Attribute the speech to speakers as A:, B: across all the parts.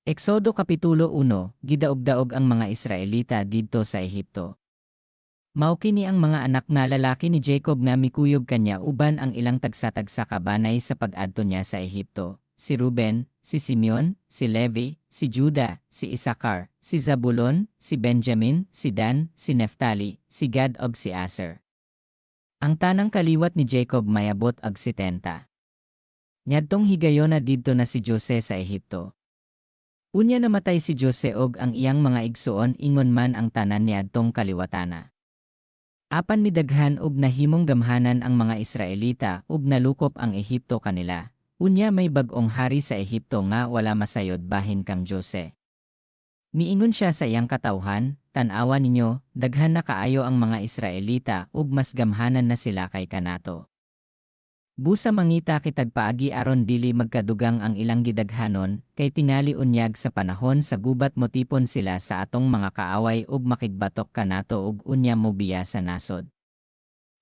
A: Eksodo Kapitulo 1, gidaog-daog ang mga Israelita didto sa Ehipto. Mao kini ang mga anak na lalaki ni Jacob nga mikuyog kanya uban ang ilang tagsa-tagsa kabanay sa pag-adto niya sa Ehipto. Si Ruben, si Simeon, si Levi, si Juda, si Isakar, si Zabulon, si Benjamin, si Dan, si Neftali, si Gad ug si Aser. Ang tanang kaliwat ni Jacob mayabot ag 70. Nyadtong higayon na didto na si Jose sa Ehipto. Unya namatay si Jose og ang iyang mga igsuon ingon man ang tanan niadtong kaliwatana. Apan midaghan og nahimong gamhanan ang mga Israelita ug nalukop ang Ehipto kanila. Unya may bag-ong hari sa Ehipto nga wala masayod bahin kang Jose. Miingon siya sa iyang katawhan, tan-awa ninyo, daghan na kaayo ang mga Israelita ug mas gamhanan na sila kay kanato. Busa mangita kitag paagi aron dili magkadugang ang ilang gidaghanon, kay tingali unyag sa panahon sa gubat motipon sila sa atong mga kaaway ug makigbatok kanato ug unya mobiya sa nasod.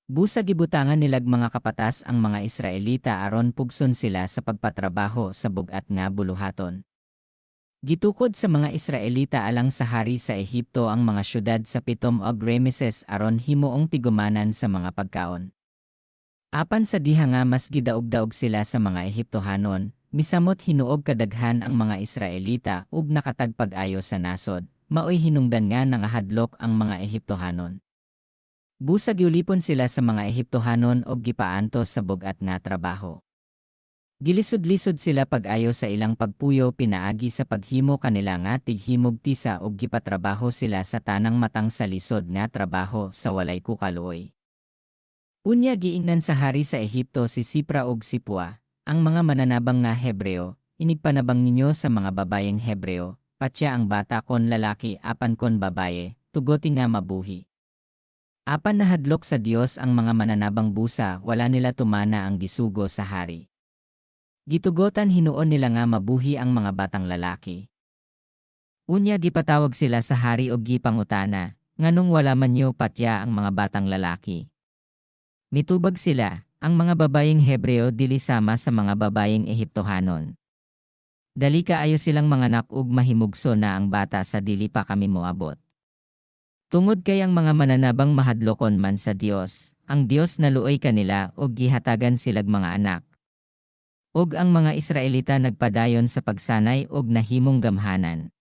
A: Busa gibutangan nilag mga kapatas ang mga Israelita aron pugson sila sa pagpatrabaho sa bugat nga buluhaton. Gitukod sa mga Israelita alang sa hari sa Ehipto ang mga syudad sa Pitom ug Rameses aron himuong tigumanan sa mga pagkaon. Apan sa diha nga mas gidaog-daog sila sa mga Ehiptohanon, misamot hinuog kadaghan ang mga Israelita ug nakatagpag-ayo sa nasod, maoy hinungdan nga nangahadlok ang mga Ehiptohanon. Busa giulipon sila sa mga Ehiptohanon og gipaantos sa bugat nga trabaho. Gilisod-lisod sila pag-ayo sa ilang pagpuyo pinaagi sa paghimo kanila nga tighimog tisa og gipatrabaho sila sa tanang matang sa lisod nga trabaho sa walay kukaluoy. Unya giingnan sa hari sa Ehipto si Sipra ug si Pua, ang mga mananabang nga Hebreo, inigpanabang ninyo sa mga babayeng Hebreo, patya ang bata kon lalaki apan kon babaye, tugoti nga mabuhi. Apan nahadlok sa Dios ang mga mananabang busa, wala nila tumana ang gisugo sa hari. Gitugotan hinuon nila nga mabuhi ang mga batang lalaki. Unya gipatawag sila sa hari og gipangutana, nganong wala man nyo patya ang mga batang lalaki. Mitubag sila, ang mga babayeng Hebreo dili sama sa mga babayeng Ehiptohanon. Dali kaayo silang manganak ug mahimugso na ang bata sa dili pa kami moabot. Tungod kay ang mga mananabang mahadlokon man sa Dios, ang Dios naluoy kanila ug gihatagan silag mga anak. Ug ang mga Israelita nagpadayon sa pagsanay ug nahimong gamhanan.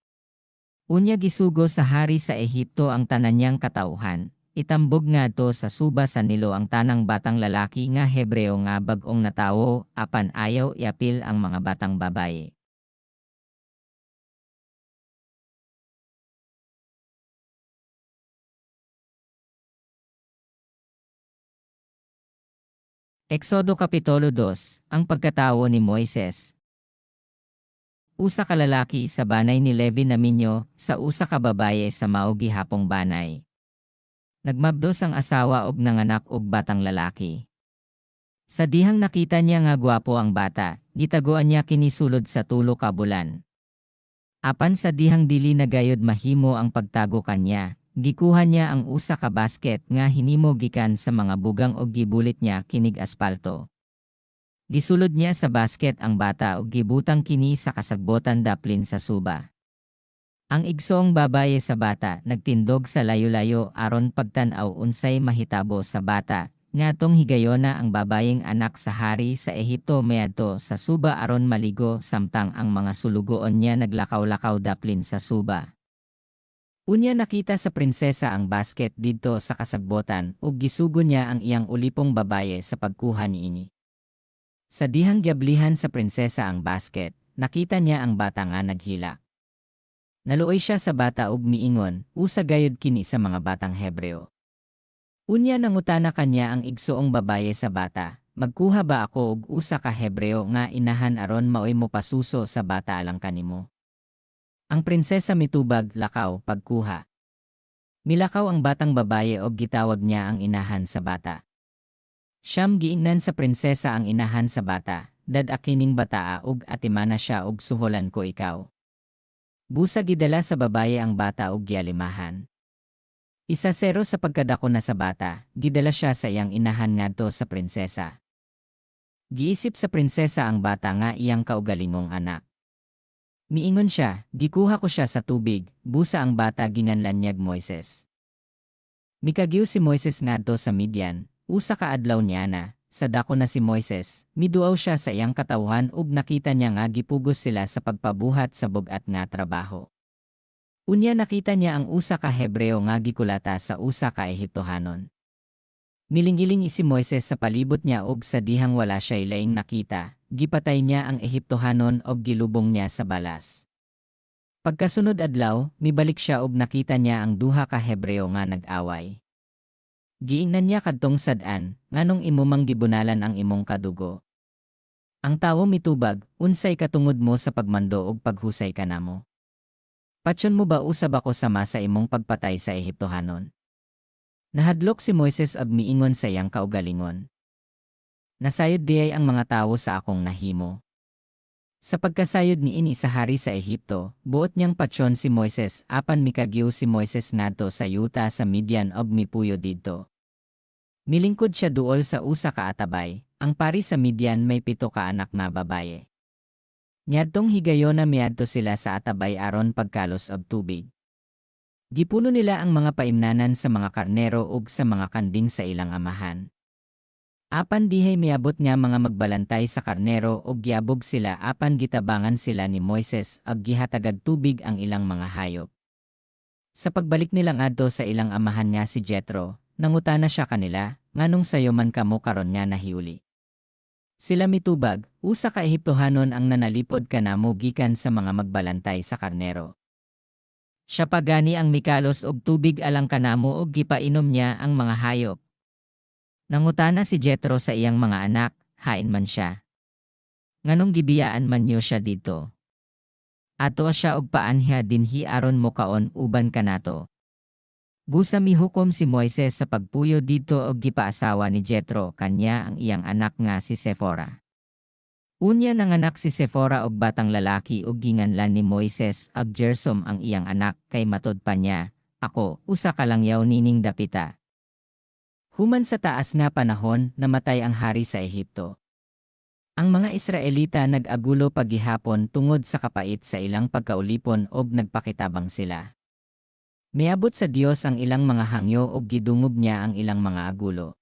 A: Unya gisugo sa hari sa Ehipto ang tanan niyang katawhan. Itambog nga to sa suba sa Nilo ang tanang batang lalaki nga Hebreo nga bag-ong natawo, apan ayaw iapil ang mga batang babaye. Eksodo Kapitulo 2, ang pagkatawo ni Moises. Usa ka lalaki sa banay ni Levi naminyo, sa usa ka babaye sa mao gihapong banay. Nagmabdos ang asawa og nanganak og batang lalaki. Sa dihang nakita niya nga gwapo ang bata, gitaguan niya kini sulod sa 3 ka bulan. Apan sa dihang dili nagayod mahimo ang pagtago kanya, gikuha niya ang usa ka basket nga hinimo gikan sa mga bugang og gibulit niya kinig aspalto. Gisulod niya sa basket ang bata ug gibutang kini sa kasagbotan daplin sa suba. Ang igsoong babaye sa bata nagtindog sa layo-layo aron pagtan-aw unsay mahitabo sa bata, ngatong higayona ang babayeng anak sa hari sa Ehipto miadto sa suba aron maligo samtang ang mga sulugoon niya naglakaw-lakaw daplin sa suba. Unya nakita sa prinsesa ang basket didto sa kasagbotan ug gisugo niya ang iyang ulipong babaye sa pagkuha niini. Sa dihang giablihan sa prinsesa ang basket, nakita niya ang bata nga naghila. Naluoy siya sa bata ug miingon, usa gayud kini sa mga batang Hebreo. Unya nangutana kanya ang igsoong babaye sa bata, magkuha ba ako og usa ka Hebreo nga inahan aron maoy mo pasuso sa bata alang kanimo? Ang prinsesa mitubag, lakaw, pagkuha. Milakaw ang batang babaye og gitawag niya ang inahan sa bata. Siyam giingnan sa prinsesa ang inahan sa bata, dad akining bataa ug atimana siya og suholan ko ikaw. Busa gidala sa babaye ang bata ug gialimahan. 1-0 sa pagkadako na sa bata, gidala siya sa iyang inahan ngadto sa prinsesa. Giisip sa prinsesa ang bata nga iyang kaugalingong anak. Miingon siya, gikuha ko siya sa tubig, busa ang bata ginganlanyag Moises. Mikagyo si Moises ngadto sa Midian, usa ka adlaw niya na, sa dako na si Moises, miduaw siya sa iyang katawhan ug nakita niya nga gipugos sila sa pagpabuhat sa bugat nga trabaho. Unya nakita niya ang usa ka Hebreo nga gikulata sa usa ka Ehiptohanon. Milingiling si Moises sa palibot niya ug sa dihang wala siya'y laing nakita, gipatay niya ang Ehiptohanon ug gilubong niya sa balas. Pagkasunod adlaw, mibalik siya ug nakita niya ang duha ka Hebreo nga nag-away. Giingnan niya kadtong sad-an, nganong imo mang gibunalan ang imong kadugo. Ang tawo mitubag, unsay katungod mo sa pagmando ug paghusay kanamo? Patyon mo ba usab ako sama sa imong pagpatay sa Ehiptohanon? Nahadlok si Moises ag miingon sa iyang kaugalingon. Nasayod diay ang mga tawo sa akong nahimo. Sa pagkasayod niini sa hari sa Ehipto, buot niyang patyon si Moises apan mikagyo si Moises ngadto sa yuta sa Midian ug mipuyo didto. Milingkod siya duol sa usa ka atabay, ang pari sa Midian may 7 ka anak na babaye. Niadtong higayon na miadto sila sa atabay aron pagkalos og tubig. Gipuno nila ang mga paimnanan sa mga karnero ug sa mga kanding sa ilang amahan. Apan dihay miabot nga mga magbalantay sa karnero ug giabog sila apan gitabangan sila ni Moises ag gihatagad tubig ang ilang mga hayop. Sa pagbalik nila ngadto sa ilang amahan nga si Jethro, nangutana siya kanila, nganong sayo man kamo karon nga nahiuli. Sila mitubag, usa ka Ehiptohanon ang nanalipod kanamo gikan sa mga magbalantay sa karnero. Siya pagani ang mikalos og tubig alang kanamo ug gipainom niya ang mga hayop. Nangutana si Jethro sa iyang mga anak, hain man siya. Nganong gibiyaan man niyo siya dito? Ato siya og paanhya dinhi aron mokaon uban kanato. Busa mihukom si Moises sa pagpuyo dito og gipaasawa ni Jethro kanya ang iyang anak nga si Sephora. Unya nanganak si Sephora og batang lalaki ug ginganlan ni Moises ag Gersom ang iyang anak kay matod pa niya, ako, usa ka lang yaw nining dapita. Human sa taas nga panahon, namatay ang hari sa Ehipto. Ang mga Israelita nag-agulo paghihapon tungod sa kapait sa ilang pagkaulipon ug nagpakitabang sila. Miabot sa Dios ang ilang mga hangyo ug gidungog niya ang ilang mga agulo.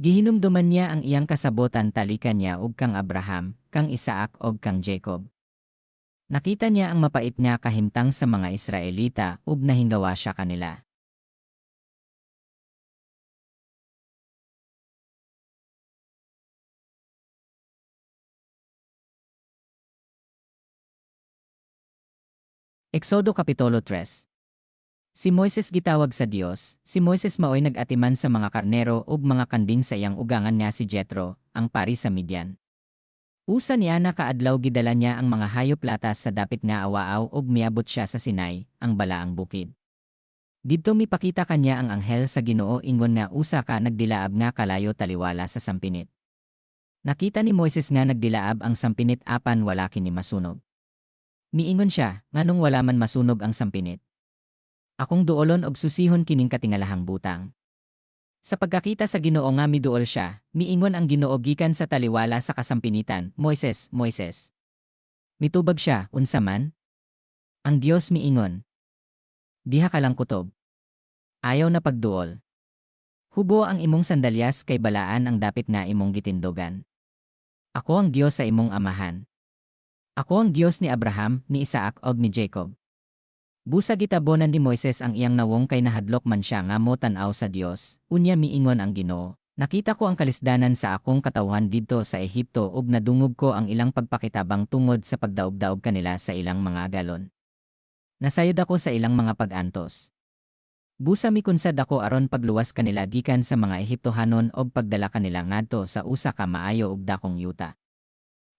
A: Gihinumduman niya ang iyang kasabotan talikan niya ug kang Abraham, kang Isaac ug kang Jacob. Nakita niya ang mapait nga kahimtang sa mga Israelita ug nahingawa siya kanila. Exodo Kapitulo 3. Si Moises gitawag sa Dios, si Moises maoy nag-atiman sa mga karnero ug mga kanding sa iyang ugangan nga si Jethro, ang pari sa Midian. Usa niya na kaadlaw gidala niya ang mga hayop latas sa dapit nga awaaw ug miabot siya sa Sinai, ang balaang bukid. Didto mipakita kanya ang anghel sa Ginoo ingon nga usa ka nagdilaab nga kalayo taliwala sa sampinit. Nakita ni Moises nga nagdilaab ang sampinit apan wala kini masunog. Miingon siya, nganong wala man masunog ang sampinit. Akong duolon og susihon kining katingalahang butang. Sa pagkakita sa Ginoo nga miduol siya, miingon ang Ginoo gikan sa taliwala sa kasampinitan, Moises, Moises. Mitubag siya, unsa man? Ang Dios miingon. Diha ka lang kutob. Ayaw na pagduol. Hubo ang imong sandalyas kay balaan ang dapit nga imong gitindogan. Ako ang Dios sa imong amahan. Ako ang Dios ni Abraham, ni Isaac ug ni Jacob. Busa gitabonan ni Moises ang iyang nawong kay nahadlok man siya nga motanaw sa Dios, unya miingon ang Ginoo, nakita ko ang kalisdanan sa akong katawhan didto sa Ehipto ug nadungog ko ang ilang pagpakitabang tungod sa pagdaog-daog kanila sa ilang mga galon. Nasayod ako sa ilang mga pag-antos. Busa mikunsad ako aron pagluwas kanila gikan sa mga Ehiptohanon og pagdala kanila ngadto sa usa ka maayo ug dakong yuta.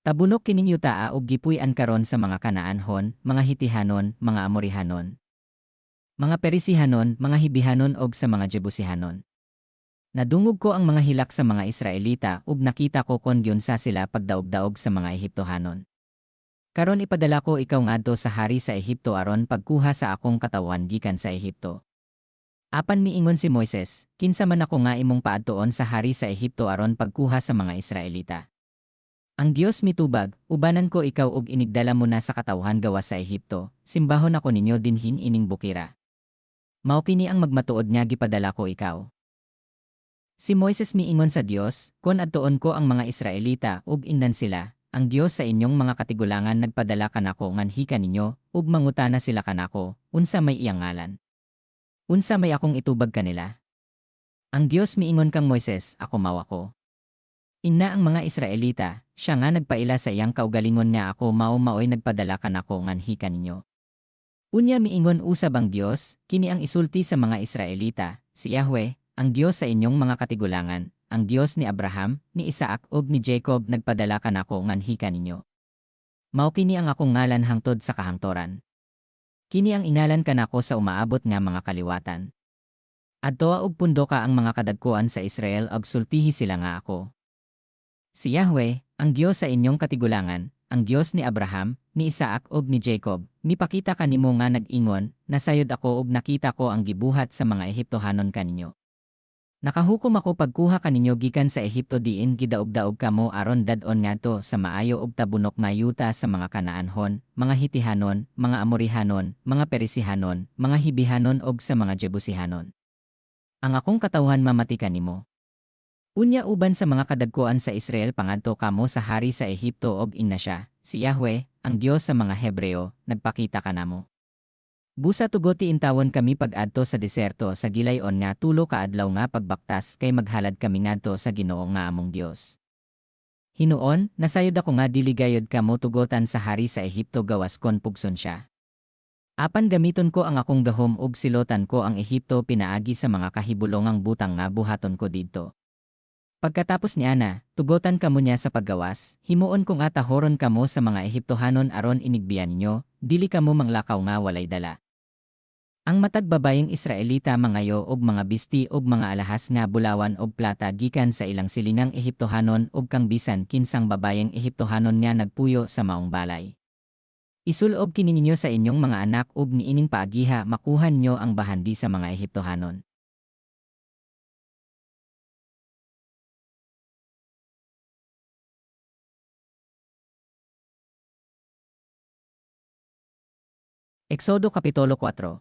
A: Tabunok kining yutaa og gipuy-an karon sa mga Kanaanhon, mga Hitihanon, mga Amorihanon, mga Perisihanon, mga Hibihanon og sa mga Jebusihanon. Nadungog ko ang mga hilak sa mga Israelita ug nakita ko kon gyunsa sila pagdaog-daog sa mga Ehiptohanon. Karon ipadala ko ikaw ngadto sa hari sa Ehipto aron pagkuha sa akong katawan gikan sa Ehipto. Apan miingon si Moises, kinsa man ako nga imong paadtoon sa hari sa Ehipto aron pagkuha sa mga Israelita. Ang Dios mitubag, ubanan ko ikaw og inigdala mo na sa katawhan gawas sa Ehipto, simbahon ako ninyo dinhin ining bukira. Mao kini ang magmatuod nga gipadala ko ikaw. Si Moises miingon sa Dios, kon adtoon ko ang mga Israelita ug indan sila, ang Dios sa inyong mga katigulangan nagpadala kanako nganhi kaninyo, ug mangutana sila kanako, unsa may iyang ngalan. Unsa may akong itubag kanila. Ang Dios miingon kang Moises, ako mao ako. Inna ang mga Israelita, siya nga nagpaila sa iyang kaugalingon nga ako mao maoy nagpadala kanako nganhi kaninyo. Unya miingon usab ang Dios, kini ang isulti sa mga Israelita, si Yahweh, ang Dios sa inyong mga katigulangan, ang Dios ni Abraham, ni Isaac ug ni Jacob nagpadala kanako nganhi kaninyo. Mao kini ang akong ngalan hangtod sa kahangtoran. Kini ang inalan kanako sa umaabot nga mga kaliwatan. Adtoa og pundo ka ang mga kadagkuan sa Israel ug sultihi sila nga ako. Si Yahweh, ang Dios sa inyong katigulangan, ang Dios ni Abraham, ni Isaac ug ni Jacob, mipakita kanimo nga nag-ingon, nasayod ako ug nakita ko ang gibuhat sa mga Ehiptohanon kaninyo. Nakahukom ako pagkuha kaninyo gikan sa Ehipto diin gidaog-daog kamo aron dadon ngadto sa maayo ug tabunok nga yuta sa mga Kanaanhon, mga Hitihanon, mga Amorihanon, mga Perisihanon, mga Hibihanon ug sa mga Jebusihanon. Ang akong katawhan mamati kanimo. Unya uban sa mga kadagkuan sa Israel pangadto kamo sa hari sa Ehipto ug inna siya, si Yahweh, ang Dios sa mga Hebreo, nagpakita kanamo. Busa tugoti intawon kami pag-adto sa deserto sa gilayon nga tulo ka adlaw nga pagbaktas kay maghalad kami ngadto sa Ginoo nga among Dios. Hinuon, nasayod ako nga dili gayud kamo tugotan sa hari sa Ehipto gawas kon pugson siya. Apan gamiton ko ang akong gahom ug silotan ko ang Ehipto pinaagi sa mga kahibulongang butang nga buhaton ko didto. Pagkatapos niya na, tugotan kamo niya sa paggawas, himuon ko nga tahoron kamo sa mga Ehiptohanon aron inigbiyan ninyo, dili kamo manglakaw nga walay dala. Ang matag babayeng Israelita mangayo og mga bisti og mga alahas nga bulawan og plata gikan sa ilang silingang Ehiptohanon og kang bisan kinsang babayeng Ehiptohanon nga nagpuyo sa maong balay. Isulob kini ninyo sa inyong mga anak ug niining paagiha makuhan nyo ang bahandi sa mga Ehiptohanon. Exodo Kapitulo 4.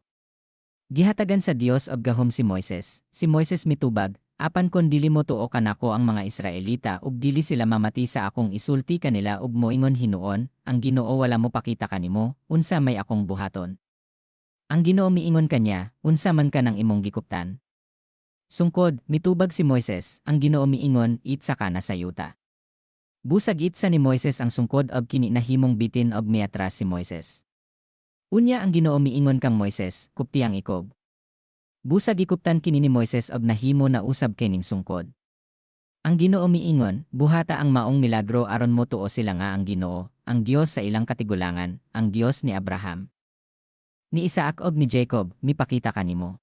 A: Gihatagan sa Dios og gahom si Moises mitubag, apan kon dili mo tuo kanako ang mga Israelita ug dili sila mamati sa akong isulti kanila ug moingon hinuon, ang Ginoo wala mo pakita kanimo, unsa may akong buhaton. Ang Ginoo miingon kanya, unsa man ka nang imong gikuptan. Sungkod, mitubag si Moises, ang Ginoo miingon, itsa ka na sa yuta. Busag itsa ni Moises ang sungkod og kini nahimong bitin og miatras si Moises. Unya ang Ginoo miingon kang Moises, kupti ang ikob. Busag gikuptan kini ni Moises og nahimo na usab kining sungkod. Ang Ginoo miingon, buhata ang maong milagro aron mo tuo sila nga ang Ginoo, ang Dios sa ilang katigulangan, ang Dios ni Abraham, ni Isaac og ni Jacob, mipakita kanimo.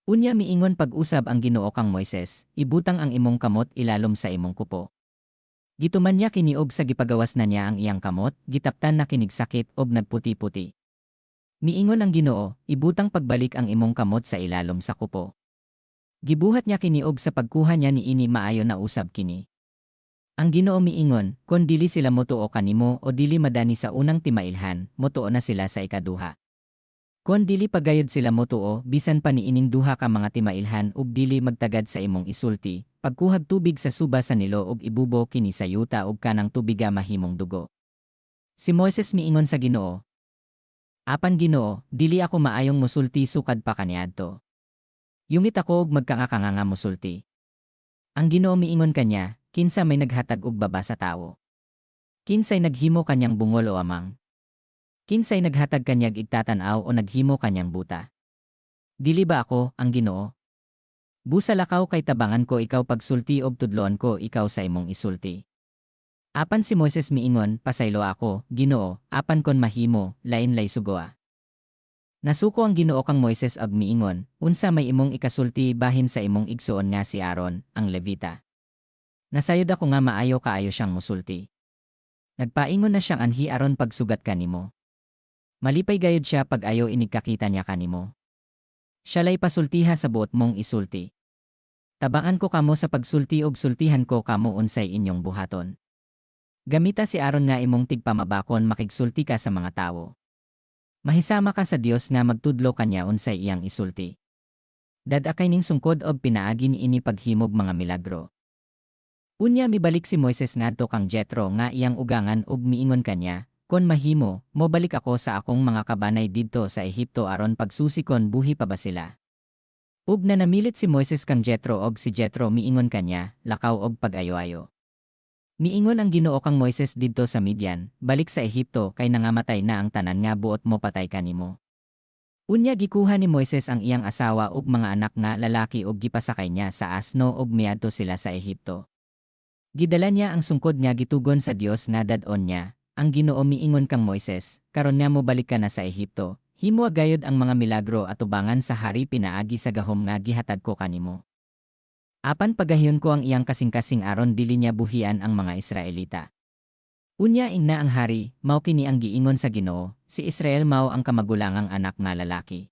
A: Unya miingon pag-usab ang Ginoo kang Moises, ibutang ang imong kamot ilalom sa imong kupo. Gituman niya kini og sa gipagawas na niya ang iyang kamot, gitaptan na kinig sakit og nagputi-puti. Miingon ang Ginoo, ibutang pagbalik ang imong kamot sa ilalom sa kupo. Gibuhat niya kini og sa pagkuha niya niini maayo na usab kini. Ang Ginoo miingon, kon dili sila motuo kanimo o dili madani sa unang timailhan, motuo na sila sa ikaduha. Kon dili pagayod sila motuo, bisan pa niining duha ka mga timailhan ug dili magtagad sa imong isulti, pagkuhag tubig sa suba sa Nilo ug ibubo kini sa yuta ug kanang tubiga mahimong dugo. Si Moises miingon sa Ginoo, apan Ginoo, dili ako maayong musulti sukad pa kaniadto. Yungit ako og magkakakanga nga musulti. Ang Ginoo miingon kanya, kinsa may naghatag og baba sa tawo. Kinsay naghimo kanyang bungol o amang. Kinsay naghatag kanyag igtatanaw o naghimo kanyang buta. Dili ba ako, ang Ginoo? Busa lakaw kay tabangan ko ikaw pagsulti og tudloan ko ikaw sa imong isulti. Apan si Moises miingon, pasaylo ako, Ginoo, apan kon mahimo, lain lay sugoa. Nasuko ang Ginoo kang Moises ag miingon, unsa may imong ikasulti bahin sa imong igsuon nga si Aaron, ang Levita. Nasayod ako nga maayo kaayo siyang musulti. Nagpaingon na siyang anhi aron pagsugat kanimo. Malipay gayud siya pag ayo inigkakita niya kanimo. Siya lay pasultiha sa buot mong isulti. Tabangan ko kamo sa pagsulti og sultihan ko kamo unsay inyong buhaton. Gamita si Aaron nga imong tigpamabakon makigsulti ka sa mga tawo. Mahisama ka sa Dios nga magtudlo kanya unsay iyang isulti. Dadakay ning sungkod og pinaagi niini paghimog mga milagro. Unya mibalik si Moises ngadto kang Jethro nga iyang ugangan ug miingon kanya, "Kon mahimo, mobalik ako sa akong mga kabanay didto sa Ehipto aron pagsusikon buhi pa ba sila." Ug nanamilit si Moises kang Jethro og si Jethro miingon kanya, lakaw og pag-ayo-ayo. Miingon ang Ginoo kang Moises didto sa Midian, "Balik sa Ehipto kay nangamatay na ang tanan nga buot mo patay kanimo." Unya gikuha ni Moises ang iyang asawa ug mga anak nga lalaki ug gipasakay niya sa asno ug miadto sila sa Ehipto. Gidala niya ang sungkod nga gitugon sa Dios nga dad-on niya. Ang Ginoo miingon kang Moises, karon nga mo balik ka na sa Ehipto. Himo gayud ang mga milagro atubangan sa hari pinaagi sa gahom nga gihatag ko kanimo. Apan pagahiyon ko ang iyang kasing-kasing aron dili niya buhian ang mga Israelita. Unya ingna ang hari, mao kini ang giingon sa Ginoo, si Israel mao ang kamagulangang anak nga lalaki.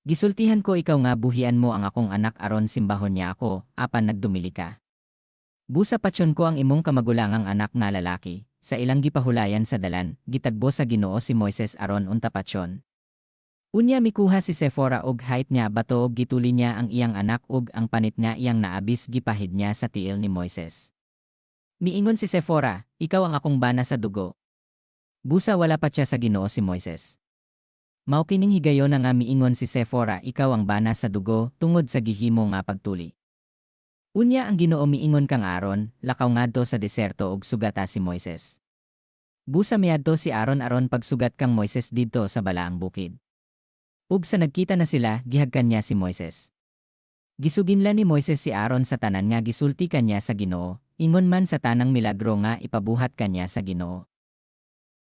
A: Gisultihan ko ikaw nga buhian mo ang akong anak aron simbahon niya ako, apan nagdumili ka. Busa patyon ko ang imong kamagulangang anak nga lalaki, sa ilang gipahulayan sa dalan, gitagbo sa Ginoo si Moises aron unta patyon. Unya mikuha si Sephora og height niya bato og gituli niya ang iyang anak ug ang panit nga iyang naabis gipahid niya sa tiil ni Moises. Miingon si Sephora, ikaw ang akong bana sa dugo. Busa wala pa siya sa Ginoo si Moises. Mao kining higayon nga miingon si Sephora, ikaw ang bana sa dugo tungod sa gihimo nga pagtuli. Unya ang Ginoo miingon kang Aaron, lakaw ngadto sa deserto ug sugata si Moises. Busa miadto si Aaron aron pagsugat kang Moises didto sa balaang bukid. Ug sa nagkita na sila, gihagkan niya si Moises. Gisuginlan ni Moises si Aaron sa tanan nga gisulti kanya sa Ginoo, ingon man sa tanang milagro nga ipabuhat kanya sa Ginoo.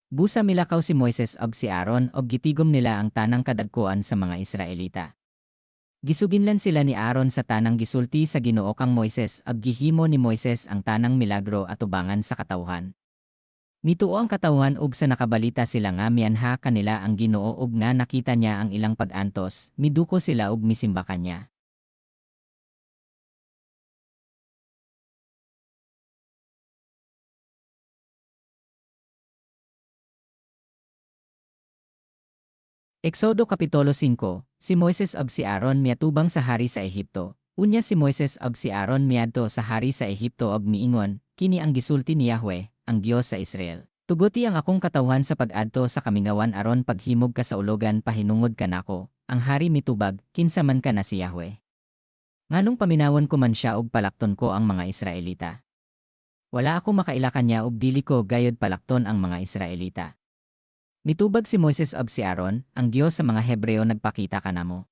A: Busa milakaw si Moises ug si Aaron ug gitigom nila ang tanang kadagkuan sa mga Israelita. Gisuginlan sila ni Aaron sa tanang gisulti sa Ginoo kang Moises ug gihimo ni Moises ang tanang milagro atubangan sa katawhan. Mituo ang katawhan ug sa nakabalita sila nga mianha kanila ang Ginoo ug nga nakita niya ang ilang pag-antos, miduko sila ug misimba kanya. Exodo Kapitulo 5, si Moises ug si Aaron miatubang sa hari sa Ehipto. Unya si Moises ug si Aaron miadto sa hari sa Ehipto ug miingon, kini ang gisulti ni Yahweh, ang Dios sa Israel. Tuguti ang akong katawhan sa pag-adto sa kamingawan aron paghimog ka sa ulogan pahinungod ka nako. Ang hari mitubag, kinsa man ka na si Yahweh. Nganong paminawon ko man siya ug palakton ko ang mga Israelita. Wala ako makailakan niya ug dili ko gayud palakton ang mga Israelita. Mitubag si Moises ug si Aaron, ang Dios sa mga Hebreo nagpakita kanamo.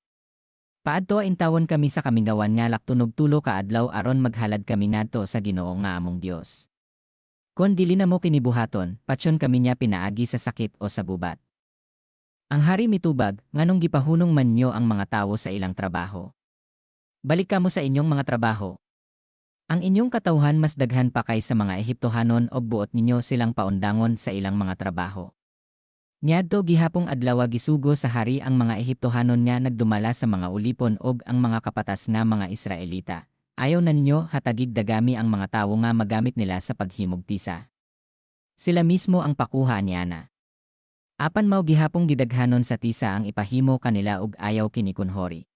A: Paadto intawon kami sa kamingawan nga laktunog tulo ka adlaw aron maghalad kami ngadto sa Ginoo nga among Dios. Kon dili na mo kinibuhaton, patyon kami niya pinaagi sa sakit o sa gubat. Ang hari mitubag, nganong gipahunong man niyo ang mga tawo sa ilang trabaho. Balik kamo sa inyong mga trabaho. Ang inyong katawhan mas daghan pa kay sa mga Ehiptohanon og buot ninyo silang paundangon sa ilang mga trabaho. Niadto gihapong adlaw gisugo sa hari ang mga Ehiptohanon nga nagdumala sa mga ulipon og ang mga kapatas nga mga Israelita. Ayaw na ninyo hatagig dagami ang mga tawo nga magamit nila sa paghimog tisa. Sila mismo ang pakuha niya na. Apan mao gihapong gidaghanon sa tisa ang ipahimo kanila og ayaw kinikunhori.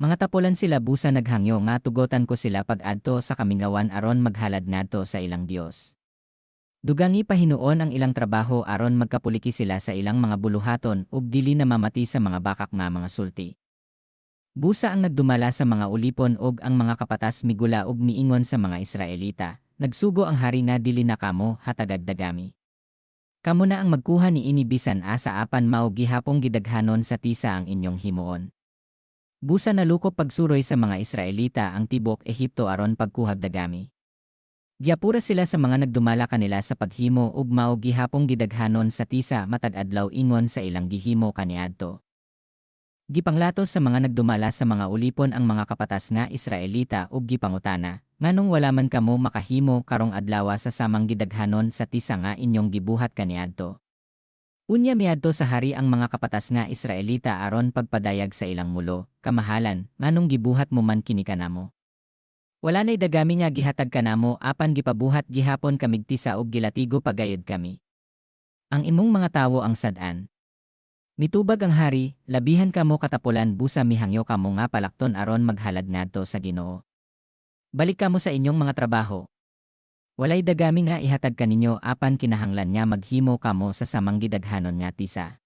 A: Mga tapulan sila busa naghangyo nga tugotan ko sila pag-adto sa kamingawan aron maghalad ngadto sa ilang Dios. Dugangi pahinuon ang ilang trabaho aron magkapuliki sila sa ilang mga buluhaton ug dili na mamati sa mga bakak nga mga sulti. Busa ang nagdumala sa mga ulipon ug ang mga kapatas migula ug miingon sa mga Israelita, nagsugo ang hari na dili na kamo hatagag dagami. Kamo na ang magkuha ni ini bisan asa apan mao gihapong gidaghanon sa tisa ang inyong himuon. Busa nalukop pagsuroy sa mga Israelita ang tibok Ehipto aron pagkuhag dagami. Giapura sila sa mga nagdumala kanila sa paghimo ug mao gihapong gidaghanon sa tisa matag adlaw ingon sa ilang gihimo kaniadto. Gipanglatos sa mga nagdumala sa mga ulipon ang mga kapatas nga Israelita ug gipangutana, nganong wala man kamo makahimo karong adlaw sa samang gidaghanon sa tisa nga inyong gibuhat kaniadto. Unya miadto sa hari ang mga kapatas nga Israelita aron pagpadayag sa ilang mulo, kamahalan, nganong gibuhat mo man kini kanamo. Wala na'y dagami nga gihatag kanamo apan gipabuhat gihapon kamig tisa og gilatigo pagayod kami. Ang imong mga tawo ang sad-an. Mitubag ang hari, labihan kamo katapulan busa mihangyo kamo nga palakton aron maghalad ngadto sa Ginoo. Balik kamo sa inyong mga trabaho. Walay dagami nga ihatag kaninyo apan kinahanglan nga maghimo kamo sa samang gidaghanon nga tisa.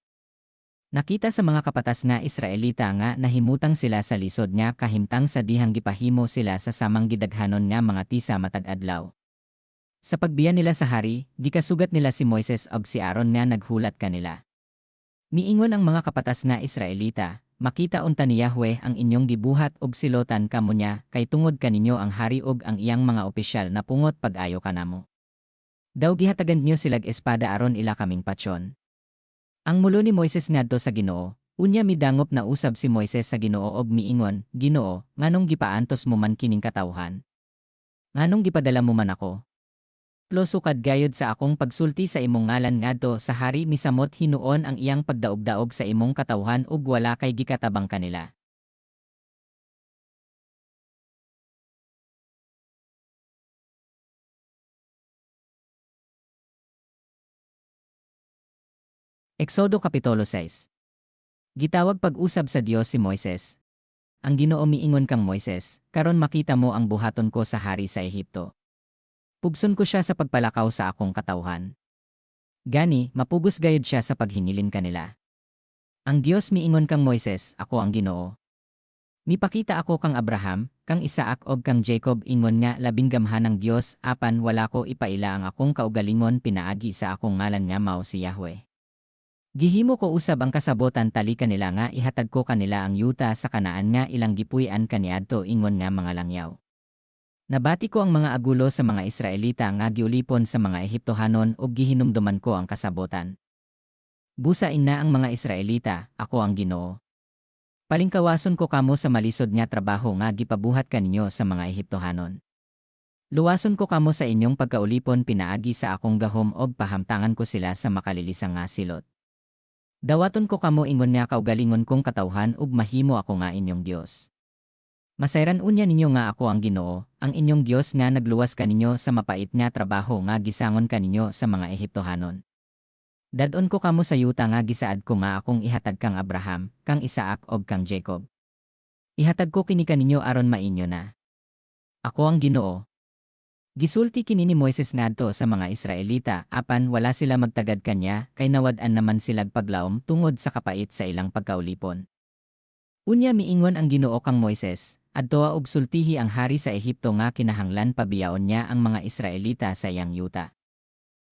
A: Nakita sa mga kapatas nga Israelita nga nahimutang sila sa lisod nga kahimtang sa dihang gipahimo sila sa samang gidaghanon nga mga tisa matag adlaw. Sa pagbiyan nila sa hari, gikasugat nila si Moises ug si Aaron nga naghulat kanila. Miingon ang mga kapatas nga Israelita, makita unta ni Yahweh ang inyong gibuhat og silotan kamo niya kay tungod kaninyo ang hari ug ang iyang mga opisyal na pungot pag-ayo kanamo. Daw gihatagan niyo silag espada aron ila kaming patyon. Ang mulo ni Moises ngadto sa Ginoo, unya midangop na usab si Moises sa Ginoo og miingon, Ginoo, nganong gipaantos mo man kining katawhan? Nganong gipadala mo man ako? Sukad gayod sa akong pagsulti sa imong ngalan ngadto sa hari misamot hinuon ang iyang pagdaog-daog sa imong katawhan ug wala kay gikatabang kanila. Exodo Kapitulo 6. Gitawag pag-usab sa Dios si Moises. Ang Ginoo miingon kang Moises, karon makita mo ang buhaton ko sa hari sa Ehipto. Pugson ko siya sa pagpalakaw sa akong katawhan. Gani, mapugos gayud siya sa paghingilin kanila. Ang Dios miingon kang Moises, ako ang Ginoo. Mipakita ako kang Abraham, kang Isaac og kang Jacob ingon nga labing gamhan ng Dios apan wala ko ipaila ang akong kaugalingon pinaagi sa akong ngalan nga mao si Yahweh. Gihimo ko usab ang kasabotan tali kanila nga ihatag ko kanila ang yuta sa Kanaan nga ilang gipuy-an kaniadto ingon nga mga langyaw. Nabati ko ang mga agulo sa mga Israelita nga giulipon sa mga Ehiptohanon ug gihinumduman ko ang kasabotan. Busain na ang mga Israelita, ako ang Ginoo. Palingkawason ko kamo sa malisod nga trabaho nga gipabuhat kaninyo sa mga Ehiptohanon. Luwason ko kamo sa inyong pagkaulipon pinaagi sa akong gahom og pahamtangan ko sila sa makalilisang nga silot. Dawaton ko kamo ingon nga kaugalingon kong katawhan ug mahimo ako nga inyong Dios. Masayran unya ninyo nga ako ang Ginoo, ang inyong Dios nga nagluwas kaninyo sa mapait nga trabaho nga gisangon kaninyo sa mga Ehiptohanon. Dadon ko kamo sa yuta nga gisaad ko nga akong ihatag kang Abraham, kang Isaac ug kang Jacob. Ihatag ko kini kaninyo aron mainyo na. Ako ang Ginoo. Gisulti kini ni Moises ngadto sa mga Israelita apan wala sila magtagad kanya kay nawad-an naman silag paglaom tungod sa kapait sa ilang pagkaulipon. Unya miingon ang Ginoo kang Moises, adtoa og sultihi ang hari sa Ehipto nga kinahanglan pabiyaon niya ang mga Israelita sa iyang yuta.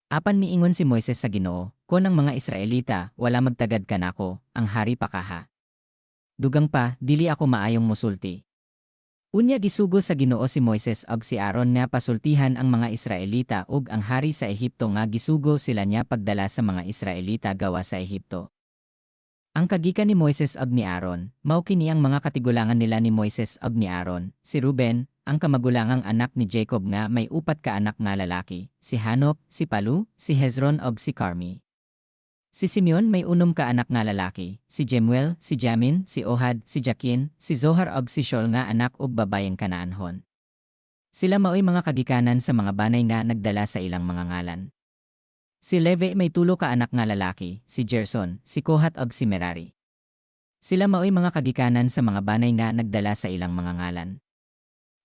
A: Apan miingon si Moises sa Ginoo, kon ang mga Israelita wala magtagad kanako, ang hari pakaha. Dugang pa, dili ako maayong musulti. Unya gisugo sa Ginoo si Moises ug si Aaron nga pasultihan ang mga Israelita ug ang hari sa Ehipto nga gisugo sila niya pagdala sa mga Israelita gawa sa Ehipto. Ang kagikan ni Moises ug ni Aaron, mao kini ang mga katigulangan nila ni Moises ug ni Aaron, si Ruben, ang kamagulangang anak ni Jacob nga may upat ka anak nga lalaki, si Hanok, si Palu, si Hezron ug si Carmi. Si Simeon may unom ka anak nga lalaki, si Jemuel, si Jamin, si Ohad, si Jakin, si Zohar ug si Shol nga anak ug babayeng Kanaanhon. Sila maoy mga kagikanan sa mga banay nga nagdala sa ilang mga ngalan. Si Levi may tulo ka anak nga lalaki, si Gerson, si Kohat ug si Merari. Sila maoy mga kagikanan sa mga banay nga nagdala sa ilang mga ngalan.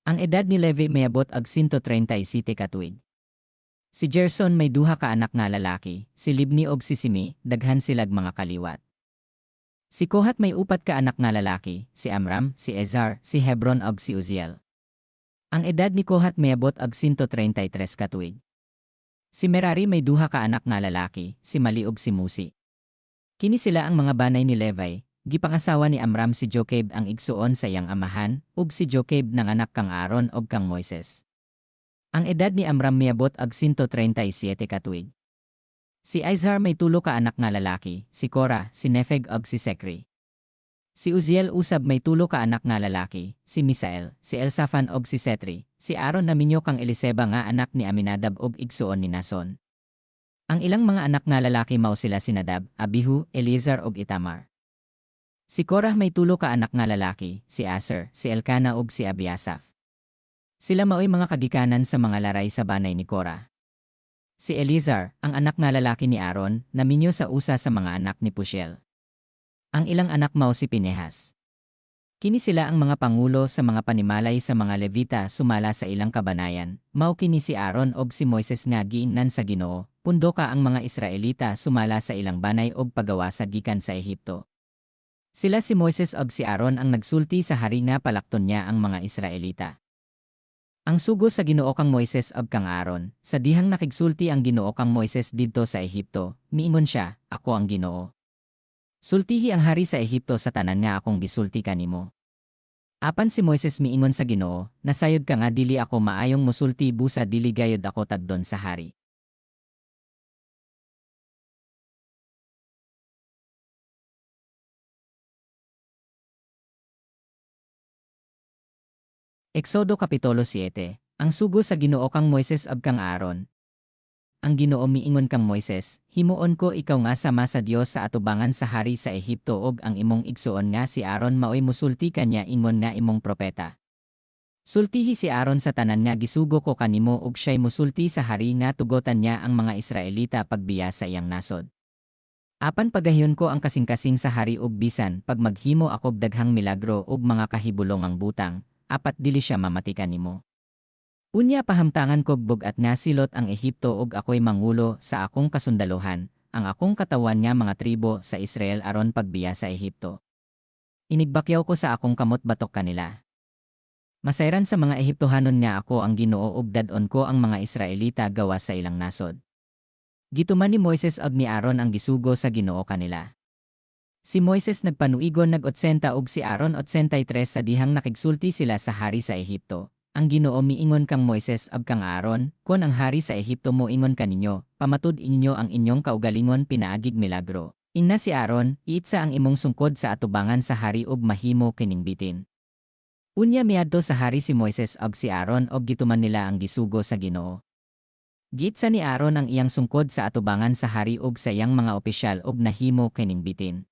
A: Ang edad ni Levi mayabot og 137 ka tuig. Si Gerson may duha ka anak nga lalaki, si Libni ug si Simi, daghan silag mga kaliwat. Si Kohat may upat ka anak nga lalaki, si Amram, si Ezar, si Hebron ug si Uziel. Ang edad ni Kohat mayabot og 133 ka tuig. Si Merari may duha ka anak nga lalaki, si Mali ug si Musi. Kini sila ang mga banay ni Levi, gipangasawa ni Amram si Jocheb ang igsuon sa iyang amahan, ug si Jocheb nang anak kang Aaron ug kang Moises. Ang edad ni Amram miabot og 137 ka tuig. Si Izhar may tulo ka anak nga lalaki, si Korah, si Nefeg ug si Sekri. Si Uziel usab may tulo ka anak nga lalaki, si Misael, si Elsafan ug si Setri, si Aaron na minyo kang Eliseba nga anak ni Aminadab ug igsuon ni Nason. Ang ilang mga anak nga lalaki mao sila si Nadab, Abihu, Eleazar ug Itamar. Si Korah may tulo ka anak nga lalaki, si Aser, si Elkana ug si Abiasaph. Sila mao'y mga kagikanan sa mga laray sa banay ni Korah. Si Elizar, ang anak nga lalaki ni Aaron, naminyo sa usa sa mga anak ni Pusiel. Ang ilang anak mao si Pinehas. Kini sila ang mga pangulo sa mga panimalay sa mga Levita sumala sa ilang kabanayan. Mao kini si Aaron og si Moises nga giingnan sa Ginoo. Pundo ka ang mga Israelita sumala sa ilang banay og pagawasa gikan sa Ehipto. Sila si Moises og si Aaron ang nagsulti sa hari nga palakton niya ang mga Israelita. Ang sugo sa Ginoo kang Moises ug kang Aaron, sa dihang nakigsulti ang Ginoo kang Moises didto sa Ehipto, miingon siya, ako ang Ginoo. Sultihi ang hari sa Ehipto sa tanan nga akong gisulti kanimo. Apan si Moises miingon sa Ginoo, nasayod ka nga dili ako maayong musulti busa dili gayud ako tagdon sa hari. Eksodo Kapitulo 7. Ang sugo sa Ginoo kang Moises ug kang Aaron. Ang Ginoo miingon kang Moises, himuon ko ikaw nga sama sa Dios sa atubangan sa hari sa Ehipto ug ang imong igsuon nga si Aaron maoy musulti kanya ingon nga imong propeta. Sultihi si Aaron sa tanan nga gisugo ko kanimo ug siya'y musulti sa hari nga tugotan niya ang mga Israelita pagbiya sa iyang nasod. Apan pagahiyon ko ang kasing-kasing sa hari ug bisan pag maghimo ako og daghang milagro ug mga kahibulong ang butang, apat dili siya mamati kanimo. Unya pahamtangan kog bugat nga silot ang Ehipto ug ako'y mangulo sa akong kasundaluhan, ang akong katawan nga mga tribo sa Israel aron pagbiya sa Ehipto. Inigbakyaw ko sa akong kamot batok kanila. Masayran sa mga Ehiptohanon nga ako ang Ginoo ug dadon ko ang mga Israelita gawas sa ilang nasod. Gituman ni Moises ug ni Aaron ang gisugo sa Ginoo kanila. Si Moises nagpanuigon nag-80 ug si Aaron 83 sa dihang nakigsulti sila sa hari sa Ehipto. Ang Ginoo miingon kang Moises ug kang Aaron, kon ang hari sa Ehipto mo ingon kaninyo, pamatud inyo ang inyong kaugalingon pinaagig milagro. Inna si Aaron, iitsa ang imong sungkod sa atubangan sa hari ug mahimo kining bitin. Unya miadto sa hari si Moises ug si Aaron ug gituman nila ang gisugo sa Ginoo. Giitsa ni Aaron ang iyang sungkod sa atubangan sa hari ug sa iyang mga opisyal ug nahimo kining bitin.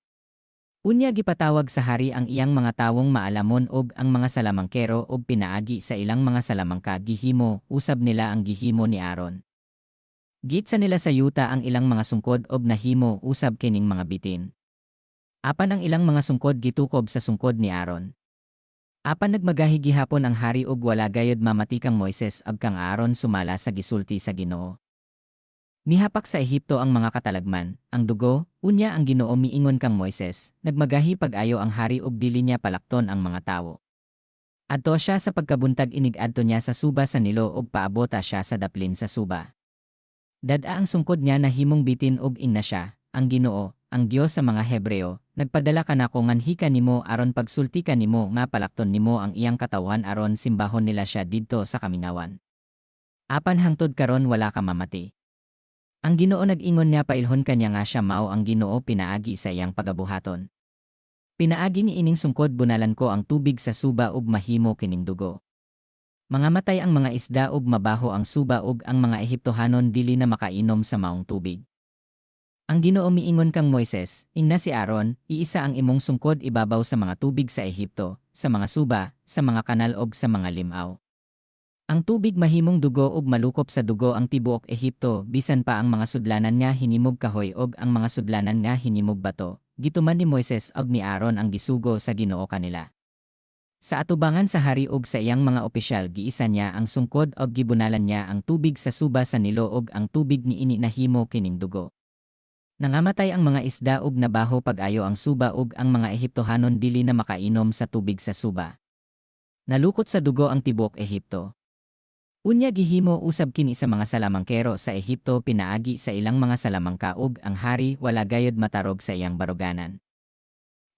A: Unya gipatawag sa hari ang iyang mga tawong maalamon ug ang mga salamangkero ug pinaagi sa ilang mga salamangka gihimo, usab nila ang gihimo ni Aaron. Gitsa nila sa yuta ang ilang mga sungkod ug nahimo usab kining mga bitin. Apan ang ilang mga sungkod gitukob sa sungkod ni Aaron. Apan nagmagahi gihapon ang hari ug wala gayud mamati kang Moises ug kang Aaron sumala sa gisulti sa Ginoo. Nihapak sa Ehipto ang mga katalagman, ang dugo, unya ang Ginoo miingon kang Moises, nagmagahi pag-ayo ang hari ug dili niya palakton ang mga tawo. Adto siya sa pagkabuntag inig-adto niya sa suba sa Nilo ug paabota siya sa daplin sa suba. Dad-a ang sungkod niya na himong bitin ug inna siya, ang Ginoo, ang Dios sa mga Hebreo, nagpadala kanako nganhi kanimo aron pagsulti kanimo nga palakton nimo ang iyang katawan aron simbahon nila siya didto sa kaminawan. Apan hangtod karon wala ka mamati. Ang Ginoo nag-ingon niya pailhon kanya nga siya mao ang Ginoo pinaagi sa iyang pagabuhaton. Pinaagi ni ining sungkod bunalan ko ang tubig sa suba ug mahimo kining dugo. Mga matay ang mga isda ug mabaho ang suba ug ang mga Ehiptohanon dili na makainom sa maong tubig. Ang Ginoo miingon kang Moises, inna si Aaron, iisa ang imong sungkod ibabaw sa mga tubig sa Ehipto, sa mga suba, sa mga kanal ug sa mga limaw. Ang tubig mahimong dugo ug malukop sa dugo ang tibuok Ehipto bisan pa ang mga sudlanan nga hinimog kahoy ug ang mga sudlanan nga hinimog bato. Gituman ni Moises ug ni Aaron ang gisugo sa Ginoo kanila. Sa atubangan sa hari ug sa iyang mga opisyal giisa niya ang sungkod ug gibunalan niya ang tubig sa suba sa Nilo ug ang tubig niini nahimo kining dugo. Nangamatay ang mga isda ug nabaho pag-ayo ang suba ug ang mga Ehiptohanon dili na makainom sa tubig sa suba. Nalukot sa dugo ang tibuok Ehipto. Unya gihimo usab kini sa mga salamangkero sa Ehipto pinaagi sa ilang mga salamangka ug ang hari wala gayud matarog sa iyang baruganan.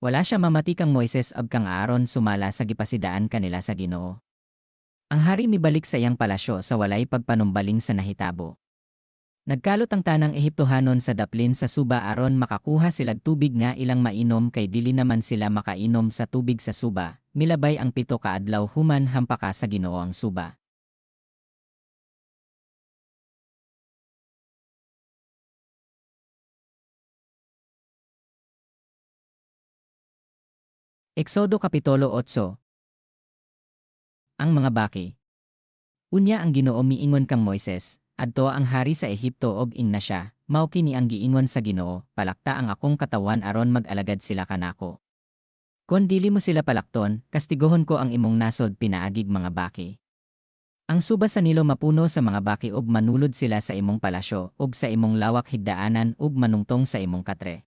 A: Wala siya mamati kang Moises ug kang Aaron sumala sa gipasidaan kanila sa Ginoo. Ang hari mibalik sa iyang palasyo sa walay pagpanumbaling sa nahitabo. Nagkalot ang tanang Ehiptohanon sa daplin sa suba aron makakuha silag tubig nga ilang mainom kay dili naman sila makainom sa tubig sa suba. Milabay ang 7 ka adlaw human hampaka sa Ginoo ang suba. Eksodo Kapitulo 8. Ang mga baki. Unya ang Ginoo miingon kang Moises, adto ang hari sa Ehipto og ingna siya, mao kini ang giingon sa Ginoo, palakta ang akong katawan aron mag-alagad sila kanako. Kon dili mo sila palakton, kastigohon ko ang imong nasod pinaagig mga baki. Ang suba sa Nilo mapuno sa mga baki ug manulod sila sa imong palasyo ug sa imong lawak higdaanan ug manungtong sa imong katre.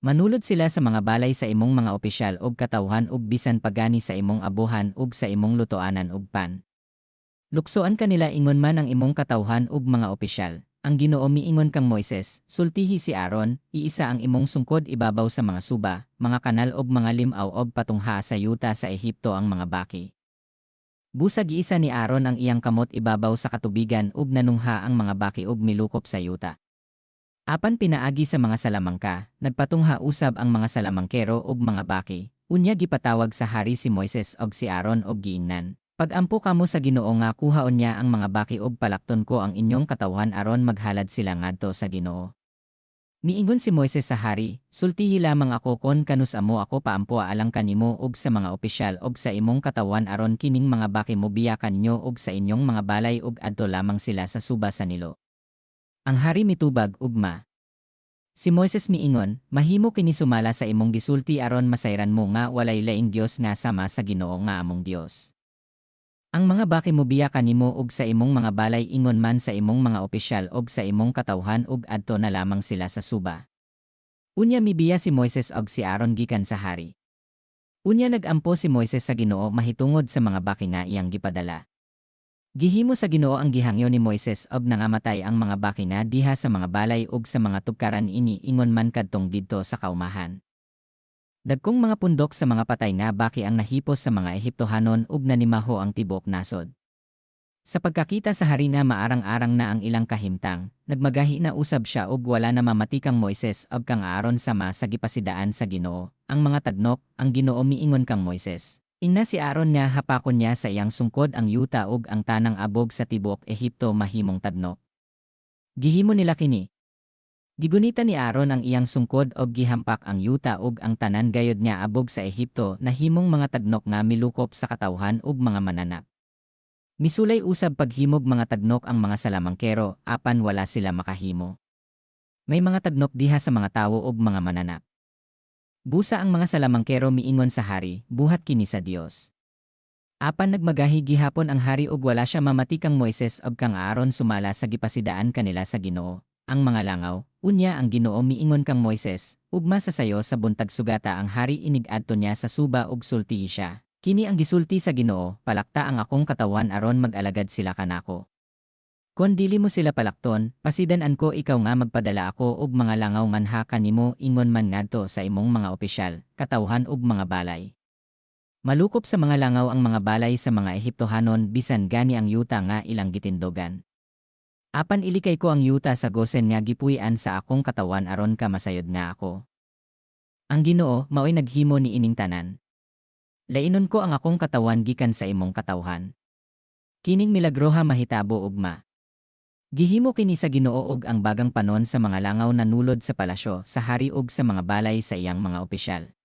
A: Manulod sila sa mga balay sa imong mga opisyal ug katawhan ug bisan pagani sa imong abuhan ug sa imong lutoanan ug pan. Luksoan kanila ingon man ang imong katawhan ug mga opisyal. Ang Ginoo miingon kang Moises, sultihi si Aaron, iisa ang imong sungkod ibabaw sa mga suba, mga kanal ug mga limaw og patungha sa yuta sa Ehipto ang mga baki. Busag giisa ni Aaron ang iyang kamot ibabaw sa katubigan ug nanungha ang mga baki ug milukop sa yuta. Apan pinaagi sa mga salamangka, nagpatungha usab ang mga salamangkero ug mga baki. Unya gipatawag sa hari si Moises ug si Aaron og giingnan. Pag-ampo kamo sa Ginoo nga kuhaon niya ang mga baki ug palakton ko ang inyong katawhan aron maghalad sila ngadto sa Ginoo. Miingon si Moises sa hari, sultihi lamang ako kon kanus amo ako paampo alang kanimo ug sa mga opisyal ug sa imong katawan aron kining mga baki mo biyakan nyo ug sa inyong mga balay ug adto lamang sila sa suba sa Nilo. Ang hari mitubag ugma. Si Moises miingon, mahimo kini sumala sa imong gisulti aron masayran mo nga walay laing Dios nga sama sa Ginoo nga among Dios. Ang mga baki mo biyakan nimo ug sa imong mga balay ingon man sa imong mga opisyal ug sa imong katawhan ug adto na lamang sila sa suba. Unya mibiya si Moises ug si Aaron gikan sa hari. Unya nagampo si Moises sa Ginoo mahitungod sa mga baki nga iyang gipadala. Gihimo sa Ginoo ang gihangyo ni Moises ug nangamatay ang mga baki nga diha sa mga balay ug sa mga tugkaran ini ingon man kadtong didto sa kaumahan. Dagkong mga pundok sa mga patay nga baki ang nahipos sa mga Ehiptohanon ug nanimaho ang tibok nasod. Sa pagkakita sa hari na maarang-arang na ang ilang kahimtang, nagmagahi na usab siya ug wala na mamati kang Moises ug kang Aaron sama sa gipasidaan sa Ginoo. Ang mga tadnok, ang Ginoo miingon kang Moises. Ingna si Aaron nga hapakon niya sa iyang sungkod ang yuta ug ang tanang abog sa tibok Ehipto mahimong tadnok. Gihimo nila kini. Gigunita ni Aaron ang iyang sungkod og gihampak ang yuta ug ang tanan gayod niya abog sa Ehipto na himong mga tadnok nga milukop sa katawhan ug mga mananap. Misulay usab paghimog mga tadnok ang mga salamangkero apan wala sila makahimo. May mga tadnok diha sa mga tawo ug mga mananap. Busa ang mga salamangkero miingon sa hari, buhat kini sa Dios. Apan nagmagahi gihapon ang hari ug wala siya mamati kang Moises ug kang Aaron sumala sa gipasidaan kanila sa Ginoo. Ang mga langaw, unya ang Ginoo miingon kang Moises, ugma sa sayo sa buntag sugata ang hari inig-adto niya sa suba ug sultihi siya. Kini ang gisulti sa Ginoo, palakta ang akong katawan aron mag-alagad sila kanako. Kon dili mo sila palakton, pasidan-an ko ikaw nga magpadala ako og mga langaw manha kanimo ingon man ngadto sa imong mga opisyal, katawhan ug mga balay. Malukop sa mga langaw ang mga balay sa mga Ehiptohanon bisan gani ang yuta nga ilang gitindogan. Apan ilikay ko ang yuta sa gosen nga gipuy-an sa akong katawan aron ka masayod nga ako. Ang Ginoo maoy naghimo ni ining tanan. Lainon ko ang akong katawan gikan sa imong katawhan. Kining milagroha mahitabo ugma. Gihimo kini sa Ginoo og ang bagang panon sa mga langaw na nulod sa palasyo sa hari ug sa mga balay sa iyang mga opisyal.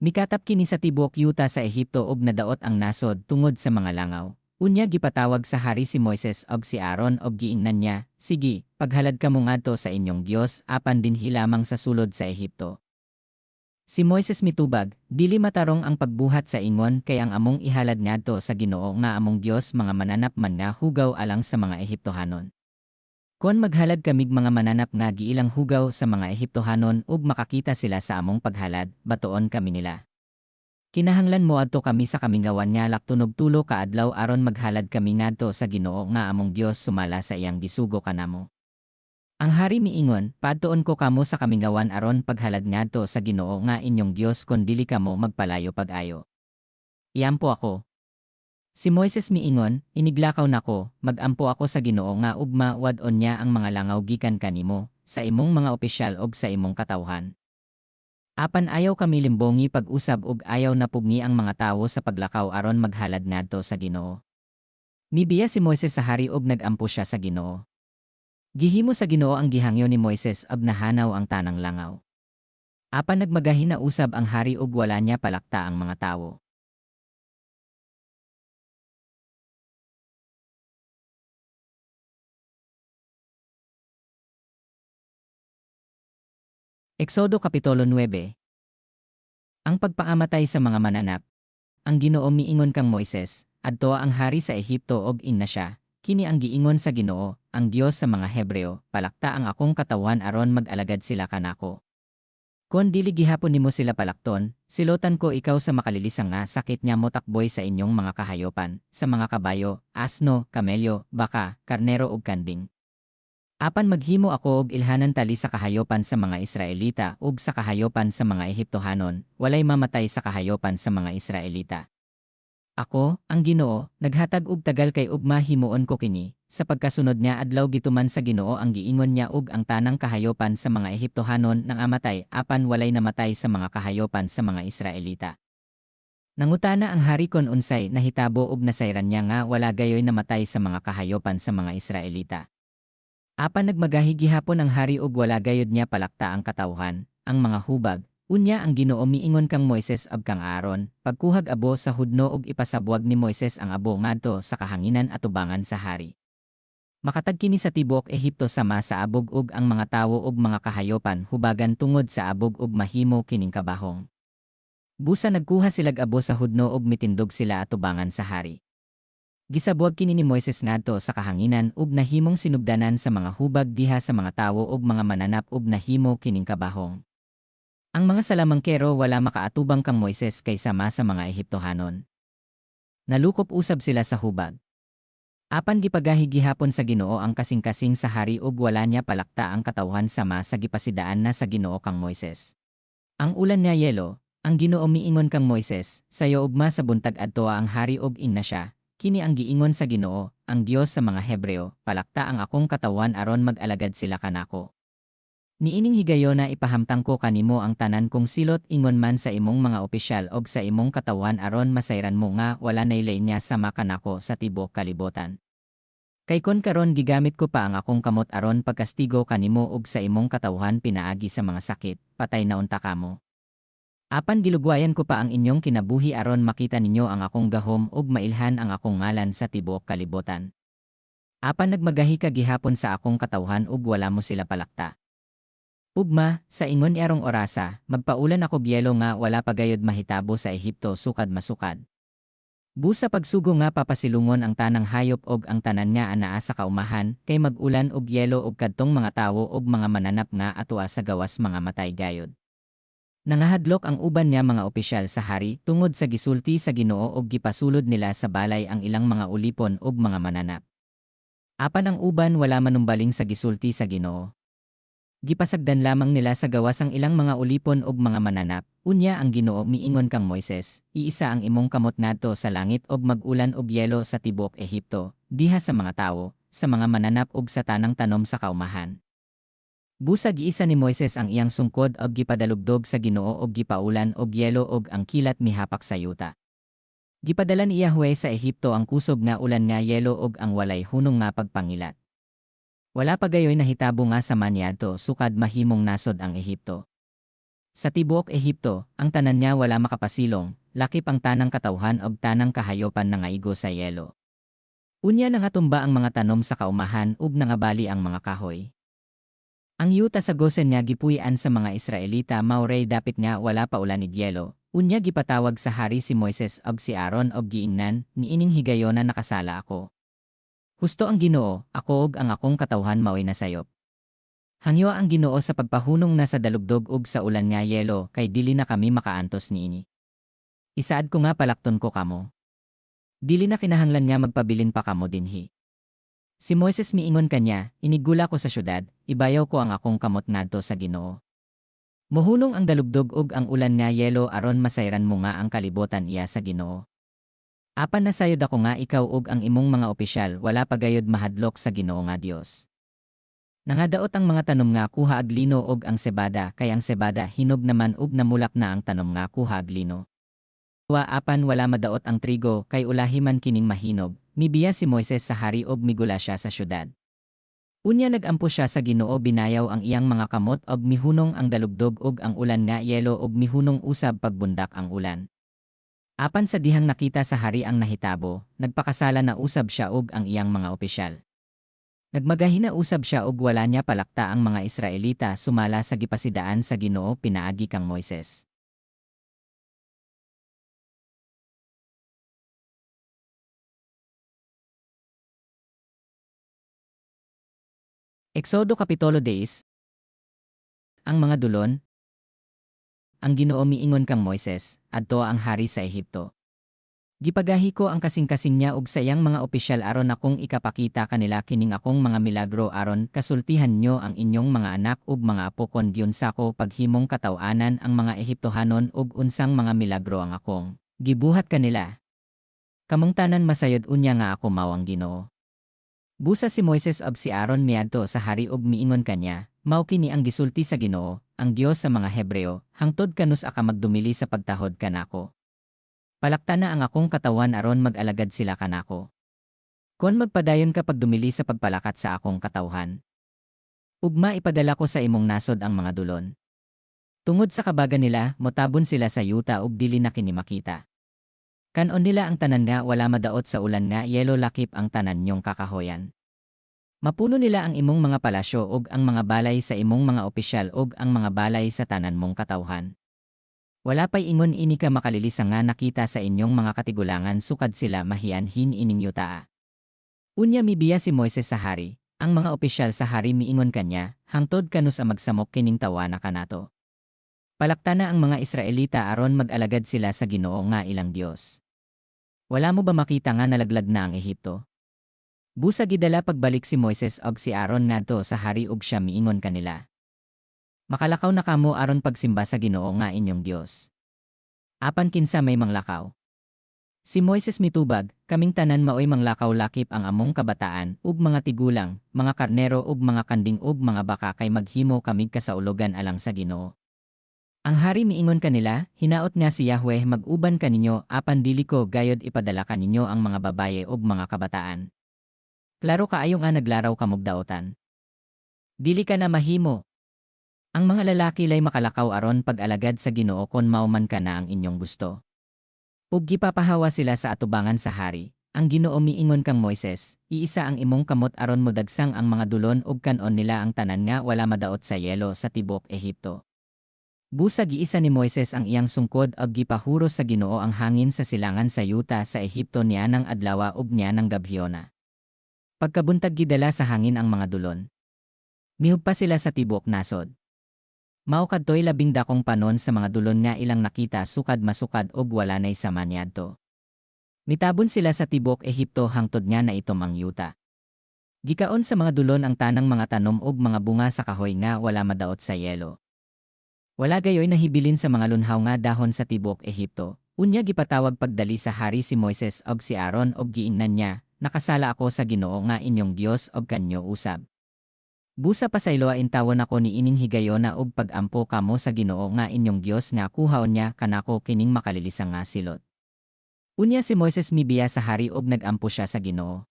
A: Mikatap kini sa tibok yuta sa Ehipto ug nadaot ang nasod tungod sa mga langaw. Unya gipatawag sa hari si Moises ug si Aaron ug giingnan niya, sige, paghalad kamo ngadto sa inyong Dios apan dinhi lamang sa sulod sa Ehipto. Si Moises mitubag, dili matarong ang pagbuhat sa ingon kay ang among ihalad ngadto sa Ginoo nga among Dios mga mananap man nga hugaw alang sa mga Ehiptohanon. Kon maghalad kamig mga mananap nga giilang hugaw sa mga Ehiptohanon ug makakita sila sa among paghalad, batoon kami nila. Kinahanglan mo adto kami sa kamingawan nga laktunog tulo ka adlaw aron maghalad kami ngadto sa Ginoo nga among Dios sumala sa iyang gisugo kanamo. Ang hari miingon, paadtoon ko kamo sa kamingawan aron paghalad ngadto sa Ginoo nga inyong Dios kon dili kamo magpalayo pag-ayo. Iampo ako. Si Moises miingon, iniglakaw nako, magampo ako sa Ginoo nga ugma wad-on niya ang mga langaw gikan kanimo, sa imong mga opisyal og sa imong katawhan. Apan ayaw kami limbongi pag-usab ug ayaw napugni ang mga tawo sa paglakaw aron maghalad ngadto sa Ginoo. Mibiya si Moises sa hari ug nagampo siya sa Ginoo. Gihimo sa Ginoo ang gihangyo ni Moises ug nahanaw ang tanang langaw. Apan nagmagahi na usab ang hari ug wala niya palakta ang mga tawo. Eksodo Kapitulo 9. Ang pagpaamatay sa mga mananap. Ang Ginoo miingon kang Moises, adto ang hari sa Ehipto og inna siya. Kini ang giingon sa Ginoo, ang Dios sa mga Hebreo, palakta ang akong katawan aron mag-alagad sila kanako. Kon dili gihapon nimo sila palakton, silotan ko ikaw sa makalilisang nga sakit nga motakboy sa inyong mga kahayopan, sa mga kabayo, asno, kamelyo, baka, karnero ug kanding. Apan maghimo ako og ilhanan tali sa kahayopan sa mga Israelita ug sa kahayopan sa mga Ehiptohanon, walay mamatay sa kahayopan sa mga Israelita. Ako, ang Ginoo, naghatag og tagal kay ug mahimuon ko kini, sa pagkasunod niya adlaw gituman sa Ginoo ang giingon niya ug ang tanang kahayopan sa mga Ehiptohanon nang amatay, apan walay namatay sa mga kahayopan sa mga Israelita. Nangutana ang hari kon unsay nahitabo ug nasayran niya nga wala gayoy namatay sa mga kahayopan sa mga Israelita. Apan nagmagahi gihapon ang hari ug wala gayud niya palakta ang katawhan, ang mga hubag, unya ang Ginoo miingon kang Moises ug kang Aaron, pagkuhag abo sa hudno ug ipasabwag ni Moises ang abo ngadto sa kahanginan atubangan sa hari. Makatag kini sa tibok Ehipto sama sa abog ug ang mga tawo ug mga kahayopan hubagan tungod sa abog ug mahimo kining kabahong. Busa nagkuha silag abo sa hudno ug mitindog sila atubangan sa hari. Gisabwag kini ni Moises ngadto sa kahanginan ug nahimong sinugdanan sa mga hubag diha sa mga tawo ug mga mananap ug nahimo kining kabahong. Ang mga salamangkero wala makaatubang kang Moises kaysa sa mga Ehiptohanon. Nalukop usab sila sa hubag. Apan gipagahi gihapon sa Ginoo ang kasing-kasing sa hari ug wala niya palakta ang katawhan sama sa gipasidaan na sa Ginoo kang Moises. Ang ulan niya yelo, ang Ginoo miingon kang Moises, sayo ugma sa buntag adtoa ang hari ug inna siya. Kini ang giingon sa Ginoo, ang Dios sa mga Hebreo, palakta ang akong katawan aron mag-alagad sila kanako. Niining higayon na ipahamtang ko kanimo ang tanan kong silot ingon man sa imong mga opisyal og sa imong katawan aron masayran mo nga wala naylay niya sama kanako sa tibok kalibotan. Kay kon karon gigamit ko pa ang akong kamot aron pagkastigo kanimo og sa imong katawhan pinaagi sa mga sakit, patay na unta kamo. Apan gilugwayan ko pa ang inyong kinabuhi aron makita ninyo ang akong gahom ug mailhan ang akong ngalan sa tibuok kalibutan. Apan nagmagahi ka gihapon sa akong katawhan ug wala mo sila palakta. Ugma, sa ingon iarong orasa, magpaulan ako biyelo nga wala pagayod mahitabo sa Ehipto sukad masukad. Busa pagsugo nga papasilungon ang tanang hayop ug ang tanan nga anaa sa kaumahan, kay mag-ulan og yelo ug kadtong mga tawo ug mga mananap nga atua sa gawas mga matay gayod. Nangahadlok ang uban niya mga opisyal sa hari tungod sa gisulti sa Ginoo ug gipasulod nila sa balay ang ilang mga ulipon ug mga mananap. Apan ang uban wala manumbaling sa gisulti sa Ginoo. Gipasagdan lamang nila sa gawas ang ilang mga ulipon ug mga mananap. Unya ang Ginoo miingon kang Moises, iisa ang imong kamot ngadto sa langit ug mag-ulan og yelo sa tibok Ehipto, diha sa mga tawo, sa mga mananap ug sa tanang tanom sa kaumahan. Busa giisa ni Moises ang iyang sungkod og gipadalugdog sa Ginoo og gipaulan og yelo og ang kilat mihapak sa yuta. Gipadala ni Yahweh sa Ehipto ang kusog nga ulan nga yelo og ang walay hunong nga pagpangilat. Wala pa gayoy nahitabo nga sa maniadto sukad mahimong nasod ang Ehipto. Sa tibuok Ehipto, ang tanan niya wala makapasilong, lakip ang tanang katawhan og tanang kahayopan nangaigo sa yelo. Unya nangatumba ang mga tanom sa kaumahan ug nangabali ang mga kahoy. Ang yuta sa gosen nga gipuy-an sa mga Israelita mauray dapit nga wala pa ulan ig yelo. Unya gipatawag sa hari si Moises ug si Aaron og giingnan, niining higayon na nakasala ako. Husto ang Ginoo, ako ug ang akong katawhan maoy nasayop. Hangyo ang Ginoo sa pagpahunong na sa dalugdog ug sa ulan nga yelo kay dili na kami makaantos niini. Isaad ko nga palakton ko kamo. Dili na kinahanglan nga magpabilin pa kamo dinhi. Si Moises miingon kanya, inigula ko sa syudad, ibayaw ko ang akong kamot ngadto sa Ginoo. Mohunong ang dalugdog ug ang ulan nga yelo aron masayran mo nga ang kalibotan iya sa Ginoo. Apan nasayod ako nga ikaw ug ang imong mga opisyal wala pagayod mahadlok sa Ginoo nga Dios. Nangadaot ang mga tanom nga kuha ag lino ug ang sebada kay ang sebada hinog naman ug namulak na ang tanom nga kuha ag lino. Apan wala madaot ang trigo kay ulahi man kining mahinog. Mibiya si Moises sa hari og migula siya sa syudad. Unya nagampo siya sa Ginoo binayaw ang iyang mga kamot og mihunong ang dalugdog ug ang ulan nga yelo og mihunong usab pagbundak ang ulan. Apan sa dihang nakita sa hari ang nahitabo, nagpakasala na usab siya og ang iyang mga opisyal. Nagmagahina usab siya ug wala niya palakta ang mga Israelita sumala sa gipasidaan sa Ginoo pinaagi kang Moises. Exodo Kapitulo 10. Ang mga dulon, ang Ginoo miingon kang Moises, adto ang hari sa Ehipto. Gipagahi ko ang kasing-kasing niya ug sayang mga opisyal aron akong ikapakita kanila kining akong mga milagro aron kasultihan nyo ang inyong mga anak ug mga apo kon giun sako paghimong kataw-anan ang mga Ehiptohanon ug unsang mga milagro ang akong gibuhat kanila. Kamong tanan masayod unya nga ako mao ang Ginoo. Busa si Moises ug si Aaron miadto sa hari ug miingon kanya, mao kini ang gisulti sa Ginoo, ang Dios sa mga Hebreo, hangtod kanus aka magdumili sa pagtahod kanako. Palakta na ang akong katawan aron mag-alagad sila kanako. Kon magpadayon ka pagdumili sa pagpalakat sa akong katawhan. Ugma ipadala ko sa imong nasod ang mga dulon. Tungod sa kabaga nila, motabon sila sa yuta ug dili na kini makita. Kanon nila ang tanan nga wala madaot sa ulan nga yelo lakip ang tanan nyong kakahoyan. Mapuno nila ang imong mga palasyo ug ang mga balay sa imong mga opisyal ug ang mga balay sa tanan mong katawhan. Wala pa'y ingon ini ka makalilisa nga nakita sa inyong mga katigulangan sukad sila mahianhin ining yutaa. Unya mibiya si Moises sa hari, ang mga opisyal sa hari miingon kanya, hangtod kanus a magsamok kining tawana kanato. Palakta na ang mga Israelita aron mag-alagad sila sa Ginoo nga ilang Dios. Wala mo ba makita nga nalaglag na ang Ehipto? Busa gidala pagbalik si Moises og si Aaron ngadto sa hari ug siya miingon kanila. Makalakaw na kamo aron pagsimba sa Ginoo nga inyong Dios. Apan kinsa may manglakaw. Si Moises mitubag, kaming tanan maoy manglakaw lakip ang among kabataan ug mga tigulang, mga karnero ug mga kanding ug mga baka kay maghimo kamig kasaulogan alang sa Ginoo. Ang hari miingon kanila, hinaot nga si Yahweh mag-uban kaninyo apan dili ko gayod ipadala kaninyo ang mga babaye ug mga kabataan. Klaro kaayo nga naglaraw kamog daotan. Dili ka na mahimo. Ang mga lalaki lay makalakaw aron pag-alagad sa Ginoo kon mauman ka na ang inyong gusto. Ug gipapahawa sila sa atubangan sa hari. Ang Ginoo miingon kang Moises, iisa ang imong kamot aron modagsang ang mga dulon ug kanon nila ang tanan nga wala madaot sa yelo sa tibok Ehipto. Busa giisa ni Moises ang iyang sungkod ug gipahuros sa Ginoo ang hangin sa silangan sa yuta sa Ehipto niya ng adlaw ug niya ng gabhiyona. Pagkabuntag gidala sa hangin ang mga dulon. Mihugpa sila sa tibok nasod. Mao kadtoy 12 panon sa mga dulon nga ilang nakita sukad masukad og wala nay sama niadto. Mitabon sila sa tibok Ehipto hangtod nga na itom ang yuta. Gikaon sa mga dulon ang tanang mga tanom og mga bunga sa kahoy nga wala madaot sa yelo. Wala gayoy nahibilin sa mga lunhaw nga dahon sa tibok Ehipto. Unya gipatawag pagdali sa hari si Moises og si Aaron og giingnan niya, nakasala ako sa Ginoo nga inyong Dios og kanyo usab. Busa pasayloa intawon ako ni ining higayona og pag-ampo kamo sa Ginoo nga inyong Dios nga kuhaon niya kanako kining makalilisang nga silot. Unya si Moises mibiya sa hari og nag-ampo siya sa Ginoo.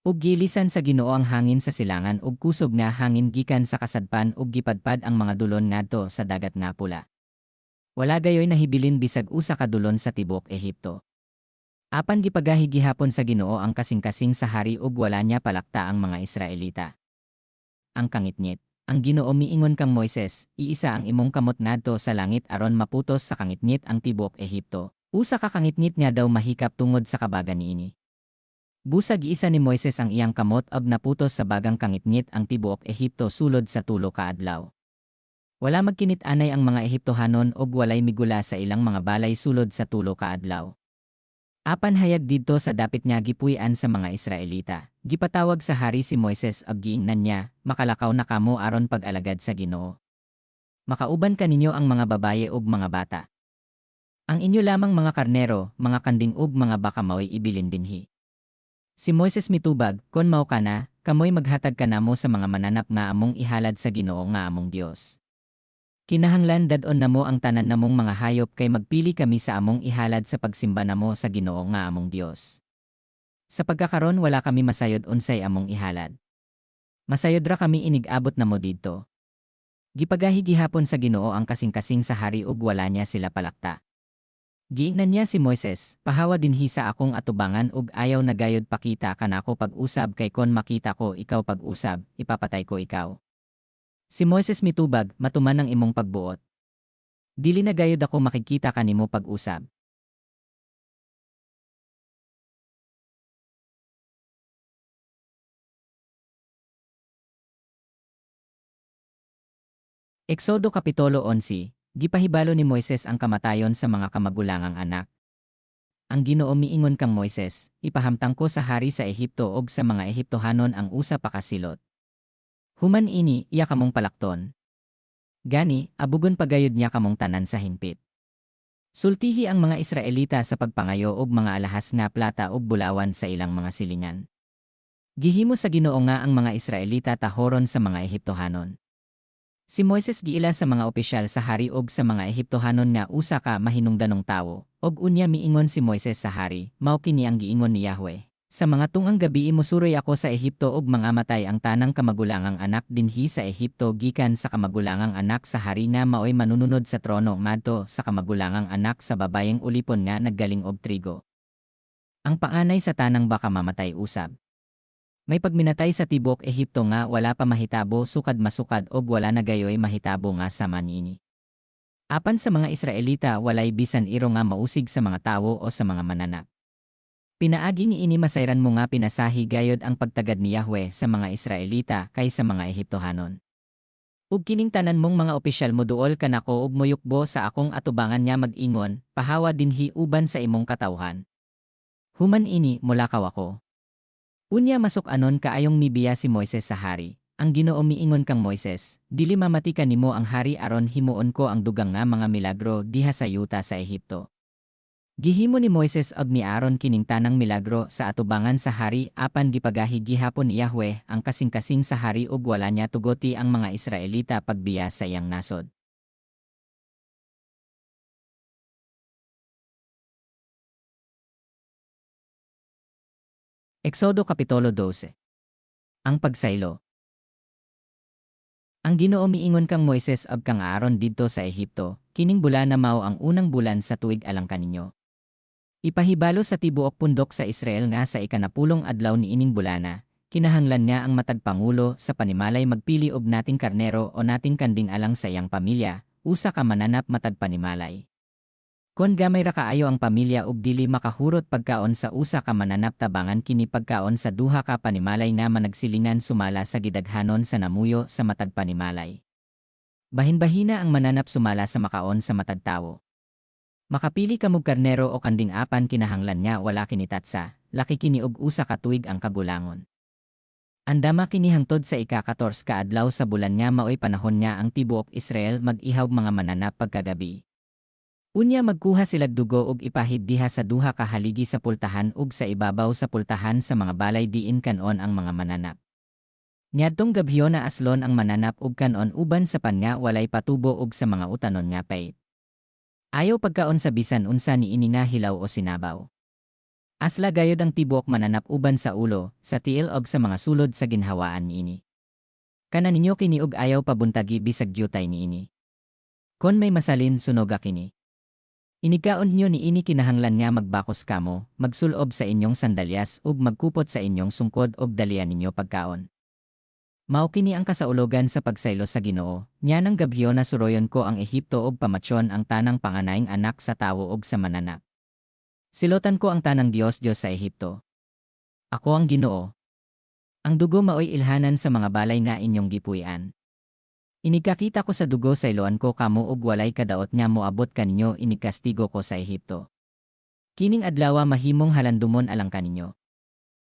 A: Ug gilisan sa Ginoo ang hangin sa silangan ug kusog nga hangin gikan sa kasadpan ug gipadpad ang mga dulon ngadto sa dagat nga pula. Wala gayoy nahibilin bisag usa ka dulon sa tibok Ehipto. Apan gipagahi gihapon sa Ginoo ang kasing-kasing sa hari ug wala niya palakta ang mga Israelita. Ang kangitngit, ang Ginoo miingon kang Moises, iisa ang imong kamot ngadto sa langit aron maputos sa kangitngit ang tibok Ehipto. Usa ka kangitngit nga daw mahikap tungod sa kabaga niini. Busa giisa ni Moises ang iyang kamot ug naputos sa bagang kangitngit ang tibok Ehipto sulod sa tulo ka adlaw. Wala magkinit-anay ang mga Ehiptohanon og walay migula sa ilang mga balay sulod sa tulo ka adlaw. Apan hayag didto sa dapit nga gipuy-an sa mga Israelita. Gipatawag sa hari si Moises ug giingnan niya, makalakaw na kamo aron pag-alagad sa Ginoo. Makauban kaninyo ang mga babaye ug mga bata. Ang inyo lamang mga karnero, mga kanding ug mga baka maoy ibilin dinhi. Si Moises mitubag, kon mao kana, kamoy maghatag kanamo sa mga mananap nga among ihalad sa Ginoo nga among Dios. Kinahanglan dadon namo ang tanan namong mga hayop kay magpili kami sa among ihalad sa pagsimba namo sa Ginoo nga among Dios. Sa pagkakaron wala kami masayod unsay among ihalad. Masayod ra kami inig-abot namo didto. Gipagahi gihapon sa Ginoo ang kasing-kasing sa hari ug wala niya sila palakta. Giingnan niya si Moises, pahawa dinhi sa akong atubangan ug ayaw na gayud pakita kanako pag-usab kay kon makita ko ikaw pag-usab, ipapatay ko ikaw. Si Moises mitubag, matuman ang imong pagbuot. Dili na gayud ako makikita kanimo pag-usab. Eksodo Kapitulo 11, gipahibalo ni Moises ang kamatayon sa mga kamagulangang anak. Ang Ginoo miingon kang Moises, ipahamtang ko sa hari sa Ehipto ug sa mga Ehiptohanon ang usa pa ka silot. Human ini, iya kamong palakton. Gani, abugon pagayod niya kamong tanan sa hingpit. Sultihi ang mga Israelita sa pagpangayo og mga alahas nga plata ug bulawan sa ilang mga silingan. Gihimo sa Ginoo nga ang mga Israelita tahoron sa mga Ehiptohanon. Si Moises giila sa mga opisyal sa hari ug sa mga Ehiptohanon nga usa ka mahinungdanong tawo, ug unya miingon si Moises sa hari, mao kini ang giingon ni Yahweh. Sa mga tungang gabi musuroy ako sa Ehipto ug mangamatay ang tanang kamagulangang anak dinhi sa Ehipto gikan sa kamagulangang anak sa hari nga maoy manununod sa trono ngadto sa kamagulangang anak sa babayeng ulipon nga naggaling og trigo. Ang paanay sa tanang baka mamatay usab. May pagminatay sa tibok Ehipto nga wala pa mahitabo sukad masukad og wala na gayoy mahitabo nga sama niini. Apan sa mga Israelita walay bisan iro nga mausig sa mga tawo o sa mga mananap. Pinaagi niini masayran mo nga pinasahi gayod ang pagtagad ni Yahweh sa mga Israelita kaysa mga Ehiptohanon. Ug kining tanan mong mga opisyal mo duol kanako ug moyukbo sa akong atubangan nga mag-ingon, pahawa dinhi uban sa imong katawhan. Human ini mulakaw ako. Unya masuk-anon kaayong mibiya si Moises sa hari. Ang Ginoo miingon kang Moises, dili mamati kanimo ang hari aron himuon ko ang dugang nga mga milagro diha sa yuta sa Ehipto. Gihimo ni Moises ug ni Aaron kining tanang milagro sa atubangan sa hari apan gipagahi gihapon ni Yahweh ang kasing-kasing sa hari ug wala niya tugoti ang mga Israelita pagbiya sa iyang nasod. Eksodo Kapitulo 12. Ang pagsaylo. Ang Ginoo miingon kang Moises ug kang Aaron didto sa Ehipto, kining bulan na mao ang unang bulan sa tuig alang kaninyo. Ipahibalo sa tibuok pundok sa Israel nga sa ikanapulong adlaw niining bulana, kinahanglan nga ang matag pangulo sa panimalay magpili og nating karnero o nating kanding alang sa iyang pamilya, usa ka mananap matag panimalay. Kon gamay ra kaayo ang pamilya ug dili makahurot pagkaon sa usa ka mananap tabangan kini pagkaon sa duha ka panimalay nga managsilingan sumala sa gidaghanon sa namuyo sa matag panimalay. Bahin-bahina ang mananap sumala sa makaon sa matag tawo. Makapili kamog karnero o kanding apan kinahanglan nga wala kini tatsa, laki kini og usa ka tuig ang kagulangon. Andama kini hangtod sa ika-14 ka adlaw sa bulan nga maoy panahon nga ang tibuok Israel mag-ihaw mga mananap pagkagabi. Unya magkuha sila dugo ug ipahid diha sa duha ka haligi sa pultahan ug sa ibabaw sa pultahan sa mga balay diin kanon ang mga mananap. Niadtong gabhiyo na aslon ang mananap ug kanon uban sa pan nga walay patubo ug sa mga utanon nga pay. Ayaw pagkaon sa bisan unsa niini nga hilaw o sinabaw. Asla gayod ang tibuok mananap uban sa ulo, sa tiil ug sa mga sulod sa ginhawaan niini. Kana ninyo kini ug ayaw pabuntagi bisag dyutay niini. Kon may masalin sunoga kini. Inikaon niyo niini kinahanglan nga magbakos kamo, magsulob sa inyong sandalyas ug magkupot sa inyong sungkod ug dalian ninyo pagkaon. Mao kini ang kasaulogan sa pagsaylo sa Ginoo, nya nang gabhiyo na suroyon ko ang Ehipto ug pamatyon ang tanang panganayng anak sa tawo ug sa mananap. Silotan ko ang tanang Diyos sa Ehipto. Ako ang Ginoo. Ang dugo maoy ilhanan sa mga balay nga inyong gipuy-an. Inikakita ko sa dugo sa iloan ko kamo ug walay kadaot nga moabot kaninyo inikastigo ko sa Ehipto. Kining adlawa mahimong halandumon alang kaninyo.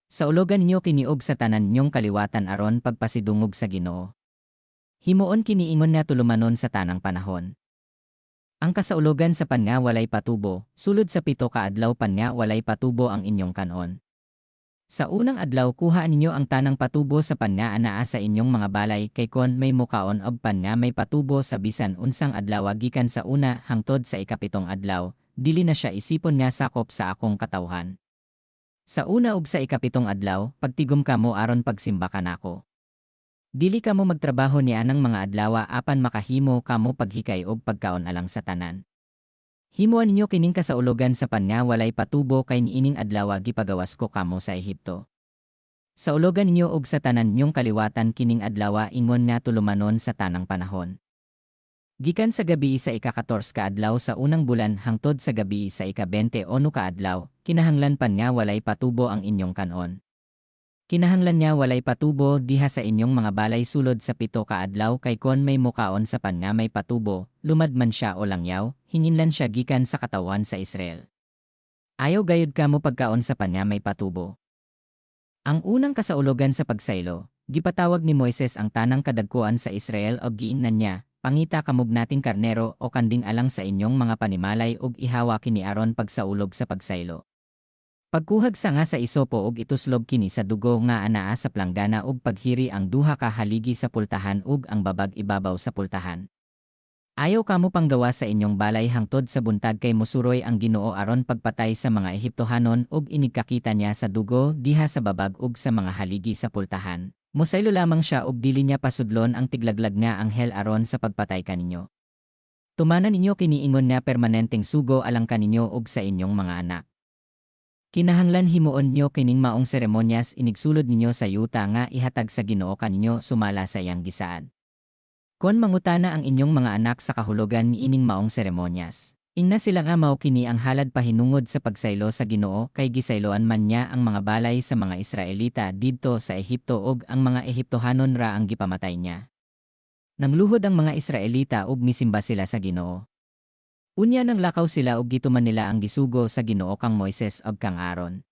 A: Sa ulogan ninyo kiniog sa tanan ninyong kaliwatan aron pagpasidungog sa Ginoo. Himuon kini ingon nga tulumanon sa tanang panahon. Ang kasaulogan sa pan nga walay patubo, sulod sa 7 ka adlaw pan nga walay patubo ang inyong kanon. Sa unang adlaw kuha ninyo ang tanang patubo sa pan nga anaa sa inyong mga balay kay kon may mukaon og pan nga may patubo sa bisan unsang adlaw gikan sa una hangtod sa ika-7 adlaw, dili na siya isipon nga sakop sa akong katawhan. Sa una ug sa ika-7 adlaw, pagtigom kamo aron pagsimba kanako. Dili kamo magtrabaho nianang mga adlaw apan makahimo kamo paghikay og pagkaon alang sa tanan. Himuan ninyo kining kasaulogan sa panya walay patubo kay niining adlaw gipagawas ko kamo sa Ehipto. Sa ulogan ninyo og sa tanan ninyong kaliwatan kining adlaw ingon nga tulumanon sa tanang panahon. Gikan sa gabi sa ika-14 ka adlaw sa unang bulan hangtod sa gabi sa ika-20 ka adlaw, kinahanglan pan nga walay patubo ang inyong kanon. Kinahanglan niya walay patubo diha sa inyong mga balay sulod sa 7 ka adlaw kay kon may mukaon sa pan nga may patubo, lumad man siya o langyaw, hinginlan siya gikan sa katawan sa Israel. Ayaw gayud kamo pagkaon sa pan nga may patubo. Ang unang kasaulogan sa pagsaylo, gipatawag ni Moises ang tanang kadagkuan sa Israel og giingnan niya, pangita kamog nating karnero o kanding alang sa inyong mga panimalay ug ihawa kini aron pagsaulog sa pagsaylo. Pagkuhag sa nga sa isopo og ituslob kini sa dugo nga anaa sa planggana ug paghiri ang duha ka haligi sa pultahan ug ang babag ibabaw sa pultahan. Ayaw kamo panggawa sa inyong balay hangtod sa buntag kay mosuroy ang Ginoo aron pagpatay sa mga Ehiptohanon ug inigkakita niya sa dugo diha sa babag ug sa mga haligi sa pultahan. Mosaylo lamang siya ug dili niya pasudlon ang tiglaglag nga anghel aron sa pagpatay kaninyo. Tumanan ninyo kini ingon nga permanenteng sugo alang kaninyo ug sa inyong mga anak. Kinahanglan himuon nyo kining maong seremonyas inigsulod ninyo sa yuta nga ihatag sa Ginoo kaninyo sumala sa iyang gisaad. Kon mangutana ang inyong mga anak sa kahulugan ni ining maong seremonyas, ingna sila nga mao kini ang halad pahinungod sa pagsaylo sa Ginoo kay gisayloan man niya ang mga balay sa mga Israelita didto sa Ehipto ug ang mga Ehiptohanon ra ang gipamatay niya. Nangluhod ang mga Israelita ug misimba sila sa Ginoo. Unya nang lakaw sila ug gituman nila ang gisugo sa Ginoo kang Moises ug kang Aaron.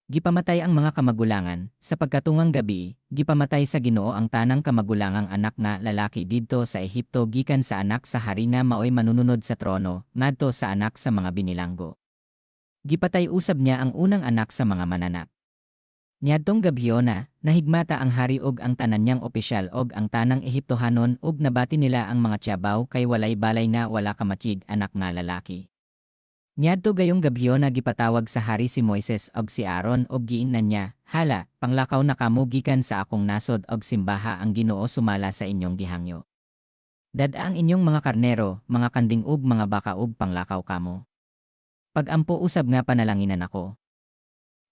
A: Gipamatay ang mga kamagulangan, sa pagkatungang gabi, gipamatay sa Ginoo ang tanang kamagulangang anak na lalaki didto sa Ehipto gikan sa anak sa hari nga maoy manununod sa trono, ngadto sa anak sa mga binilanggo. Gipatay usab niya ang unang anak sa mga mananak. Niadtong gabhiona, nahigmata ang hari ug ang tanan niyang opisyal ug ang tanang Ehiptohanon ug nabati nila ang mga tiyabaw kay walay balay nga wala kamatid anak nga lalaki. Niadto gayong gabhiona gipatawag sa hari si Moises ug si Aaron ug giingnan niya, hala, panglakaw na kamo gikan sa akong nasod ug simbaha ang Ginoo sumala sa inyong gihangyo. Dada ang inyong mga karnero, mga kanding ug mga baka ug panglakaw kamo. Pagampo usab nga panalanginan ako.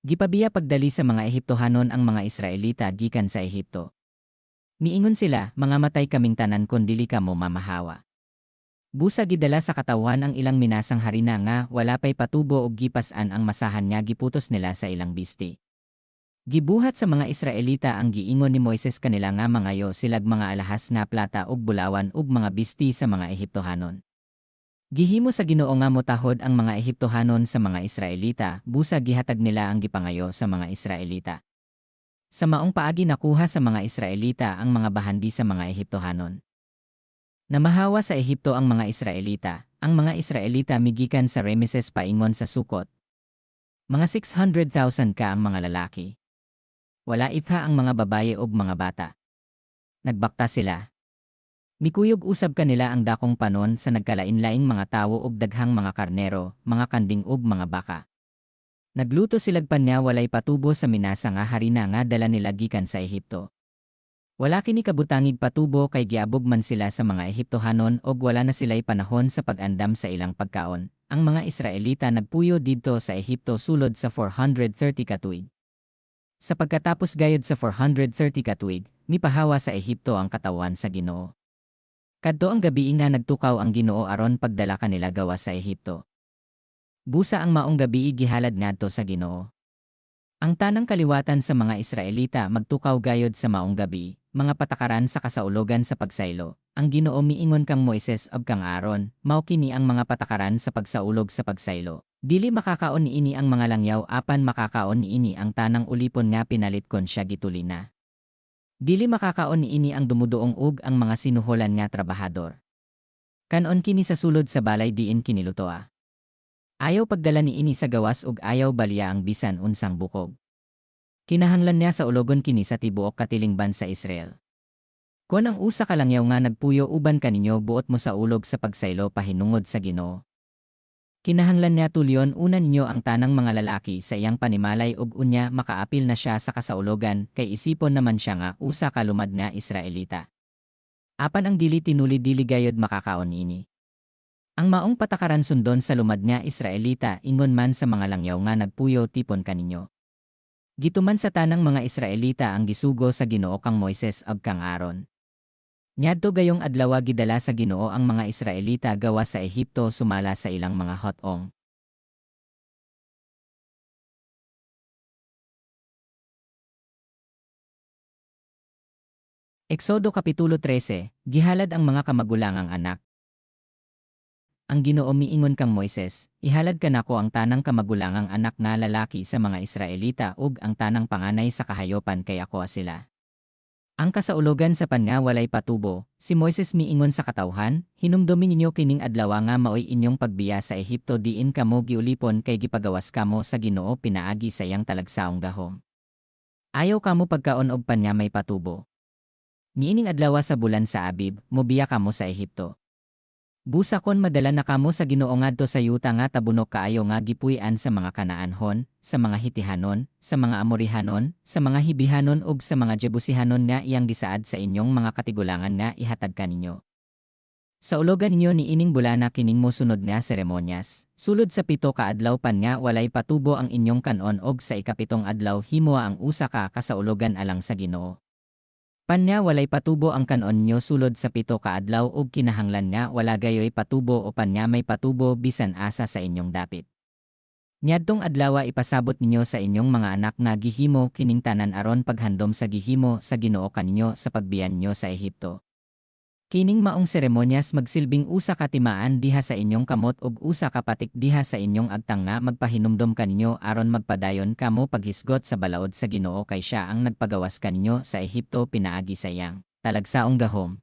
A: Gipabiya pagdali sa mga Ehiptohanon ang mga Israelita gikan sa Ehipto. Miingon sila, mga matay kaming tanan kon dili kamo mamahawa. Busa gidala sa katawan ang ilang minasang harina nga wala pay patubo og gipas-an ang masahan nga giputos nila sa ilang bisti. Gibuhat sa mga Israelita ang giingon ni Moises kanila nga mangayo silag mga alahas nga plata ug bulawan ug mga bisti sa mga Ehiptohanon. Gihimo sa Ginoo nga motahod ang mga Ehiptohanon sa mga Israelita, busa gihatag nila ang gipangayo sa mga Israelita. Sa maong paagi nakuha sa mga Israelita ang mga bahandi sa mga Ehiptohanon. Namahawa sa Ehipto ang mga Israelita, ang mga Israelita migikan sa Rameses paingon sa Sukot. Mga 600,000 ka ang mga lalaki. Wala itha ang mga babaye ug mga bata. Nagbakta sila. Mikuyog usab kanila ang dakong panon sa nagkalain-laing mga tawo ug daghang mga karnero, mga kanding ug mga baka. Nagluto silag pan nga walay patubo sa minasa nga harina nga dala nila gikan sa Ehipto. Wala kini kabutangig patubo kay giabog man sila sa mga Ehiptohanon ug wala na sila'y panahon sa pag-andam sa ilang pagkaon. Ang mga Israelita nagpuyo didto sa Ehipto sulod sa 430 ka tuig. Sa pagkatapos gayud sa 430 ka tuig, mipahawa sa Ehipto ang katawan sa Ginoo. Kadto ang gabi nga nagtukaw ang Ginoo aron pagdala kanila gawas sa Ehipto. Busa ang maong gabi gihalad ngadto sa Ginoo. Ang tanang kaliwatan sa mga Israelita magtukaw gayod sa maong gabi, mga patakaran sa kasaulogan sa pagsaylo. Ang Ginoo miingon kang Moises ug kang Aaron, mao kini ang mga patakaran sa pagsaulog sa pagsaylo. Dili makakaon niini ang mga langyaw apan makakaon niini ang tanang ulipon nga pinalit kon siya gitulina. Dili makakaon niini ang dumuduong ug ang mga sinuholan nga trabahador. Kanon kini sa sulod sa balay diin kinilutoa. Ayaw pagdala niini sa gawas ug ayaw balya ang bisan unsang bukog. Kinahanglan niya sa ulogon kini sa tibuok katilingban sa Israel. Kon ang usa ka langyaw nga nagpuyo uban kaninyo buot mo sa ulog sa pagsaylo pahinungod sa Ginoo. Kinahanglan niya tulyon una ninyo ang tanang mga lalaki sa iyang panimalay ug unya makaapil na siya sa kasaulogan kay isipon naman siya nga usa ka lumad nga Israelita. Apan ang dili tinuli dili gayod makakaon ini. Ang maong patakaran sundon sa lumad nga Israelita ingon man sa mga langyaw nga nagpuyo tipon kaninyo. Gituman sa tanang mga Israelita ang gisugo sa Ginoo kang Moises ug kang Aaron. Nyadto gayong adlaw gidala sa Ginoo ang mga Israelita gawa sa Ehipto sumala sa ilang mga hotong. Eksodo Kapitulo 13, gihalad ang mga kamagulangang anak. Ang Ginoo miingon kang Moises, ihalad ka nako ang tanang kamagulangang anak nga lalaki sa mga Israelita ug ang tanang panganay sa kahayopan kay ako sila. Ang kasaulogan sa panga walay patubo, si Moises miingon sa katawhan, hinumdomi ninyo kining adlaw nga maoy inyong pagbiya sa Ehipto diin kamo giulipon kay gipagawas kamo sa Ginoo pinaagi sa iyang talagsaong gahom. Ayaw kamo pagkaon og panya may patubo. Niining adlaw sa bulan sa Abib, mobiya kamo sa Ehipto. Busa kon madala na kamo sa Ginoo ngadto sa yuta nga tabunok kaayo nga gipuy-an sa mga Kanaanhon, sa mga Hitihanon, sa mga Amorihanon, sa mga Hibihanon ug sa mga Jebusihanon nga iyang gisaad sa inyong mga katigulangan nga ihatag kaninyo. Sa ulogan ninyo niining bulana kining mosunod nga seremonyas, sulod sa 7 ka adlaw pan nga walay patubo ang inyong kanon og sa ikapitong adlaw himoa ang usa ka kasaulogan alang sa Ginoo. Panya walay patubo ang kanon nyo sulod sa 7 ka adlaw ug kinahanglan nga wala gayoy patubo o panya may patubo bisan asa sa inyong dapit. Niadtong adlaw ipasabot ninyo sa inyong mga anak nga gihimo kining tanan aron paghandom sa gihimo sa Ginoo kaninyo sa pagbiyan nyo sa Ehipto. Kining maong seremonyas magsilbing usa ka timaan diha sa inyong kamot ug usa ka patik diha sa inyong agtang nga magpahinumdom kaninyo aron magpadayon kamo paghisgot sa balaod sa Ginoo kay siya ang nagpagawas kaninyo sa Ehipto pinaagi sa iyang talagsaong gahom.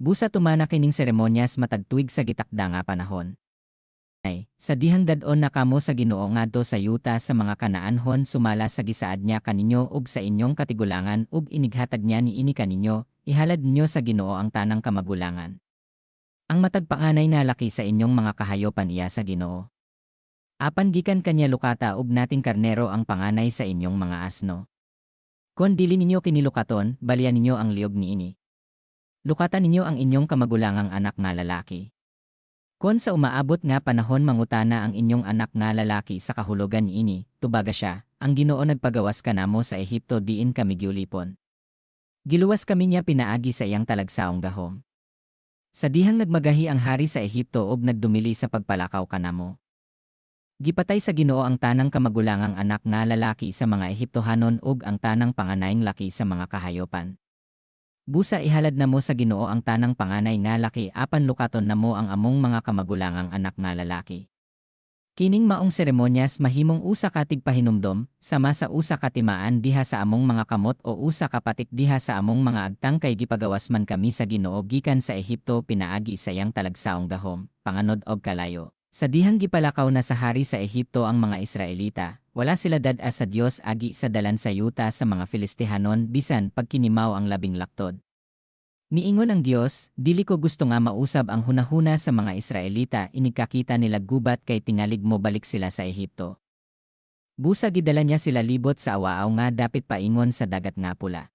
A: Busa tumana kining seremonyas matag tuig sa gitakda nga panahon. Sa dihang dadon na kamo sa Ginoo ngadto sa yuta sa mga Kanaanhon sumala sa gisaad niya kaninyo ug sa inyong katigulangan ug inighatag niya niini kaninyo, ihalad ninyo sa Ginoo ang tanang kamagulangan. Ang matagpanganay na laki sa inyong mga kahayopan iya sa Ginoo. Apan gikan kanya lukata ug nating karnero ang panganay sa inyong mga asno. Kon dili ninyo kinilukaton, balian ninyo ang liog niini. Lukatan ninyo ang inyong kamagulangang anak nga lalaki. Kon sa umaabot nga panahon mangutana ang inyong anak nga lalaki sa kahulugan niini, tubaga siya, ang Ginoo nagpagawas kanamo sa Ehipto diin kami giulipon. Giluwas kami niya pinaagi sa iyang talagsaong gahom. Sa dihang nagmagahi ang hari sa Ehipto ug nagdumili sa pagpalakaw kanamo. Gipatay sa Ginoo ang tanang kamagulangang anak nga lalaki sa mga Ehiptohanon ug ang tanang panganayng laki sa mga kahayopan. Busa ihalad namo sa Ginoo ang tanang panganay nga laki apan lukaton namo ang among mga kamagulangang anak nga lalaki. Kining maong seremonyas mahimong usa ka tigpahinumdom, sama sa usa ka timaan diha sa among mga kamot o usa ka patik diha sa among mga agtang kay gipagawas man kami sa Ginoo gikan sa Ehipto pinaagi sa iyang talagsaong gahom, panganod og kalayo. Sa dihang gipalakaw na sa hari sa Ehipto ang mga Israelita, wala sila dad-a sa Dios agi sa dalan sa yuta sa mga Filistihanon bisan pagkinimaw ang labing laktod. Miingon ang Dios, dili ko gusto nga mausab ang hunahuna sa mga Israelita inigkakita nila gubat kay tingalig mo balik sila sa Ehipto. Busa gidala niya sila libot sa awaaw nga dapit paingon sa dagat nga pula.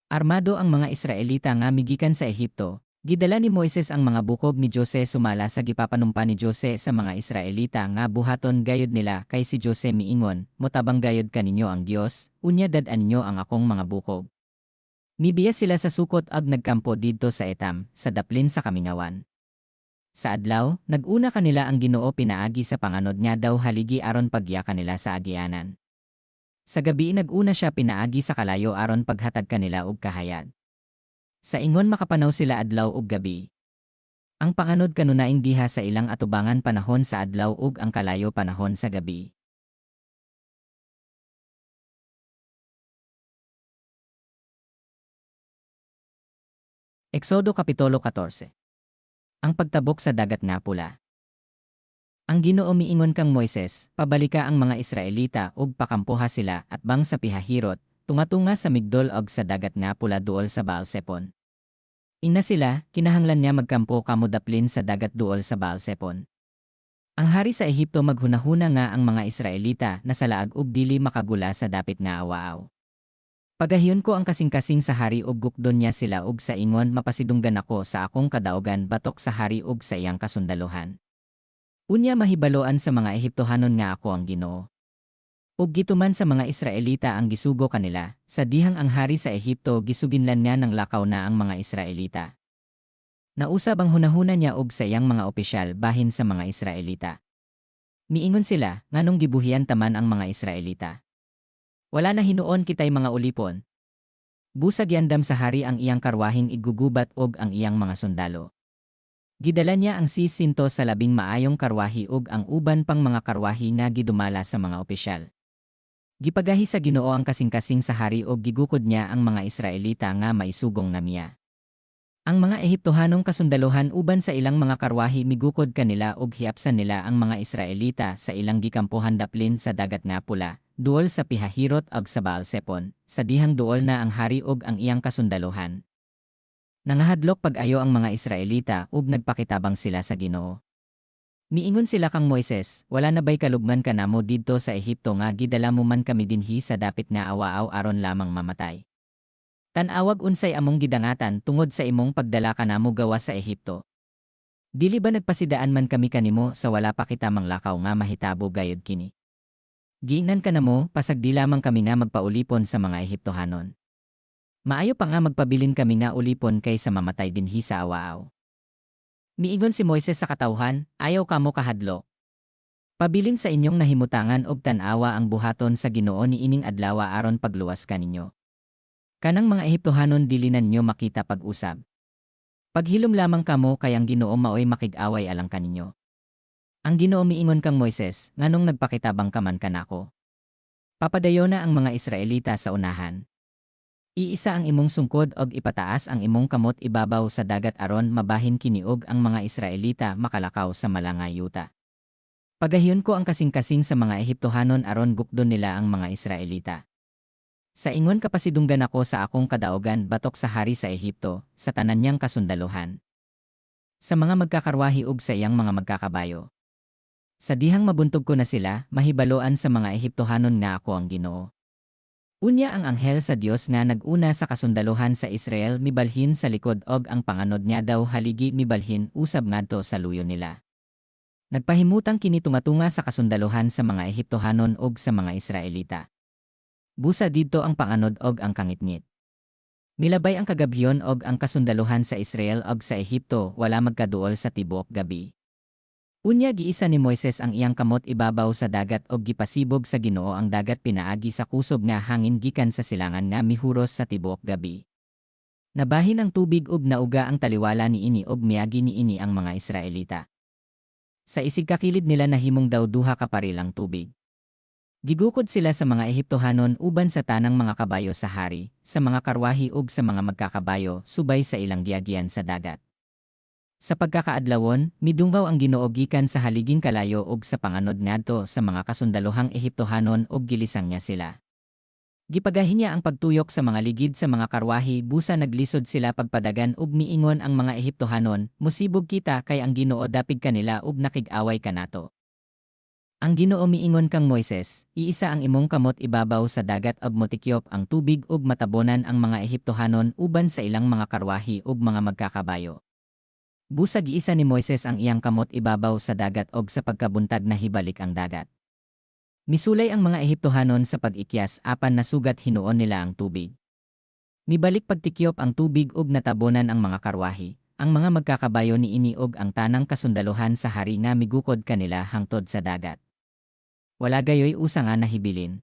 A: Armado ang mga Israelita nga migikan sa Ehipto. Gidala ni Moises ang mga bukog ni Jose sumala sa gipapanumpa ni Jose sa mga Israelita nga buhaton gayod nila kay si Jose miingon, motabang gayod kaninyo ang Dios, unya dad-an ninyo ang akong mga bukog. Mibiya sila sa sukot ag nagkampo didto sa Etam, sa daplin sa Kamingawan. Sa adlaw, naguna kanila ang Ginoo pinaagi sa panganod nga daw haligi aron pagya kanila sa agianan. Sa gabi naguna siya pinaagi sa kalayo aron paghatag kanila og kahayag. Sa ingon makapanaw sila adlaw ug gabi. Ang panganod kanunaing diha sa ilang atubangan panahon sa adlaw ug ang kalayo panahon sa gabi. Eksodo Kapitulo 14. Ang pagtabok sa dagat nga pula. Ang Ginoo miingon kang Moises, pabalika ang mga Israelita ug pakampuha sila at bang sa pihahirot, tunga-tunga sa Migdol ug sa dagat nga pula duol sa Baal-Sepon. Ina sila, kinahanglan niya magkampo kamo daplin sa dagat duol sa Baal-Sepon. Ang hari sa Ehipto maghunahuna nga ang mga Israelita na sa laag ug dili makagula sa dapit nga awaaw. Pagahiyon ko ang kasing-kasing sa hari ug gukdon niya sila ug sa ingon mapasidunggan ako sa akong kadaogan batok sa hari ug sa iyang kasundaluhan. Unya mahibaloan sa mga Ehiptohanon nga ako ang Ginoo. Ug gituman sa mga Israelita ang gisugo kanila, sa dihang ang hari sa Ehipto gisuginlan nga ng lakaw na ang mga Israelita. Nausab ang hunahuna niya ug sa iyang mga opisyal bahin sa mga Israelita. Miingon sila, nganong gibuhian taman ang mga Israelita. Wala na hinuon kitay mga ulipon. Busag yandam sa hari ang iyang karwahing igugubat og ang iyang mga sundalo. Gidala niya ang sisinto sa labing maayong karwahi ug ang uban pang mga karwahi nga gidumala sa mga opisyal. Gipagahi sa Ginoo ang kasing-kasing sa hari ug gigukod niya ang mga Israelita nga maisugong namiya. Ang mga Ehiptohanong kasundaluhan uban sa ilang mga karwahi migukod kanila ug hiapsan nila ang mga Israelita sa ilang gikampuhan daplin sa dagat nga pula, duol sa Pihahirot ug sa Baal-Sepon, sa dihang duol na ang hari ug ang iyang kasundaluhan. Nangahadlok pag-ayo ang mga Israelita ug nagpakitabang sila sa Ginoo. Miingon sila kang Moises, wala na bay kalugman kanamo didto sa Ehipto nga gidala mo man kami dinhi sa dapit nga awaaw aron lamang mamatay. Tanawag unsay among gidangatan tungod sa imong pagdala kanamo gawa sa Ehipto. Dili ba nagpasidaan man kami kanimo sa wala pa kita manglakaw nga mahitabo gayud kini? Giingnan kanamo pasag di lamang kami nga magpaulipon sa mga Ehiptohanon. Maayo pa nga magpabilin kami nga ulipon kaysa mamatay dinhi sa awaaw. Miingon si Moises sa katawhan, ayaw kamo kahadlo. Pabilin sa inyong nahimutangan og tan-awa ang buhaton sa Ginoo niining adlaw aron pagluwas kaninyo. Kanang mga Ehiptohanon dilinan nyo makita pag-usab. Paghilom lamang kamo kay ang Ginoo maoy makig-away alang kaninyo. Ang Ginoo miingon kang Moises, nganong nagpakitabang ka man kanako. Papadayo na ang mga Israelita sa unahan. Iisa ang imong sungkod og ipataas ang imong kamot ibabaw sa dagat aron mabahin kiniog ang mga Israelita makalakaw sa malangay yuta. Pagahiyon ko ang kasing-kasing sa mga Ehiptohanon aron gukdon nila ang mga Israelita. Sa ingon kapasidunggan ako sa akong kadaogan batok sa hari sa Ehipto, sa tanan niyang kasundaluhan. Sa mga magkakarwahi ug sa iyang mga magkakabayo. Sa dihang mabuntog ko na sila, mahibaloan sa mga Ehiptohanon nga ako ang Ginoo. Unya ang anghel sa Dios nga naguna sa kasundaluhan sa Israel mibalhin sa likod og ang panganod niya daw haligi mibalhin usab ngadto sa luyo nila. Nagpahimutang kini tunga-tunga sa kasundaluhan sa mga Ehiptohanon ug sa mga Israelita. Busa didto ang panganod og ang kangitngit. Milabay ang kagabhiyon og ang kasundaluhan sa Israel og sa Ehipto wala magkaduol sa tibuok gabi. Unya giisa ni Moises ang iyang kamot ibabaw sa dagat og gipasibog sa Ginoo ang dagat pinaagi sa kusog nga hangin gikan sa silangan nga mihuros sa tibuok gabi. Nabahin ang tubig ug nauga ang taliwala niini og miagi niini ang mga Israelita. Sa isig kakilid nila nahimong daw duha ka parilang tubig. Gigukod sila sa mga Ehiptohanon uban sa tanang mga kabayo sa hari, sa mga karwahi ug sa mga magkakabayo subay sa ilang giagian sa dagat. Sa pagkakaadlawon, midunggaw ang Ginoo gikan sa haliging kalayo ug sa panganod ngadto sa mga kasundalohang Ehiptohanon ug gilisang niya sila. Gipagahin niya ang pagtuyok sa mga ligid sa mga karwahi busa naglisod sila pagpadagan ug miingon ang mga Ehiptohanon, musibog kita kay ang Ginoo dapig kanila ug nakig-away kanato. Ang Ginoo miingon kang Moises, iisa ang imong kamot ibabaw sa dagat ug motikyop ang tubig ug matabonan ang mga Ehiptohanon uban sa ilang mga karwahi ug mga magkakabayo. Busa giisa ni Moises ang iyang kamot ibabaw sa dagat ug sa pagkabuntag nahibalik ang dagat. Misulay ang mga Ehiptohanon sa pag-ikyas apan nasugat hinuon nila ang tubig. Mibalik pagtikyop ang tubig ug natabonan ang mga karwahi, ang mga magkakabayo niini ug ang tanang kasundaluhan sa hari nga migukod kanila hangtod sa dagat. Wala gayoy usa nga nahibilin.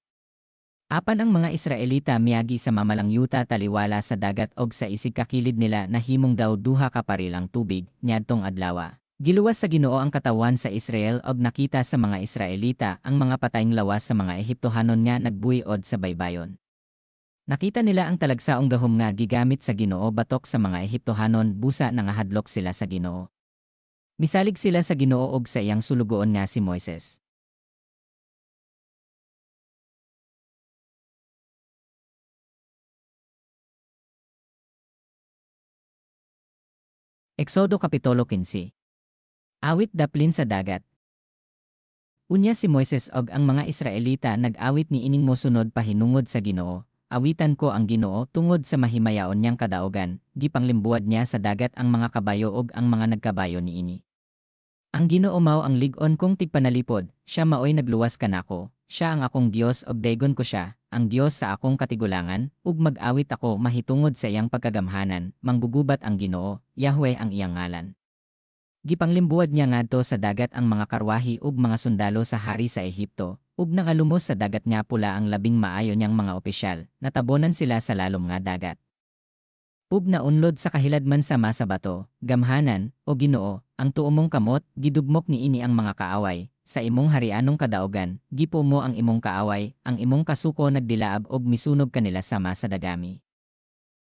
A: Apan ang mga Israelita miagi sa mamalangyuta taliwala sa dagat og sa isig kakilid nila nahimong daw duha ka parilang tubig niadtong adlaw. Giluwas sa Ginoo ang katawan sa Israel og nakita sa mga Israelita ang mga patayng lawas sa mga Ehiptohanon nga nagbuy-od sa baybayon. Nakita nila ang talagsaong gahom nga gigamit sa Ginoo batok sa mga Ehiptohanon busa nangahadlok sila sa Ginoo. Misalig sila sa Ginoo og sa iyang sulugoon nga si Moises. Exodo Kapitulo 15. Awit daplin sa dagat. Unya si Moises og ang mga Israelita nag-awit niining mosunod pahinungod sa Ginoo, awitan ko ang Ginoo tungod sa mahimayaon niyang kadaogan, gipanglimbuad niya sa dagat ang mga kabayo ug ang mga nagkabayo niini. Ang Ginoo mao ang lig-on kong tigpanalipod, siya maoy nagluwas kanako, siya ang akong Dios ug daygon ko siya, ang Dios sa akong katigulangan, ug mag-awit ako mahitungod sa iyang pagkagamhanan, manggugubat ang Ginoo, Yahweh ang iyang ngalan. Gipanglimbuad niya ngadto sa dagat ang mga karwahi ug mga sundalo sa hari sa Ehipto, ug nangalumos sa dagat nga pula ang labing maayo niyang mga opisyal, natabonan sila sa lalom nga dagat. Ug naunlod sa kahiladman sa masa bato, gamhanan, o Ginoo, ang tuo mong kamot, gidugmok niini ang mga kaaway, sa imong harianong kadaogan, gipo mo ang imong kaaway, ang imong kasuko nagdilaab og misunog kanila sa masa dagami.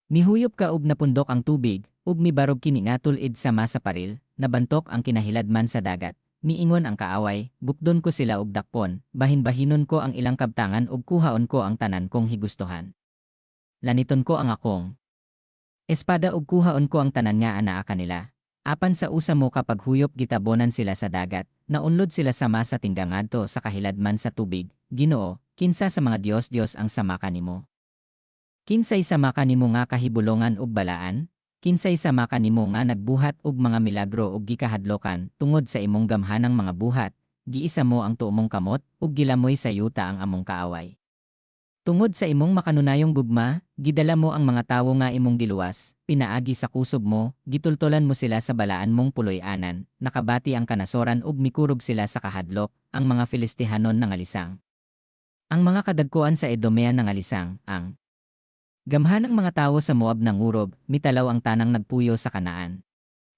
A: Mihuyop ka ug napundok ang tubig, ug mibarog kini nga tulid sa masa paril, nabantok ang kinahiladman sa dagat. Miingon ang kaaway, bukdon ko sila og dakpon, bahin-bahinon ko ang ilang kabtangan ug kuhaon ko ang tanan kong higustuhan. Laniton ko ang akong espada ug kuhaon ko ang tanan nga anaa kanila. Apan sa usa mo kapag huyop gitabonan sila sa dagat, naunlod sila sa masa tinggangadto sa kahiladman sa tubig. Ginoo, kinsa sa mga Dios ang sama kanimo? Kinsay sama kanimo nga kahibulongan ug balaan? Kinsay sama kanimo nga nagbuhat og mga milagro ug gikahadlokan tungod sa imong gamhanang mga buhat? Giisa mo ang tuomong kamot ug gilamoy sa yuta ang among kaaway. Tungod sa imong makanunayong gugma, gidala mo ang mga tawo nga imong giluwas, pinaagi sa kusob mo, gitultolan mo sila sa balaan mong puloy-anan, nakabati ang kanasoran ug mikurog sila sa kahadlok, ang mga Filistihanon nangalisang. Ang mga kadagkuan sa Edomea nangalisang, ang gamhanang mga tawo sa Moab nangurog, mitalaw ang tanang nagpuyo sa Kanaan.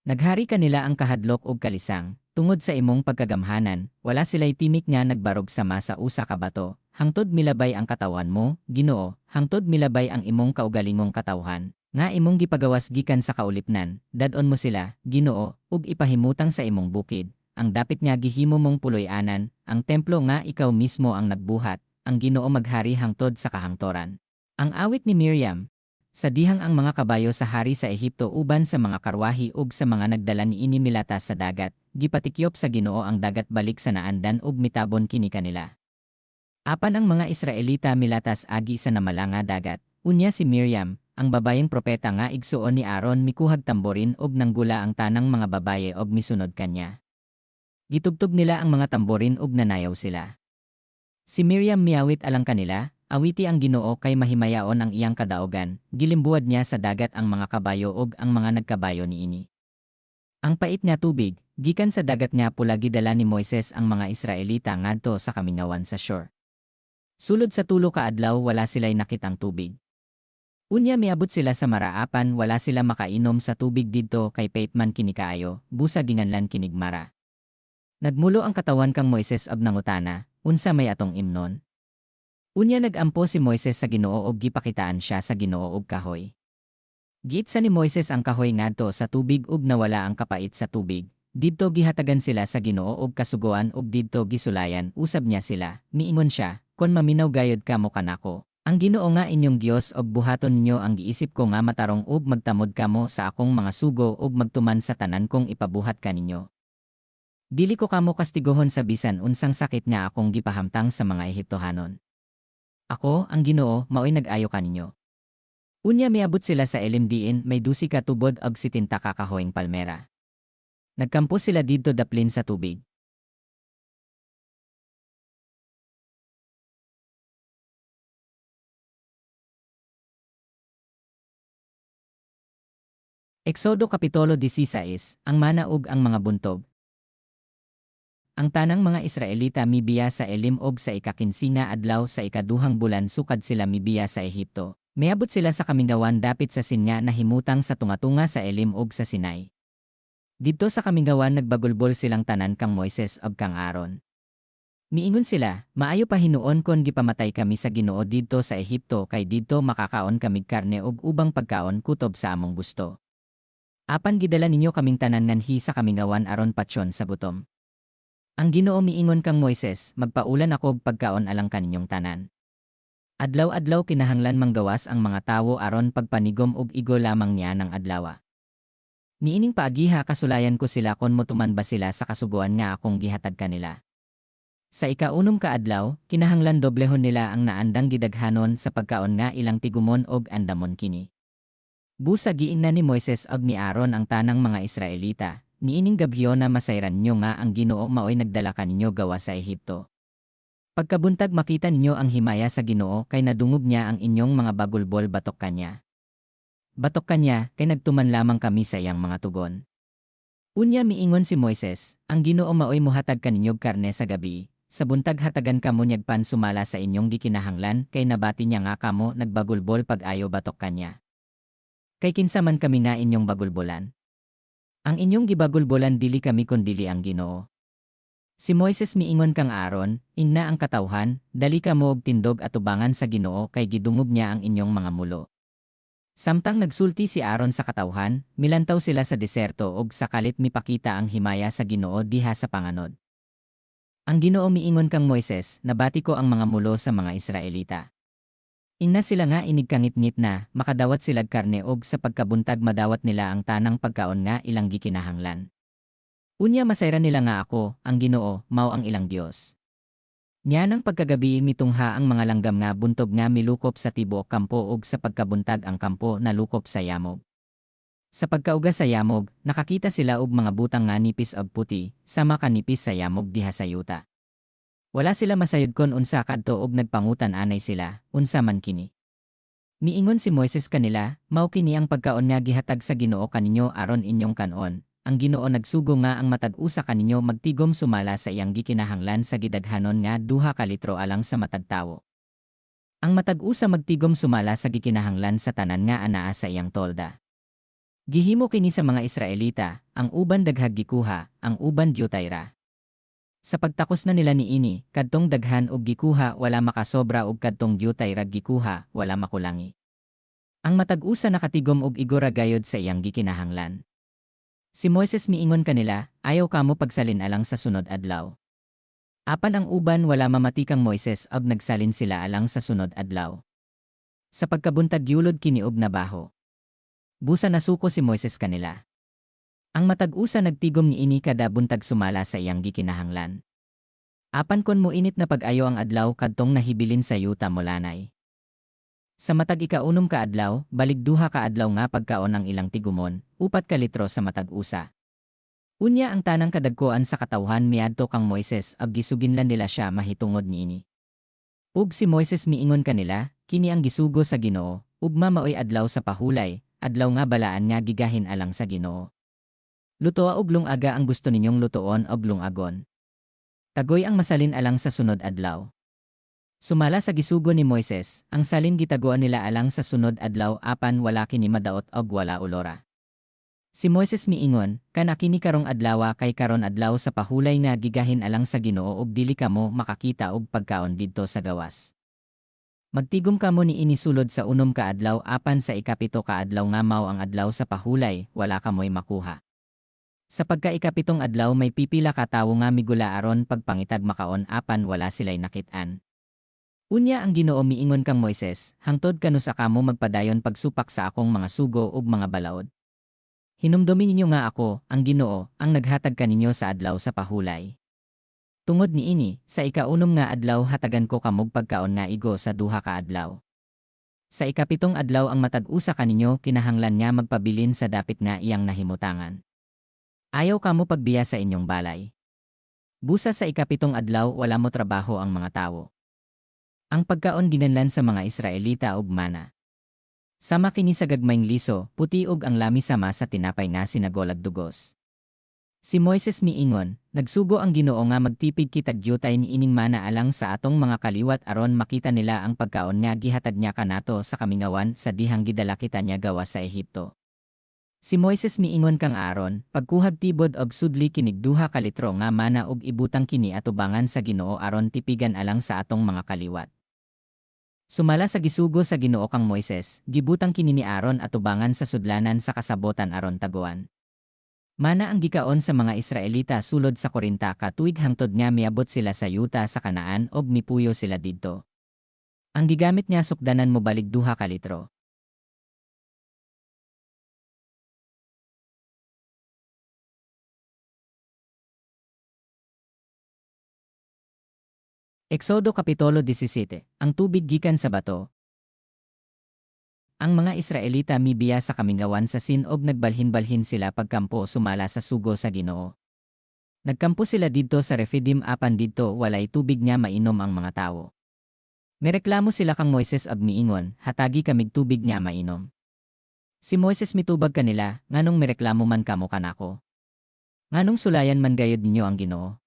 A: Naghari kanila ang kahadlok ug kalisang, tungod sa imong pagkagamhanan, wala sila'y timik nga nagbarog sa masa usa ka bato, hangtod milabay ang katawan mo, Ginoo, hangtod milabay ang imong kaugalingong katawhan, nga imong gipagawas gikan sa kaulipnan, dadon mo sila, Ginoo, ug ipahimutang sa imong bukid, ang dapit nga gihimo mong puloy-anan, ang templo nga ikaw mismo ang nagbuhat, ang Ginoo maghari hangtod sa kahangtoran. Ang awit ni Miriam, sa dihang ang mga kabayo sa hari sa Ehipto uban sa mga karwahi ug sa mga nagdala niini milatas sa dagat, gipatikyop sa Ginoo ang dagat balik sa naandan ug mitabon kini kanila. Apan ang mga Israelita milatas agi sa namalanga dagat, unya si Miriam, ang babayeng propeta nga igsuon ni Aaron mikuhag tamborin ug nanggula ang tanang mga babaye ug misunod kanya. Gitugtog nila ang mga tamborin ug nanayaw sila. Si Miriam miawit alang kanila, awiti ang Ginoo kay mahimayaon ang iyang kadaogan, gilimbuad niya sa dagat ang mga kabayo ug ang mga nagkabayo niini. Ang pait nga tubig, gikan sa dagat nga pula gidala ni Moises ang mga Israelita ngadto sa kamingawan sa shore. Sulod sa tulo ka adlaw wala sila'y nakitang tubig. Unya miabot sila sa maraapan wala sila makainom sa tubig didto kay paitman kini kaayo, busa ginganlan kinig mara. Nagmulo ang katawan kang Moises ug nangutana, unsa may atong imnon? Unya nagampo si Moises sa Ginoo ug gipakitaan siya sa Ginoo og kahoy. Giitsa ni Moises ang kahoy ngadto sa tubig ug nawala ang kapait sa tubig. Didto gihatagan sila sa Ginoo og kasugoan ug didto gisulayan, usab niya sila. Miingon siya, kon maminaw gayod kamo kanako, ang Ginoo nga inyong Dios og buhaton ninyo ang giisip ko nga matarong ug magtamod kamo sa akong mga sugo ug magtuman sa tanan kong ipabuhat kaninyo. Dili ko kamo kastigohon sa bisan unsang sakit nga akong gipahamtang sa mga Ehiptohanon. Ako, ang Ginoo, maoy nag-ayo kaninyo. Unya miabot sila sa Elim diin may 12 ka tubod ug 70 ka kahoyng palmera. Nagkampo sila didto daplin sa tubig. Exodo Kapitulo 16, ang mana ug ang mga buntog. Ang tanang mga Israelita mibiya sa Elim og sa ika-15 adlaw sa ikaduhang bulan sukad sila mibiya sa Ehipto. Miabot sila sa kamingawan dapit sa Sinya na himutang sa tunga-tunga sa Elim og sa Sinai. Didto sa kamingawan nagbagulbol silang tanan kang Moises ug kang Aaron. Miingon sila, maayo pa hinuon kon gipamatay kami sa Ginoo didto sa Ehipto kay didto makakaon kamig karne ug ubang pagkaon kutob sa among gusto. Apan gidala ninyo kaming tanan nganhi sa kamingawan aron patyon sa gutom. Ang Ginoo miingon kang Moises, magpaulan ako og pagkaon alang kaninyong tanan. Adlaw-adlaw kinahanglan manggawas ang mga tawo aron pagpanigom og igo lamang niya ng adlawa. Niining paagiha kasulayan ko sila kon motuman ba sila sa kasuguan nga akong gihatag kanila. Sa ikaunom ka adlaw, kinahanglan doblehon nila ang naandang gidaghanon sa pagkaon nga ilang tigumon og andamon kini. Busa giingna ni Moises ug ni Aaron ang tanang mga Israelita, niining gabyo na masayran nyo nga ang Ginoo maoy nagdala kaninyo gawa sa Ehipto. Pagkabuntag makita ninyo ang himaya sa Ginoo kay nadungog niya ang inyong mga bagulbol batok kanya. Batok kanya kay nagtuman lamang kami sa iyang mga tugon. Unya miingon si Moises, ang Ginoo maoy muhatag kaninyog karne sa gabi, sa buntag hatagan kamo nyagpan sumala sa inyong gikinahanglan kay nabati niya nga kamo nagbagulbol pag-ayo batok kanya. Kay kinsa man kami nga inyong bagulbolan. Ang inyong gibagulbolan dili kami kundili ang Ginoo. Si Moises miingon kang Aaron, inna ang katawhan, dali kamo og tindog atubangan sa Ginoo kay gidungog niya ang inyong mga mulo. Samtang nagsulti si Aaron sa katawhan, milantaw sila sa deserto og sakalit mipakita ang himaya sa Ginoo diha sa panganod. Ang Ginoo miingon kang Moises, nabati ko ang mga mulo sa mga Israelita. Inna sila nga inigkangit-ngit na, makadawat silag karne og sa pagkabuntag madawat nila ang tanang pagkaon nga ilang gikinahanglan. Unya masayran nila nga ako, ang Ginoo, mao ang ilang Dios. Nya nang pagkagabi mitungha ang mga langgam nga buntog nga milukop sa tibuok kampo ug sa pagkabuntag ang kampo nalukop sa yamog. Sa pagkauga sa yamog, nakakita sila og mga butang nga nipis ug puti, sama ka nipis sa yamog diha sa yuta. Wala sila masayod kon unsa kadto og nagpangutan anay sila, unsa man kini. Miingon si Moises kanila, mao kini ang pagkaon nga gihatag sa Ginoo kaninyo aron inyong kanon. Ang Ginoo nagsugo nga ang matag usa kaninyo magtigom sumala sa iyang gikinahanglan sa gidaghanon nga 2 ka litro alang sa matag tawo. Ang matag usa magtigom sumala sa gikinahanglan sa tanan nga anaa sa iyang tolda. Gihimo kini sa mga Israelita, ang uban daghag gikuha, ang uban diutayra. Sa pagtakos na nila niini, kadtong daghan og gikuha wala makasobra ug kadtong diutayra gikuha wala makulangi. Ang matag usa nakatigom og igora gayod sa iyang gikinahanglan. Si Moises miingon kanila, ayaw kamo pagsalin alang sa sunod adlaw. Apan ang uban wala mamati kang Moises ug nagsalin sila alang sa sunod adlaw. Sa pagkabuntag yulod kini og nabaho. Busa nasuko si Moises kanila. Ang matag-usa nagtigom niini kada buntag sumala sa iyang gikinahanglan. Apan kon moinit na pag-ayo ang adlaw kadtong nahibilin sa yuta molanay. Sa matag ikaunom ka adlaw, balig 2 ka adlaw nga pagkaon ang ilang tigumon, 4 ka litro sa matag usa. Unya ang tanang kadagkoan sa katawhan miadto kang Moises ug gisuginlan nila siya mahitungod niini. Ug si Moises miingon kanila, kini ang gisugo sa Ginoo, ugma maoy adlaw sa pahulay, adlaw nga balaan nga gigahin alang sa Ginoo. Lutoa og lungaga ang gusto ninyong lutoon og lungagon. Tagoy ang masalin alang sa sunod adlaw. Sumala sa gisugo ni Moises, ang salin gitaguan nila alang sa sunod adlaw apan wala kini madaot og wala ulora. Si Moises miingon, kana kini karong adlaw kay karon adlaw sa pahulay nga gigahin alang sa Ginoo ug dili kamo makakita og pagkaon didto sa gawas. Magtigom kamo ni inisulod sa unom ka adlaw apan sa ikapito ka adlaw nga mao ang adlaw sa pahulay, wala kamoy makuha. Sa pagka-ikapitong adlaw may pipila ka tawo nga migula aron pagpangitag makaon apan wala sila'y nakit-an. Unya ang Ginoo miingon kang Moises, hangtod kano sa kamo magpadayon pagsupak sa akong mga sugo ug mga balaod. Hinumdumi ninyo nga ako, ang Ginoo, ang naghatag kaninyo sa adlaw sa pahulay. Tungod niini, sa ikaunom nga adlaw hatagan ko kamog pagkaon nga igo sa 2 ka adlaw. Sa ikapitong adlaw ang matag-usa kaninyo kinahanglan nga magpabilin sa dapit nga iyang nahimutangan. Ayaw kamo pagbiya sa inyong balay. Busa sa ikapitong adlaw wala mo trabaho ang mga tawo. Ang pagkaon ginanlan sa mga Israelita og mana. Sama kini sa gagmayng liso, puti og ang lami sama sa tinapay nga sinagolag dugos. Si Moises miingon, nagsugo ang Ginoo nga magtipid kitag diutay ni ining mana alang sa atong mga kaliwat aron makita nila ang pagkaon nga gihatag niya kanato sa kamingawan sa dihang gidala kita niya gawa sa Ehipto. Si Moises miingon kang Aaron, pagkuhag tibod og sudli kinig 2 ka litro nga mana og ibutang kini atubangan sa Ginoo aron tipigan alang sa atong mga kaliwat. Sumala sa gisugo sa Ginoo kang Moises, gibutang kini ni Aaron atubangan sa sudlanan sa kasabotan aron taguan. Mana ang gikaon sa mga Israelita sulod sa 40 ka tuig hangtod nga miabot sila sa yuta sa Kanaan og mipuyo sila didto. Ang gigamit niya sukdanan mo balig 2 ka litro. Eksodo Kapitulo 17. Ang tubig gikan sa bato. Ang mga Israelita mibiya sa kamingawan sa Sin og nagbalhin-balhin sila pagkampo sumala sa sugo sa Ginoo. Nagkampo sila didto sa Refidim apan didto walay tubig nga mainom ang mga tawo. Mereklamo sila kang Moises ag miingon, hatagi kamig tubig nga mainom. Si Moises mitubag kanila, nganong mereklamo man kamo kanako. Nganong sulayan man gayud ninyo ang Ginoo.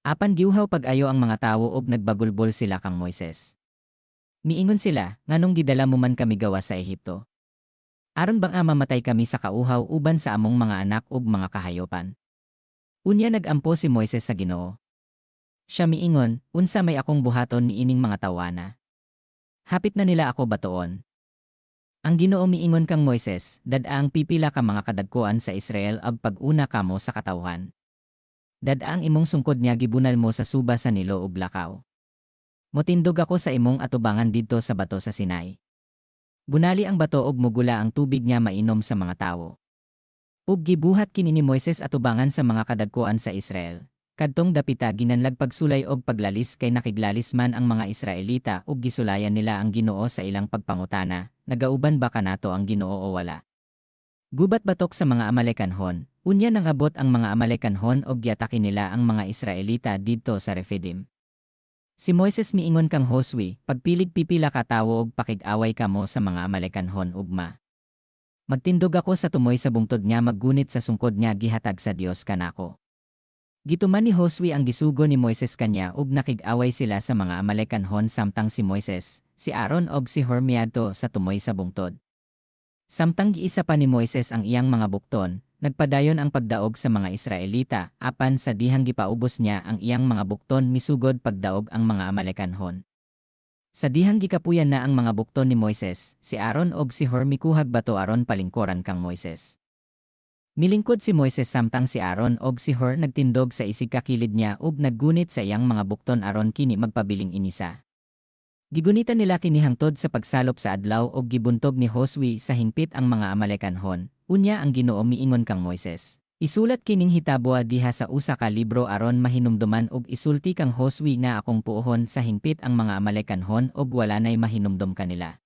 A: Apan giuhaw pag-ayo ang mga tawo og nagbagulbol sila kang Moises. Miingon sila, nganong gidala mo man kami gawa sa Ehipto. Aron bang mamatay kami sa kauhaw uban sa among mga anak ug mga kahayopan. Unya nagampo si Moises sa Ginoo. Siya miingon, unsa may akong buhaton niining mga tawana. Hapit na nila ako batoon. Ang Ginoo miingon kang Moises, dad-ang pipila ka mga kadagkuan sa Israel ag pag-una kamo sa katawhan. Dad-ang imong sungkod niya gibunal mo sa suba sa Nilo ug lakaw. Motindog ako sa imong atubangan didto sa bato sa Sinai. Bunali ang bato ug mugula ang tubig niya mainom sa mga tawo. Ug gibuhat kini ni Moises atubangan sa mga kadagkuan sa Israel. Kadtong dapita ginanlag pagsulay og paglalis kay nakiglalis man ang mga Israelita ug gisulayan nila ang Ginoo sa ilang pagpangutana, nagauban ba kanato ang Ginoo o wala. Gubat batok sa mga Amalekanhon, unya nangabot ang mga Amalekanhon og giatake nila ang mga Israelita didto sa Refidim. Si Moises miingon kang Josue, pagpilig pipila ka tawo og pakig-away kamo sa mga Amalekanhon ugma. Magtindog ako sa tumoy sa bungtod niya maggunit sa sungkod niya gihatag sa Dios kanako. Gituman ni Josue ang gisugo ni Moises kanya ug nakig-away sila sa mga Amalekanhon samtang si Moises, si Aaron og si Hur miadto sa tumoy sa bungtod. Samtang giisa pa ni Moises ang iyang mga bukton, nagpadayon ang pagdaog sa mga Israelita, apan sa dihang gipaubos niya ang iyang mga bukton misugod pagdaog ang mga Amalekanhon. Sa dihang gikapuyan na ang mga bukton ni Moises, si Aaron og si Hur mikuhag bato aron palingkoran kang Moises. Milingkod si Moises samtang si Aaron og si Hur nagtindog sa isig kakilid niya ug naggunit sa iyang mga bukton aron kini magpabiling inisa. Gigunitan nila kini hangtod sa pagsalop sa adlaw og gibuntog ni Josue sa hingpit ang mga Amalekanhon. Unya ang Ginoo miingon kang Moises, isulat kining hitabo diha sa usa ka libro aron mahinumduman og isulti kang Josue nga akong puohon sa hingpit ang mga Amalekanhon og wala nay mahinumdum kanila.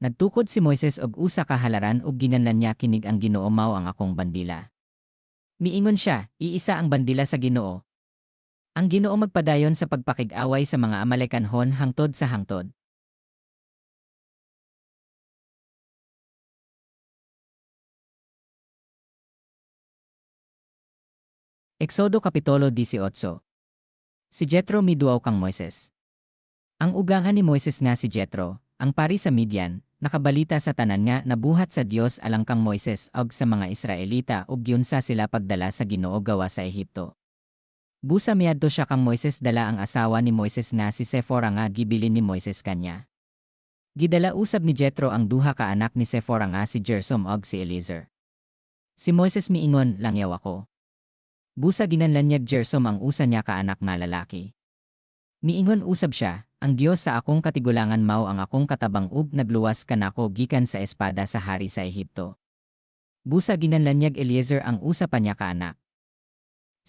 A: Nagtukod si Moises og usa ka halaran ug ginanlan niya kinig ang Ginoo mao ang akong bandila. Miingon siya, iisa ang bandila sa Ginoo. Ang Ginoo magpadayon sa pagpakig-away sa mga Amalekanhon hangtod sa hangtod. Eksodo Kapitulo 18. Si Jethro miduaw kang Moises. Ang ugangan ni Moises nga si Jethro, ang pari sa Midian, nakabalita sa tanan nga nabuhat sa Dios alang kang Moises ug sa mga Israelita ug giunsa sila pagdala sa Ginoo gawa sa Ehipto. Busa miadto siya kang Moises dala ang asawa ni Moises nga si Sephora nga gibilin ni Moises kanya. Gidala usab ni Jethro ang duha ka anak ni Sephora nga si Gersom ug si Eliezer. Si Moises miingon, langyaw ako. Busa ginanlan niya Gersom ang usa niya ka anak nga lalaki. Miingon usab siya, ang Dios sa akong katigulangan mao ang akong katabang ug nagluwas kanako gikan sa espada sa hari sa Ehipto. Busa ginanlan niya Eliezer ang usa pa niya ka anak.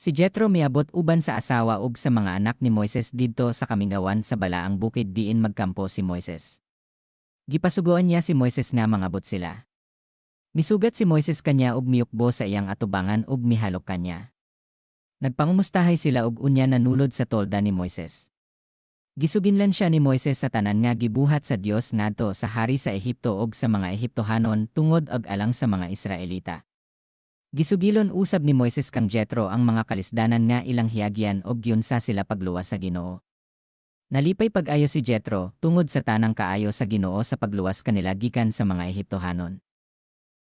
A: Si Jethro miabot uban sa asawa ug sa mga anak ni Moises didto sa kamingawan sa balaang bukid diin magkampo si Moises. Gipasugoan niya si Moises nga mangabot sila. Misugat si Moises kanya ug miyukbo sa iyang atubangan ug mihalok kanya. Nagpangumustahay sila ug unya nanulod sa tolda ni Moises. Gisuginlan siya ni Moises sa tanan nga gibuhat sa Dios ngadto sa hari sa Ehipto ug sa mga Ehiptohanon tungod ag alang sa mga Israelita. Gisugilon usab ni Moises kang Jethro ang mga kalisdanan nga ilang hiyagyan og giunsa sila pagluwas sa Ginoo. Nalipay pag-ayo si Jethro tungod sa tanang kaayo sa Ginoo sa pagluwas kanila gikan sa mga Ehiptohanon.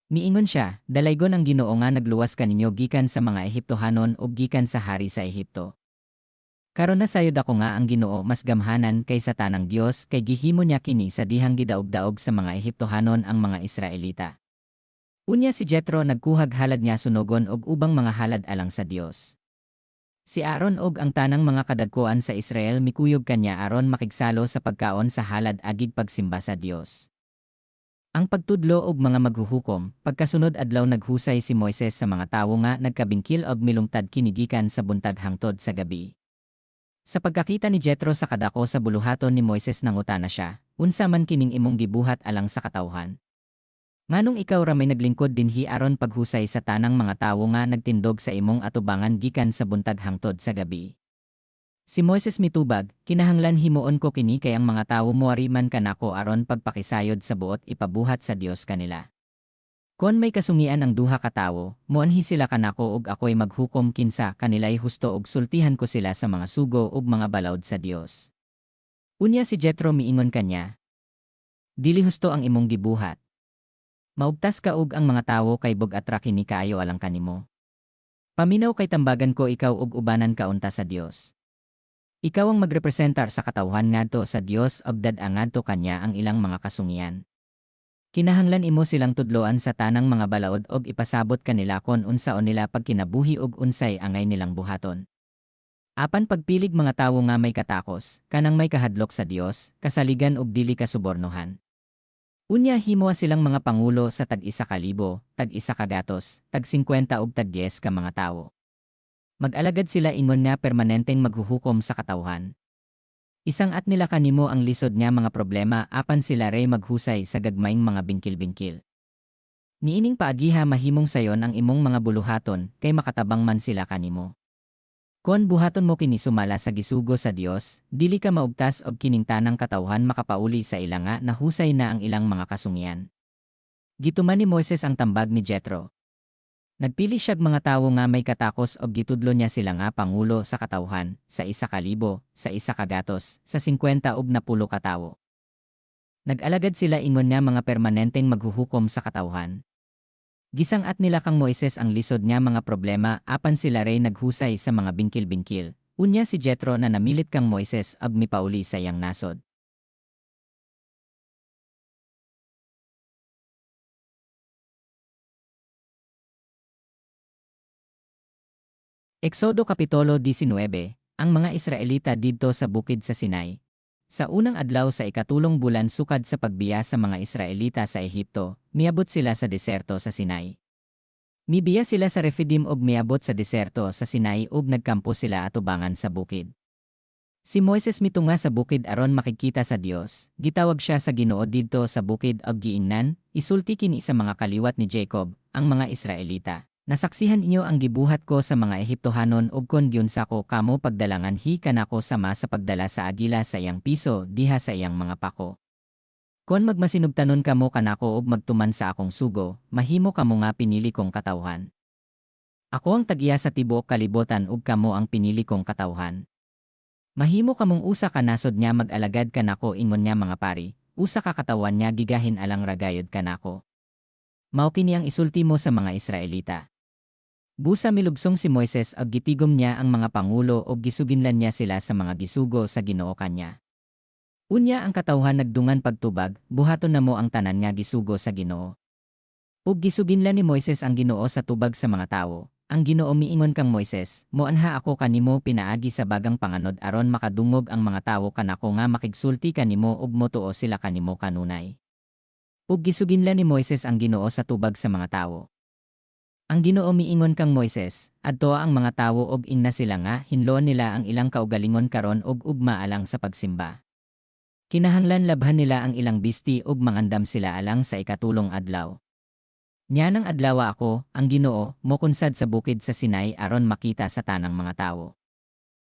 A: Miingon siya, dalaygon ang Ginoo nga nagluwas kaninyo gikan sa mga Ehiptohanon ug gikan sa hari sa Ehipto. Karon nasayod ako nga ang Ginoo mas gamhanan kaysa tanang Dios kay gihimo niya kini sa dihang gidaog-daog sa mga Ehiptohanon ang mga Israelita. Unya si Jethro nagkuhag halad niya sunogon og ubang mga halad alang sa Dios. Si Aaron og ang tanang mga kadagkuan sa Israel mikuyog kanya aron makigsalo sa pagkaon sa halad agig pagsimba sa Dios. Ang pagtudlo og mga maghuhukom, pagkasunod adlaw naghusay si Moises sa mga tawo nga nagkabingkil og milungtad kinigikan sa buntag hangtod sa gabi. Sa pagkakita ni Jethro sa kadako sa buluhaton ni Moises nangutana siya, unsa man kining imong gibuhat alang sa katawhan. Nganong ikaw ra may naglingkod dinhi aron paghusay sa tanang mga tawo nga nagtindog sa imong atubangan gikan sa buntag hangtod sa gabi. Si Moises mitubag, kinahanglan himuon ko kini kay ang mga tawo moari man kanako aron pagpakisayod sa buot ipabuhat sa Dios kanila. Kon may kasungian ang duha ka tawo, moanhi sila kanako ug ako'y maghukom kinsa kanila'y husto ug sultihan ko sila sa mga sugo ug mga balawd sa Dios. Unya si Jethro miingon kanya, dili husto ang imong gibuhat. Maugtas ka ug ang mga tawo kay bug-atra kini kaayo alang kanimo. Paminaw kay tambagan ko ikaw ug ubanan kaunta sa Dios. Ikaw ang magrepresentar sa katawhan ngadto sa Dios ug dad-a ngadto kanya ang ilang mga kasungian. Kinahanglan imo silang tudloan sa tanang mga balaod og ipasabot kanila kon unsaon nila pagkinabuhi ug unsay angay nilang buhaton. Apan pagpilig mga tawo nga may katakos, kanang may kahadlok sa Dios, kasaligan ug dili kasubornohan. Unya himoa silang mga pangulo sa tag-1,000, tag-1 ka gatos, tag-50 ug tag-10 ka mga tawo. Mag-alagad sila ingon nga permanenteng maghuhukom sa katawhan. Isang at nila kanimo ang lisod nga mga problema apan sila ray maghusay sa gagmayng mga bingkil-bingkil. Niining paagiha mahimong sayon ang imong mga buluhaton kay makatabang man sila kanimo. Kon buhaton mo kini sumala sa gisugo sa Dios, dili ka maugtas og kining tanang katawhan makapauli sa ilanga na husay na ang ilang mga kasungian. Gituman ni Moises ang tambag ni Jethro. Nagpili siyag mga tawo nga may katakos og gitudlo niya sila nga pangulo sa katawhan, sa 1,000, sa 1 ka gatos, sa 50 ug 10 ka tawo. Nag-alagad sila ingon nga mga permanenteng maghuhukom sa katawhan. Gisang at nila kang Moises ang lisod nga mga problema apan sila ray naghusay sa mga bingkil-bingkil. Unya si Jethro na namilit kang Moises ag mipauli sa iyang nasod. Exodo Kapitulo 19, ang mga Israelita didto sa bukid sa Sinai. Sa unang adlaw sa ikatulong bulan sukad sa pagbiya sa mga Israelita sa Ehipto, miabot sila sa deserto sa Sinai. Mibiya sila sa Refidim ug miabot sa deserto sa Sinai ug nagkampo sila atubangan sa bukid. Si Moises mitunga sa bukid aron makikita sa Dios, gitawag siya sa Ginoo didto sa bukid ug giingnan, isulti kini sa mga kaliwat ni Jacob, ang mga Israelita. Nasaksihan inyo ang gibuhat ko sa mga Ehiptohanon ug kon gyunsa ko kamo pagdalangan hi kanako sama sa pagdala sa agila sa iyang piso diha sa iyang mga pako. Kon magmasinubtanon kamo kanako ug magtuman sa akong sugo, mahimo kamo nga pinili kong katawhan. Ako ang tagiya sa tibuok kalibutan ug kamo ang pinili kong katawhan. Mahimo kamong usa ka nasod niya mag-alagad kanako ingon niya mga pari, usa ka katawan niya gigahin alang ragayod kanako. Mao kini ang isulti mo sa mga Israelita. Busa milugsong si Moises ag gitigom niya ang mga pangulo ug gisuginlan niya sila sa mga gisugo sa Ginoo kanya. Unya ang katawhan nagdungan pagtubag, buhaton namo ang tanan nga gisugo sa Ginoo. Ug gisuginlan ni Moises ang Ginoo sa tubag sa mga tawo. Ang Ginoo miingon kang Moises, moanha ako kanimo pinaagi sa bagang panganod aron makadungog ang mga tawo kanako nga makigsulti kanimo ug motuo sila kanimo kanunay. Ug gisuginlan ni Moises ang Ginoo sa tubag sa mga tawo. Ang Ginoo miingon kang Moises, adto ang mga tawo og ingna sila nga hinloon nila ang ilang kaugalingon karon og ugma alang sa pagsimba. Kinahanglan labhan nila ang ilang bisti ug mangandam sila alang sa ikatulong adlaw. Nya nang adlaw ako, ang Ginoo, mokunsad sa bukid sa Sinai aron makita sa tanang mga tawo.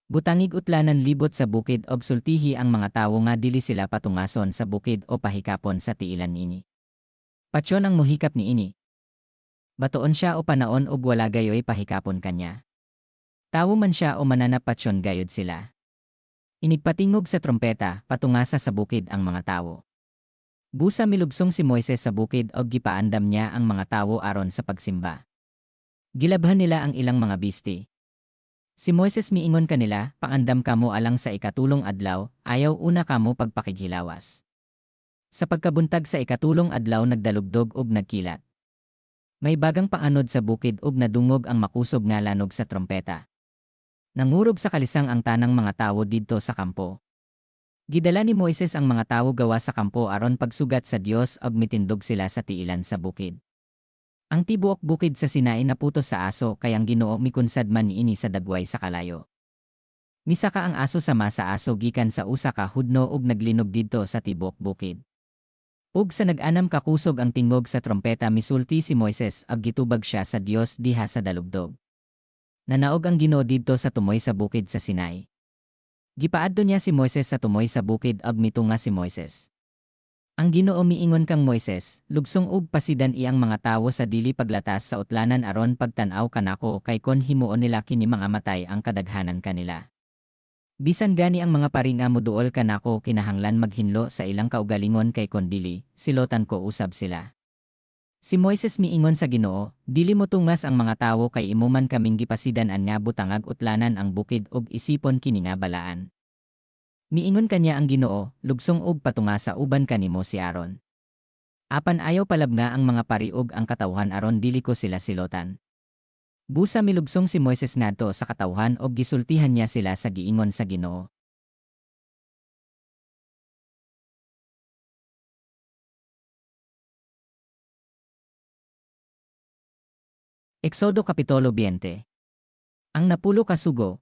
A: Butangig utlanan libot sa bukid og sultihi ang mga tawo nga dili sila patungason sa bukid o pahikapon sa tiilan niini. Patyon ang mohikap niini. Batoon siya o panaon og wala gayoy pahikapon kanya. Tawo man siya o mananap patyon gayod sila. Inigpatingog sa trompeta, patungasa sa bukid ang mga tawo. Busa milugsong si Moises sa bukid og gipaandam niya ang mga tawo aron sa pagsimba. Gilabhan nila ang ilang mga bisti. Si Moises miingon kanila, pangandam kamo alang sa ikatulong adlaw, ayaw una kamo pagpakighilawas. Sa pagkabuntag sa ikatulong adlaw nagdalugdog ug nagkilat. May bagang paanod sa bukid ug nadungog ang makusog nga lanog sa trompeta. Nangurob sa kalisang ang tanang mga tawo didto sa kampo. Gidala ni Moises ang mga tawo gawa sa kampo aron pagsugat sa Dios ug mitindog sila sa tiilan sa bukid. Ang tibuok bukid sa Sinai naputos sa aso kay ang Ginoo mikunsad man niini sa dagway sa kalayo. Misa ka ang aso sama sa aso gikan sa usa ka hudno ug naglinog didto sa tibok bukid. Ug sa nag-anam ka kusog ang tingog sa trompeta misulti si Moises ag gitubag siya sa Dios diha sa dalugdog. Nanaog ang Ginoo didto sa tumoy sa bukid sa Sinai. Gipaadto niya si Moises sa tumoy sa bukid ag mitunga si Moises. Ang Ginoo miingon kang Moises, lugsong ug pasidan iyang mga tawo sa dili paglatas sa utlanan aron pagtan-aw kanako kay kon himuon nila kini mga matay ang kadaghanan kanila. Bisan gani ang mga pari nga moduol kanako kinahanglan maghinlo sa ilang kaugalingon kay kon dili, silotan ko usab sila. Si Moises miingon sa Ginoo, dili mo tungas ang mga tawo kay imuman kaming gipasidan-an nga butangag utlanan ang bukid ug isipon kini nga balaan. Miingon kanya ang Ginoo, lugsong ug patunga sa uban kanimo si Aaron. Apan ayaw palab nga ang mga pari ug ang katawhan aron dili ko sila silotan. Busa milugsong si Moises ngadto sa katawhan ug gisultihan niya sila sa giingon sa Ginoo. Exodo Kapitulo 20. Ang napulo ka sugo.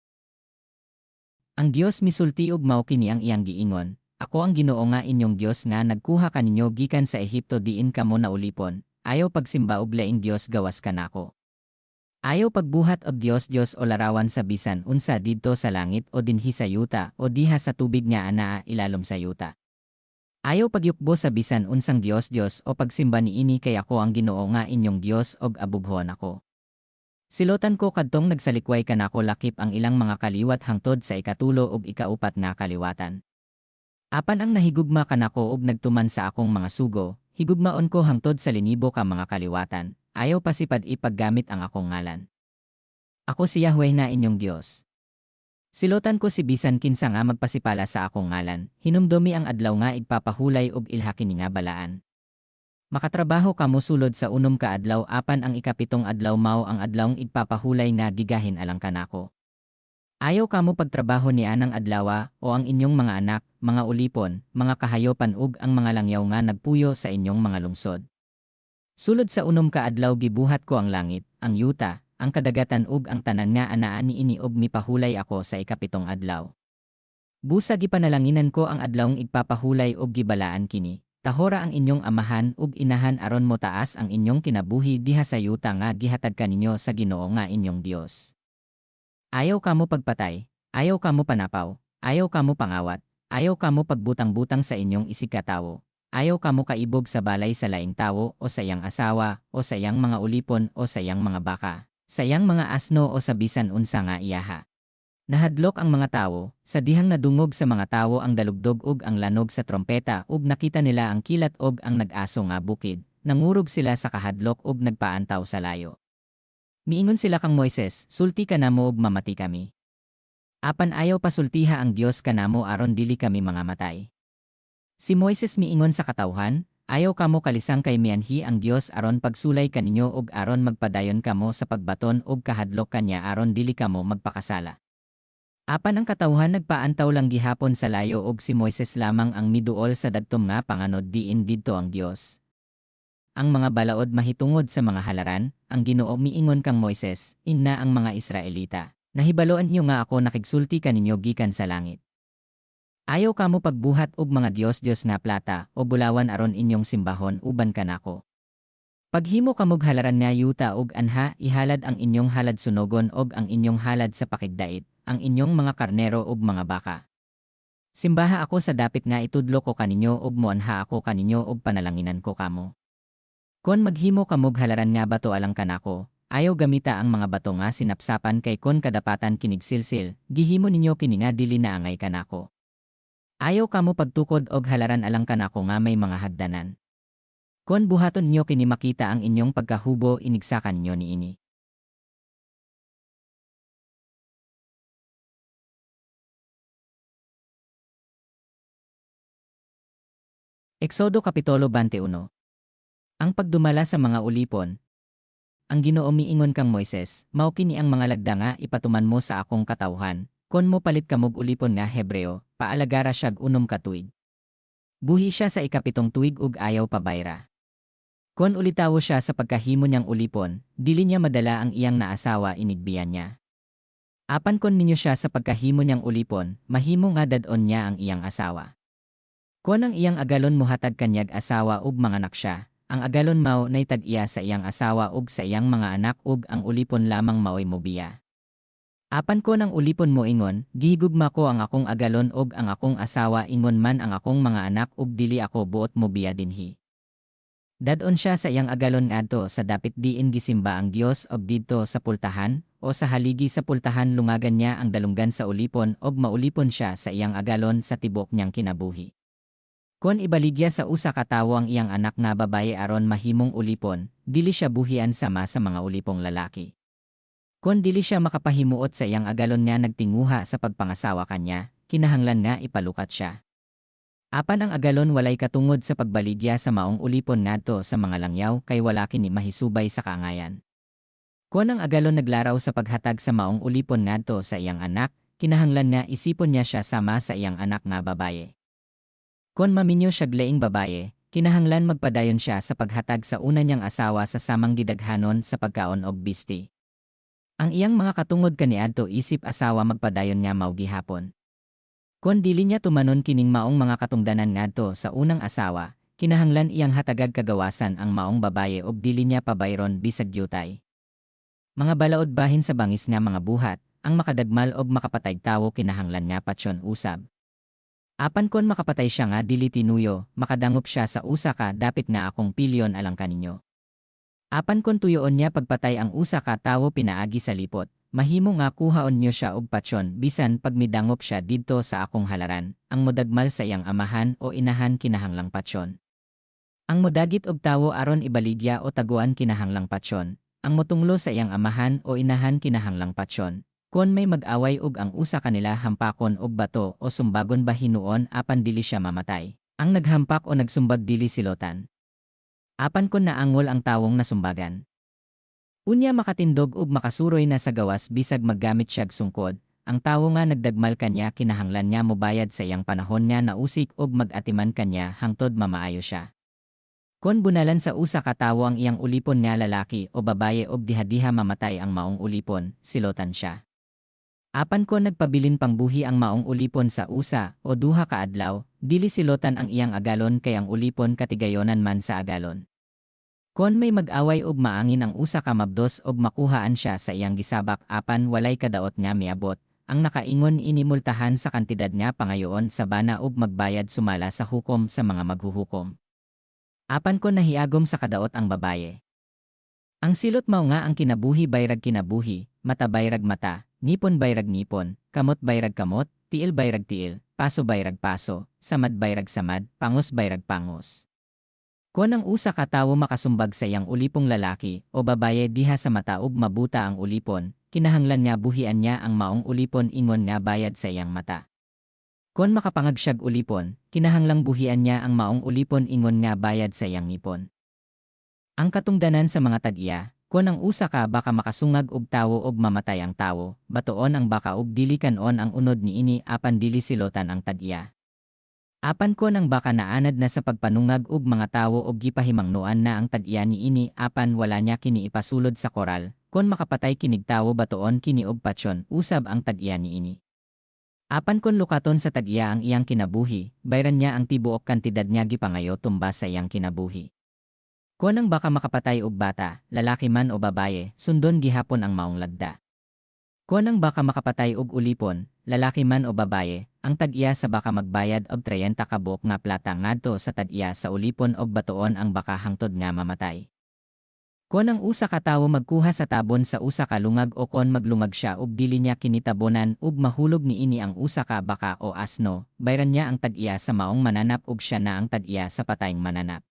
A: Ang Dios misulti ug mao kini ang iyang giingon, ako ang Ginoo nga inyong Dios nga nagkuha kaninyo gikan sa Ehipto diin kamo naulipon, ayaw pagsimba og laing Dios gawas kanako. Ayaw pagbuhat og Dios o larawan sa bisan unsa didto sa langit o dinhi sa yuta o diha sa tubig nga anaa ilalom sa yuta. Ayaw pagyukbo sa bisan unsang Dios o pagsimba niini kay ako ang Ginoo nga inyong Dios og abubhon ako. Silotan ko kadtong nagsalikway kanako lakip ang ilang mga kaliwat hangtod sa ikatulo ug ikaupat nga kaliwatan. Apan ang nahigugma kanako ug nagtuman sa akong mga sugo, higugmaon ko hangtod sa linibo ka mga kaliwatan, ayaw pasipad ipaggamit ang akong ngalan. Ako si Yahweh na inyong Dios. Silotan ko si bisan kinsa nga magpasipala sa akong ngalan, hinumdomi ang adlaw nga igpapahulay ug ilha kini nga balaan. Makatrabaho kamo sulod sa unom ka adlaw apan ang ikapitong adlaw mao ang adlawng igpapahulay nga gigahin alang kanako. Ayaw kamo pagtrabaho ni anang adlawa o ang inyong mga anak, mga ulipon, mga kahayopan ug ang mga langyaw nga nagpuyo sa inyong mga lungsod. Sulod sa unom ka adlaw gibuhat ko ang langit, ang yuta, ang kadagatan ug ang tanan nga anaa niini ug mipahulay ako sa ikapitong adlaw. Busa gipanalanginan ko ang adlawng igpapahulay ug gibalaan kini. Tahora ang inyong amahan ug inahan aron mo taas ang inyong kinabuhi diha sa yuta nga gihatag kaninyo sa Ginoo nga inyong Dios. Ayaw kamo pagpatay, ayaw kamo panapaw, ayaw kamo pangawat, ayaw kamo pagbutang-butang sa inyong isikatawo, ayaw kamo kaibog sa balay sa laing tawo o sa iyang asawa o sa iyang mga ulipon o sa iyang mga baka, sa iyang mga asno o sa bisan unsa nga iyaha. Nahadlok ang mga tawo, sa dihang nadungog sa mga tawo ang dalugdog ug ang lanog sa trompeta ug nakita nila ang kilat ug ang nag-aso nga bukid, nangurog sila sa kahadlok ug nagpaantaw sa layo. Miingon sila kang Moises, sulti ka namo ug mamati kami. Apan ayaw pasultiha ang Dios kanamo aron dili kami mga matay. Si Moises miingon sa katawhan, ayaw kamo kalisang kay mianhi ang Dios aron pagsulay kaninyo ug aron magpadayon kamo sa pagbaton ug kahadlok kanya aron dili kamo magpakasala. Apan ang katawhan nagpaantaw lang gihapon sa layo ug si Moises lamang ang miduol sa dadtom nga panganod diin didto ang Dios. Ang mga balaod mahitungod sa mga halaran, ang Ginoo miingon kang Moises, inna ang mga Israelita. Nahibaloan niyo nga ako nakigsulti kaninyo gikan sa langit. Ayaw kamo pagbuhat og mga Dios nga plata o bulawan aron inyong simbahon uban kanako. Paghimo kamog halaran nga yuta ug anha ihalad ang inyong halad sunogon ug ang inyong halad sa pakigdait, ang inyong mga karnero ug mga baka. Simbaha ako sa dapit nga itudlo ko kaninyo ug moanha ako kaninyo ug panalanginan ko kamo. Kon maghimo kamog halaran nga bato alang kanako, ayaw gamita ang mga bato nga sinapsapan kay kon kadapatan kinigsilsil, gihimo ninyo kini nga dili naangay kanako. Ayaw kamo pagtukod og halaran alang kanako nga may mga hagdanan. Kon buhaton niyo kini makita ang inyong pagkahubo inigsakan niyo niini. Exodo Kapitulo 21. Ang pagdumala sa mga ulipon. Ang Ginoo miingon kang Moises, mao kini ang mga lagda nga ipatuman mo sa akong katawhan, kon mo palit kamog ulipon nga Hebreo, paalagara siyag unom ka tuig. Buhi siya sa ikapitong tuig ug ayaw pabayra. Kon ulitawo siya sa pagkahimo niyang ulipon, dili niya madala ang iyang naasawa inigbiyan niya. Apan kon minyo siya sa pagkahimo niyang ulipon, mahimo nga dadon niya ang iyang asawa. Kon ang iyang agalon mohatag kanyag asawa ug manganak siya, ang agalon mao nay tag-iya sa iyang asawa ug sa iyang mga anak ug ang ulipon lamang mao'y mobiya. Apan ko ng ulipon mo ingon, gihigugma ko ang akong agalon ug ang akong asawa ingon man ang akong mga anak ug dili ako buot mobiya dinhi. Dadon siya sa iyang agalon ngadto sa dapit diin gisimba ang Dios og didto sa pultahan o sa haligi sa pultahan lungagan niya ang dalunggan sa ulipon og maulipon siya sa iyang agalon sa tibok niyang kinabuhi. Kon ibaligya sa usa ka tawo ang iyang anak nga babaye aron mahimong ulipon, dili siya buhian sama sa mga ulipong lalaki. Kon dili siya makapahimuot sa iyang agalon nga nagtinguha sa pagpangasawa kanya, kinahanglan nga ipalukat siya. Apan ang agalon walay katungod sa pagbaligya sa maong ulipon ngadto sa mga langyaw kay wala kini mahisubay sa kaangayan. Kon ang agalon naglaraw sa paghatag sa maong ulipon ngadto sa iyang anak, kinahanglan nga isipon niya siya sama sa iyang anak nga babaye. Kon maminyo siya glaing babaye, kinahanglan magpadayon siya sa paghatag sa una niyang asawa sa samang gidaghanon sa pagkaon og bisti. Ang iyang mga katungod kaniadto isip asawa magpadayon nga mao gihapon. Kon dili niya tumanon kining maong mga katungdanan ngadto sa unang asawa, kinahanglan iyang hatagag kagawasan ang maong babaye ug dili niya pabayron bisag dyutay. Mga balaod bahin sa bangis nga mga buhat, ang makadagmal og makapatay tawo kinahanglan nga patsyon usab. Apan kon makapatay siya nga dili tinuyo, makadangop siya sa usa ka dapit nga akong pilyon alang kaninyo. Apan kon tuyoon niya pagpatay ang usa ka tawo pinaagi sa lipot, mahimo nga kuhaon niyo siya og patsyon bisan pag midangop siya didto sa akong halaran, ang modagmal sa iyang amahan o inahan kinahanglang patsyon. Ang modagit og tawo aron ibaligya o taguan kinahanglang patsyon, ang motunglo sa iyang amahan o inahan kinahanglang patsyon. Kon may mag-away og ang usa kanila hampakon og bato o sumbagon ba hinuon apan dili siya mamatay, ang naghampak o nagsumbag dili silotan. Apan kon naangol ang tawong nasumbagan. Unya makatindog ug makasuroy na sa gawas bisag maggamit siyag sungkod, ang tawo nga nagdagmal kanya kinahanglan niya mobayad sa iyang panahon nga nausik ug mag-atiman kanya hangtod mamaayo siya. Kon bunalan sa usa ka tawo ang iyang ulipon nga lalaki o babaye og diha-diha mamatay ang maong ulipon, silotan siya. Apan kon nagpabilin pangbuhi ang maong ulipon sa usa o duha ka adlaw, dili silotan ang iyang agalon kay ang ulipon katigayonan man sa agalon. Kon may mag-away og maangin ang usa ka mabdos og makuhaan siya sa iyang gisabak apan walay kadaot nga miabot, ang nakaingon inimultahan sa kantidad nga pangayoon sa bana ug magbayad sumala sa hukom sa mga maghuhukom. Apan kon nahiagom sa kadaot ang babaye. Ang silot mao nga ang kinabuhi bayrag kinabuhi, mata bayrag mata, nipon bayrag nipon, kamot bayrag kamot, tiil bayrag tiil, paso bayrag paso, samad bayrag samad, pangos bayrag pangos. Kon ang usa ka tawo makasumbag sa iyang ulipong lalaki o babaye diha sa mata ug mabuta ang ulipon, kinahanglan nga buhian niya ang maong ulipon ingon nga bayad sa iyang mata. Kon makapangag siyag ulipon, kinahanglang buhian niya ang maong ulipon ingon nga bayad sa iyang ngipon. Ang katungdanan sa mga tag-iya, kon ang usa ka baka makasungag og tawo og mamatay ang tawo, batuon ang baka ug dili kanon ang unod niini apan dili silotan ang tag-iya. Apan kon ang baka naanad na sa pagpanungag og mga tawo og gipahimangnuan na ang tag-iya niini apan wala niya kini ipasulod sa koral, kon makapatay kinig tawo batuon kini og patsyon usab ang tag-iya niini. Apan kon lukaton sa tag-iya ang iyang kinabuhi, bayran niya ang tibuok kantidad niya gipangayo tumbas sa iyang kinabuhi. Kon ang baka makapatay og bata, lalaki man o babaye, sundon gihapon ang maong lagda. Kon ang baka makapatay og ulipon, lalaki man o babaye, ang tag-iya sa baka magbayad og 30 ka buok nga plata ngadto sa tag-iya sa ulipon og batuon ang baka hangtod nga mamatay. Kon ang usa ka tawo magkuha sa tabon sa usa ka lungag o kon maglungag siya ug dili niya kinitabonan ug mahulog niini ang usa ka baka o asno, bayran niya ang tag-iya sa maong mananap ug siya na ang tag-iya sa patayng mananap.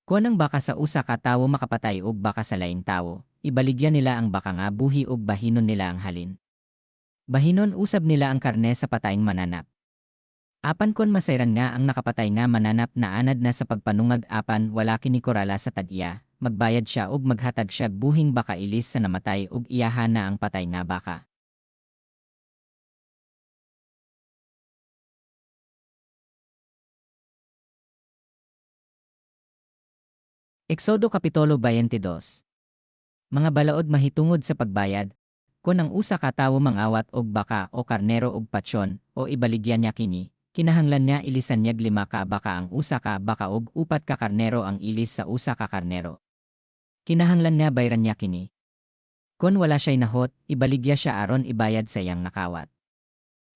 A: Kon ang baka sa usa ka tawo makapatay og baka sa laing tawo, ibaligyan nila ang baka nga buhi ug bahinon nila ang halin. Bahinon usab nila ang karne sa patayng mananap. Apan kon masayran nga ang nakapatay nga mananap na anad na sa pagpanungag apan wala kini korala sa tag-iya, magbayad siya ug maghatag siya buhing baka ilis sa namatay ug iyahan na ang patay nga baka. Eksodo Kapitulo 22. Mga balaod mahitungod sa pagbayad. Kon ang usa ka tawo mangawat og baka o karnero og patsyon o ibaligyan niya kini, kinahanglan niya ilisan niya 5 ka baka ang usa ka baka og 4 ka karnero ang ilis sa usa ka karnero. Kinahanglan niya bayran niya kini. Kon wala siya'y nahot, ibaligya siya aron ibayad sa iyang nakawat.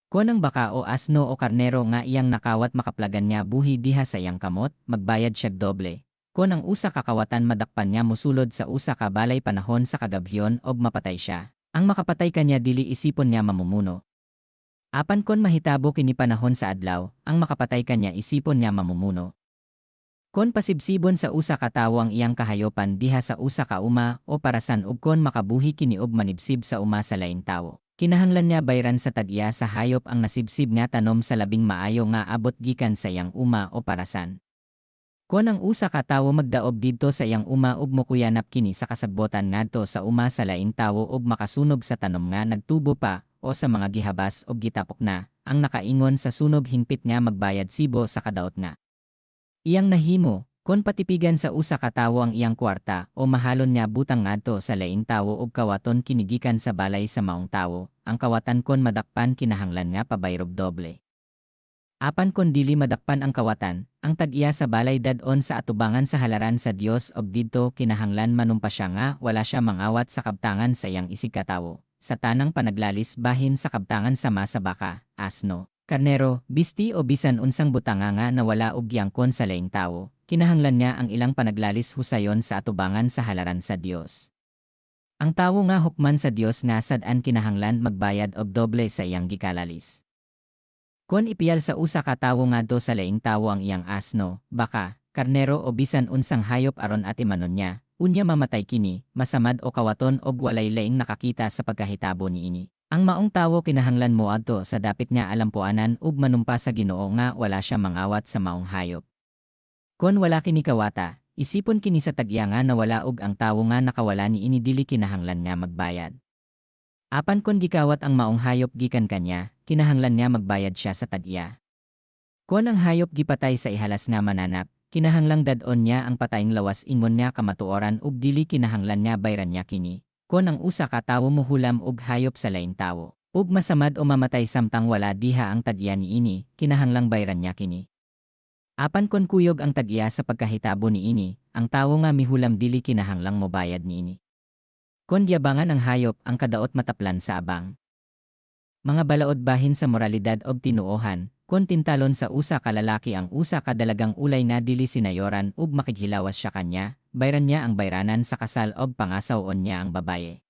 A: Kon ang baka o asno o karnero nga iyang nakawat makaplagan niya buhi diha sa iyang kamot, magbayad siya doble. Kon ang usa ka kawatan madakpan niya musulod sa usa ka balay panahon sa kagabhyon og mapatay siya, ang makapatay kanya dili isipon niya mamumuno. Apan kon mahitabo kini panahon sa adlaw, ang makapatay kanya isipon niya mamumuno. Kon pasibsibon sa usa ka tawo ang iyang kahayopan diha sa usa ka uma o parasan ug kon makabuhi kini og manibsib sa uma sa laing tawo, kinahanglan niya bayran sa tag-iya sa hayop ang nasibsib nga tanom sa labing maayo nga abot gikan sa iyang uma o parasan. Kon ang usa ka tawo magdaog didto sa iyang uma ug mokuyanap kini sa kasabbotan ngadto sa uma sa laing tawo ug makasunog sa tanom nga nagtubo pa o sa mga gihabas ug gitapok na, ang nakaingon sa sunog hingpit nga magbayad sibo sa kadaot nga iyang nahimo. Kon patipigan sa usa ka tawo ang iyang kwarta o mahalon niya butang ngadto sa laing tawo ug kawaton kinigikan sa balay sa maong tawo, ang kawatan kon madakpan kinahanglan nga pabayrob doble. Apan kon dili madakpan ang kawatan, ang tag-iya sa balay dadon sa atubangan sa halaran sa Dios og didto kinahanglan manumpa siya nga wala siya mangawat sa kabtangan sa iyang isig ka tawo, sa tanang panaglalis bahin sa kabtangan sama sa baka, asno, karnero, bisti o bisan unsang butanga nga nawala og giangkon sa laing tawo. Kinahanglan niya ang ilang panaglalis husayon sa atubangan sa halaran sa Dios. Ang tawo nga hukman sa Dios nga sad-an kinahanglan magbayad og doble sa iyang gikalalis. Kon ipiyal sa usa ka tawo ngadto sa laing tawo ang iyang asno, baka, karnero o bisan unsang hayop aron atimanon niya, unya mamatay kini, masamad o kawaton og walay laing nakakita sa pagkahitabo niini. Ang maong tawo kinahanglan moadto sa dapit nga alampuanan ug manumpa sa Ginoo nga wala siya mangawat sa maong hayop. Kon wala kini kawata, isipon kini sa tag-iya nga nawala og ang tawo nga nakawala niini dili kinahanglan nga magbayad. Apan kon gikawat ang maong hayop gikan kanya, kinahanglan niya magbayad siya sa tag-iya. Kon ang hayop gipatay sa ihalas nga mananap, kinahanglang dadon niya ang patayng lawas ingon niya kamatuoran ug dili kinahanglan niya bayran niya kini. Kon ang usa ka tawo mohulam og hayop sa laing tawo, ug masamad o mamatay samtang wala diha ang tag-iya niini, kinahanglang bayran niya kini. Apan kon kuyog ang tag-iya sa pagkahitabo niini, ang tawo nga mihulam dili kinahanglang mobayad niini. Kon giabangan ang hayop, ang kadaot mataplan sa abang. Mga balaod bahin sa moralidad og tinuohan, kon tintalon sa usa ka lalaki ang usa ka dalagang ulay na dili sinayoran ug makighilawas siya kanya, bayran niya ang bayranan sa kasal og pangasawon niya ang babaye.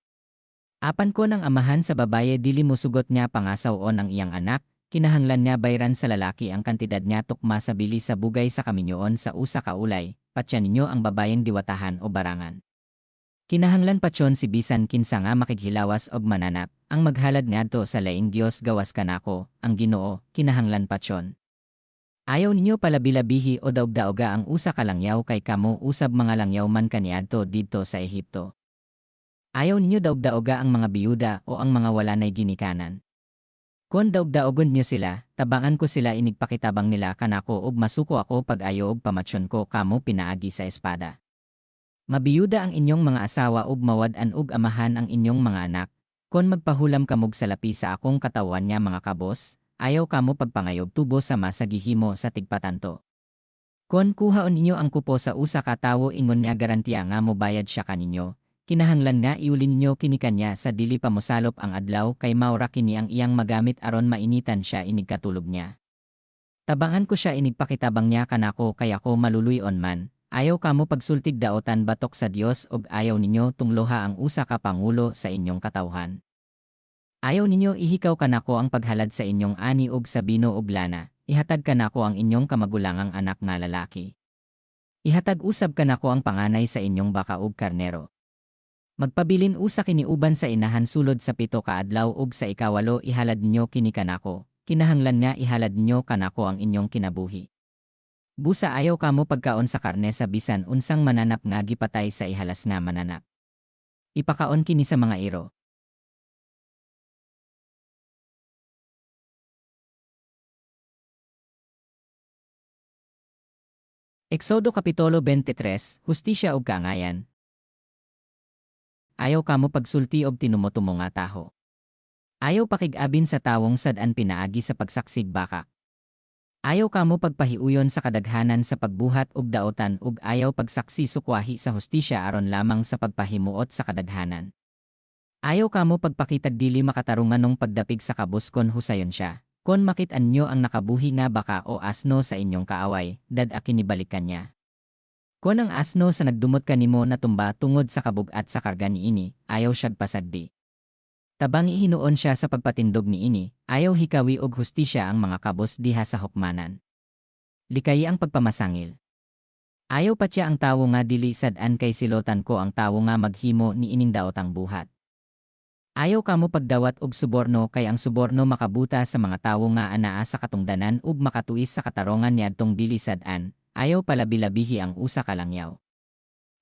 A: Apan kon ang amahan sa babaye dili mosugot niya pangasawon ang iyang anak, kinahanglan niya bayran sa lalaki ang kantidad niya tukma sa bili sa bugay sa kaminyoon sa usa ka ulay, patya ninyo ang babayeng diwatahan o barangan. Kinahanglan patyon si bisan kinsa nga makighilawas og mananap, ang maghalad ngadto sa laing Dios gawas kanako, ang Ginoo, kinahanglan patyon. Ayaw ninyo palabilabihi o daog-daoga ang usa ka langyaw kay kamo usab mga langyaw man kaniadto didto sa Ehipto. Ayaw ninyo daog-daoga ang mga biyuda o ang mga wala nay ginikanan. Kon daog-daogon niyo sila, tabangan ko sila inigpakitabang nila kanako ug masuko ako pag-ayo og pamatsyon ko kamo pinaagi sa espada. Mabiyuda ang inyong mga asawa ug mawad-an ug amahan ang inyong mga anak. Kon magpahulam kamog sa lapi sa akong katawan niya mga kabos, ayaw kamo pagpangayog tubo sa masagihimo sa tigpatanto. Kon kuhaon ninyo ang kupo sa usa ka tawo ingon niya garantiya nga mobayad siya kaninyo. Kinahanglan nga iulin niyo kini kanya sa dili pa mosalop ang adlaw kay maura kini ang iyang magamit aron mainitan siya inig katulog niya. Tabangan ko siya inigpakitabang niya kanako kay ako maluluyon man, ayaw kamo pagsultig daotan batok sa Dios og ayaw ninyo tungloha ang usa ka pangulo sa inyong katawhan. Ayaw ninyo ihikaw kanako ang paghalad sa inyong ani ug sabino ug lana, ihatag kanako ang inyong kamagulangang anak nga lalaki. Ihatag usab kanako ang panganay sa inyong baka ug karnero. Magpabilin usa kini uban sa inahan sulod sa 7 ka adlaw ug sa ikawalo ihalad ninyo kini kanako, kinahanglan nga ihalad ninyo kanako ang inyong kinabuhi. Busa ayaw kamo pagkaon sa karne sa bisan unsang mananap nga gipatay sa ihalas nga mananap. Ipakaon kini sa mga iro. Eksodo Kapitulo 23, Hustisya ug Kaangayan. ayaw kamo pagsulti og tinumotumo nga taho. Ayaw pakig-abin sa tawong sad-an pinaagi sa pagsaksig baka. Ayaw kamo pagpahiuyon sa kadaghanan sa pagbuhat og daotan ug ayaw pagsaksi sukwahi sa hustisya aron lamang sa pagpahimuot sa kadaghanan. Ayaw kamo pagpakitag dili makatarungan nung pagdapig sa kabus kon husayon siya. Kon makit-an nyo ang nakabuhi nga baka o asno sa inyong kaaway, dad-a kinibalikan niya. Kon ang asno sa nagdumot kanimo natumba tungod sa kabug-at sa karga niini, ayaw siyag pasagdi. Tabang ihinuon siya sa pagpatindog niini, ayaw hikawi og hustisya ang mga kabos diha sa hukmanan. Likayi ang pagpamasangil. Ayaw pa siya ang tawo nga dili sad-an kay silotan ko ang tawo nga maghimo ni ining daotang buhat. Ayaw kamo pagdawat og suborno kay ang suborno makabuta sa mga tawo nga anaa sa katungdanan ug makatuis sa katarongan niadtong dili sad-an. Ayaw palabi-labihi ang usa ka langyaw.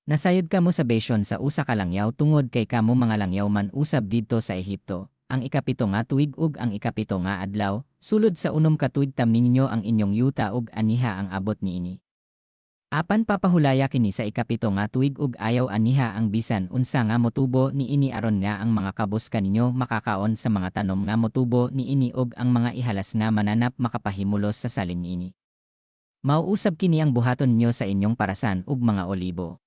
A: Nasayod kamo sa besyon sa usa ka langyaw tungod kay kamo mga langyaw man usab didto sa Ehipto. Ang ikapito nga tuig ug ang ikapito nga adlaw, sulod sa unom ka tuig tam ninyo ang inyong yuta ug aniha ang abot niini. Apan papahulaya kini sa ikapito nga tuig ug ayaw aniha ang bisan unsa nga motubo niini aron nga ang mga kabos kaninyo makakaon sa mga tanom nga motubo niini ug ang mga ihalas nga mananap makapahimulos sa salin niini. Mauusab kini ang buhaton nyo sa inyong parasan ug mga olibo.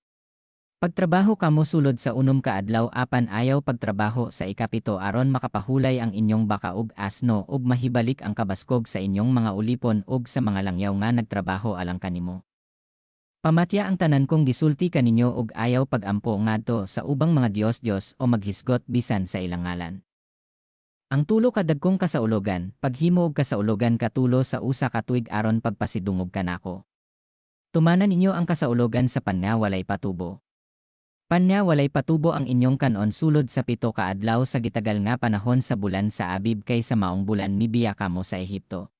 A: Pagtrabaho kamo sulod sa unom ka adlaw apan ayaw pagtrabaho sa ikapito aron makapahulay ang inyong baka ug asno ug mahibalik ang kabaskog sa inyong mga ulipon ug sa mga langyaw nga nagtrabaho alang kanimo. Pamatya ang tanan kong gisulti kaninyo ug ayaw pagampo ngadto sa ubang mga Dios o maghisgot bisan sa ilang ngalan. Ang tulo ka dagkong kasaulogan, paghimo og kasaulogan katulo sa usa ka tuig aron pagpasidungog kanako. Tumanan ninyo ang kasaulogan sa panya walay patubo. Panya walay patubo ang inyong kanon sulod sa pito ka adlaw sa gitagal nga panahon sa bulan sa Abib kay sa maong bulan mibiya kamo sa Ehipto.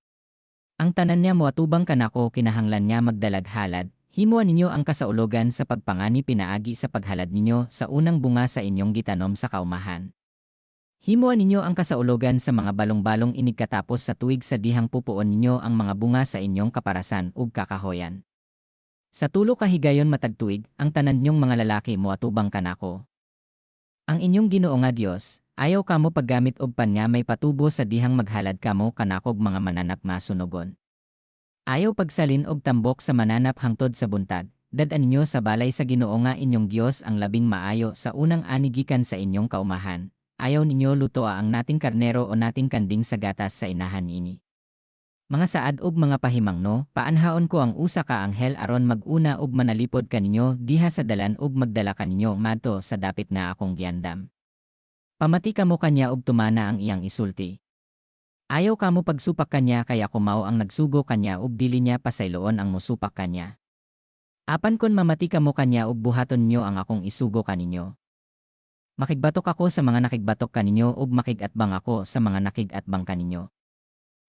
A: Ang tanan niya moatubang kanako kinahanglan niya magdalag halad, himuan ninyo ang kasaulogan sa pagpangani pinaagi sa paghalad ninyo sa unang bunga sa inyong gitanom sa kaumahan. Himuan ninyo ang kasaulogan sa mga balong-balong inigkatapos sa tuig sa dihang pupuon ninyo ang mga bunga sa inyong kaparasan ug kakahoyan. Sa tulo ka higayon matag tuig, ang tanan ninyong mga lalaki moatubang kanako. Ang inyong Ginoo nga Dios, ayaw kamo paggamit og panya may patubo sa dihang maghalad kamo kanakog mga mananap nga sunugon. Ayaw pagsalin og tambok sa mananap hangtod sa buntag, dad-an ninyo sa balay sa Ginoo nga inyong Dios ang labing maayo sa unang ani gikan sa inyong kaumahan. Ayaw ninyo lutoa ang nating karnero o nating kanding sa gatas sa inahan ini. Mga saad ug mga pahimangno, paanhaon ko ang usa ka anghel aron mag-una ug manalipod kaninyo diha sa dalan ug magdala kaninyo madto sa dapit na akong giandam. Pamati kamo kanya ug tumana ang iyang isulti. Ayaw kamo pagsupak kanya kaya kumaw ang nagsugo kanya ug dili niya pasayloon ang musupak kanya. Apan kon mamati kamo kanya ug buhaton niyo ang akong isugo kaninyo. Makigbatok ako sa mga nakigbatok kaninyo ug makigatbang ako sa mga nakigatbang kaninyo.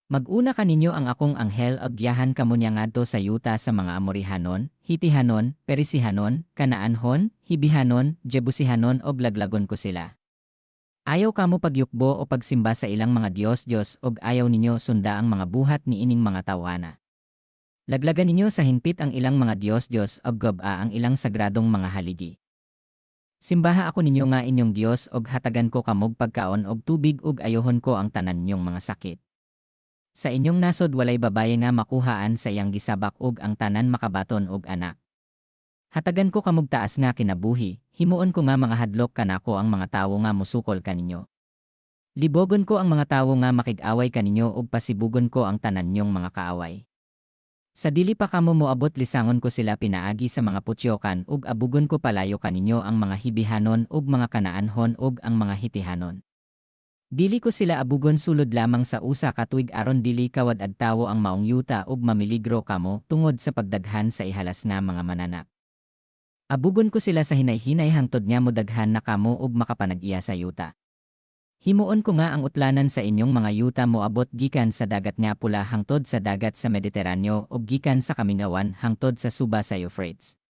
A: Mag-una kaninyo ang akong anghel ug giyahan kamo niya ngadto sa yuta sa mga Amorihanon, Hitihanon, Perisihanon, Kanaanhon, Hibihanon, Jebusihanon ug laglagon ko sila. Ayaw kamo pagyukbo o pagsimba sa ilang mga Diyos ug ayaw ninyo sunda ang mga buhat ni ining mga tawana. Laglagan ninyo sa hinpit ang ilang mga Diyos ug gob-a ang ilang sagradong mga haligi. Simbaha ako ninyo nga inyong Dios og hatagan ko kamog pagkaon og tubig ug ayohon ko ang tanan ninyong mga sakit. Sa inyong nasod walay babaye nga makuhaan sa iyang gisabak ug ang tanan makabaton og anak. Hatagan ko kamog taas nga kinabuhi, himuon ko nga mga hadlok kanako ang mga tawo nga musukol kaninyo. Libogon ko ang mga tawo nga makig-away kaninyo ug pasibugon ko ang tanan ninyong mga kaaway. Sa dili pa kamo moabot lisangon ko sila pinaagi sa mga putyokan ug abugon ko palayo kaninyo ang mga Hibihanon ug mga Kanaanhon ug ang mga Hitihanon. Dili ko sila abugon sulod lamang sa usa ka tuig aron dili kawad adtawo ang maong yuta ug mamiligro kamo tungod sa pagdaghan sa ihalas nga mga mananap. Abugon ko sila sa hinay-hinay hangtod nga modaghan na kamo ug makapanag-iya sa yuta. Himuon ko nga ang utlanan sa inyong mga yuta moabot gikan sa dagat nga pula hangtod sa dagat sa Mediteraneo ug gikan sa kamingawan hangtod sa suba sa Euphrates.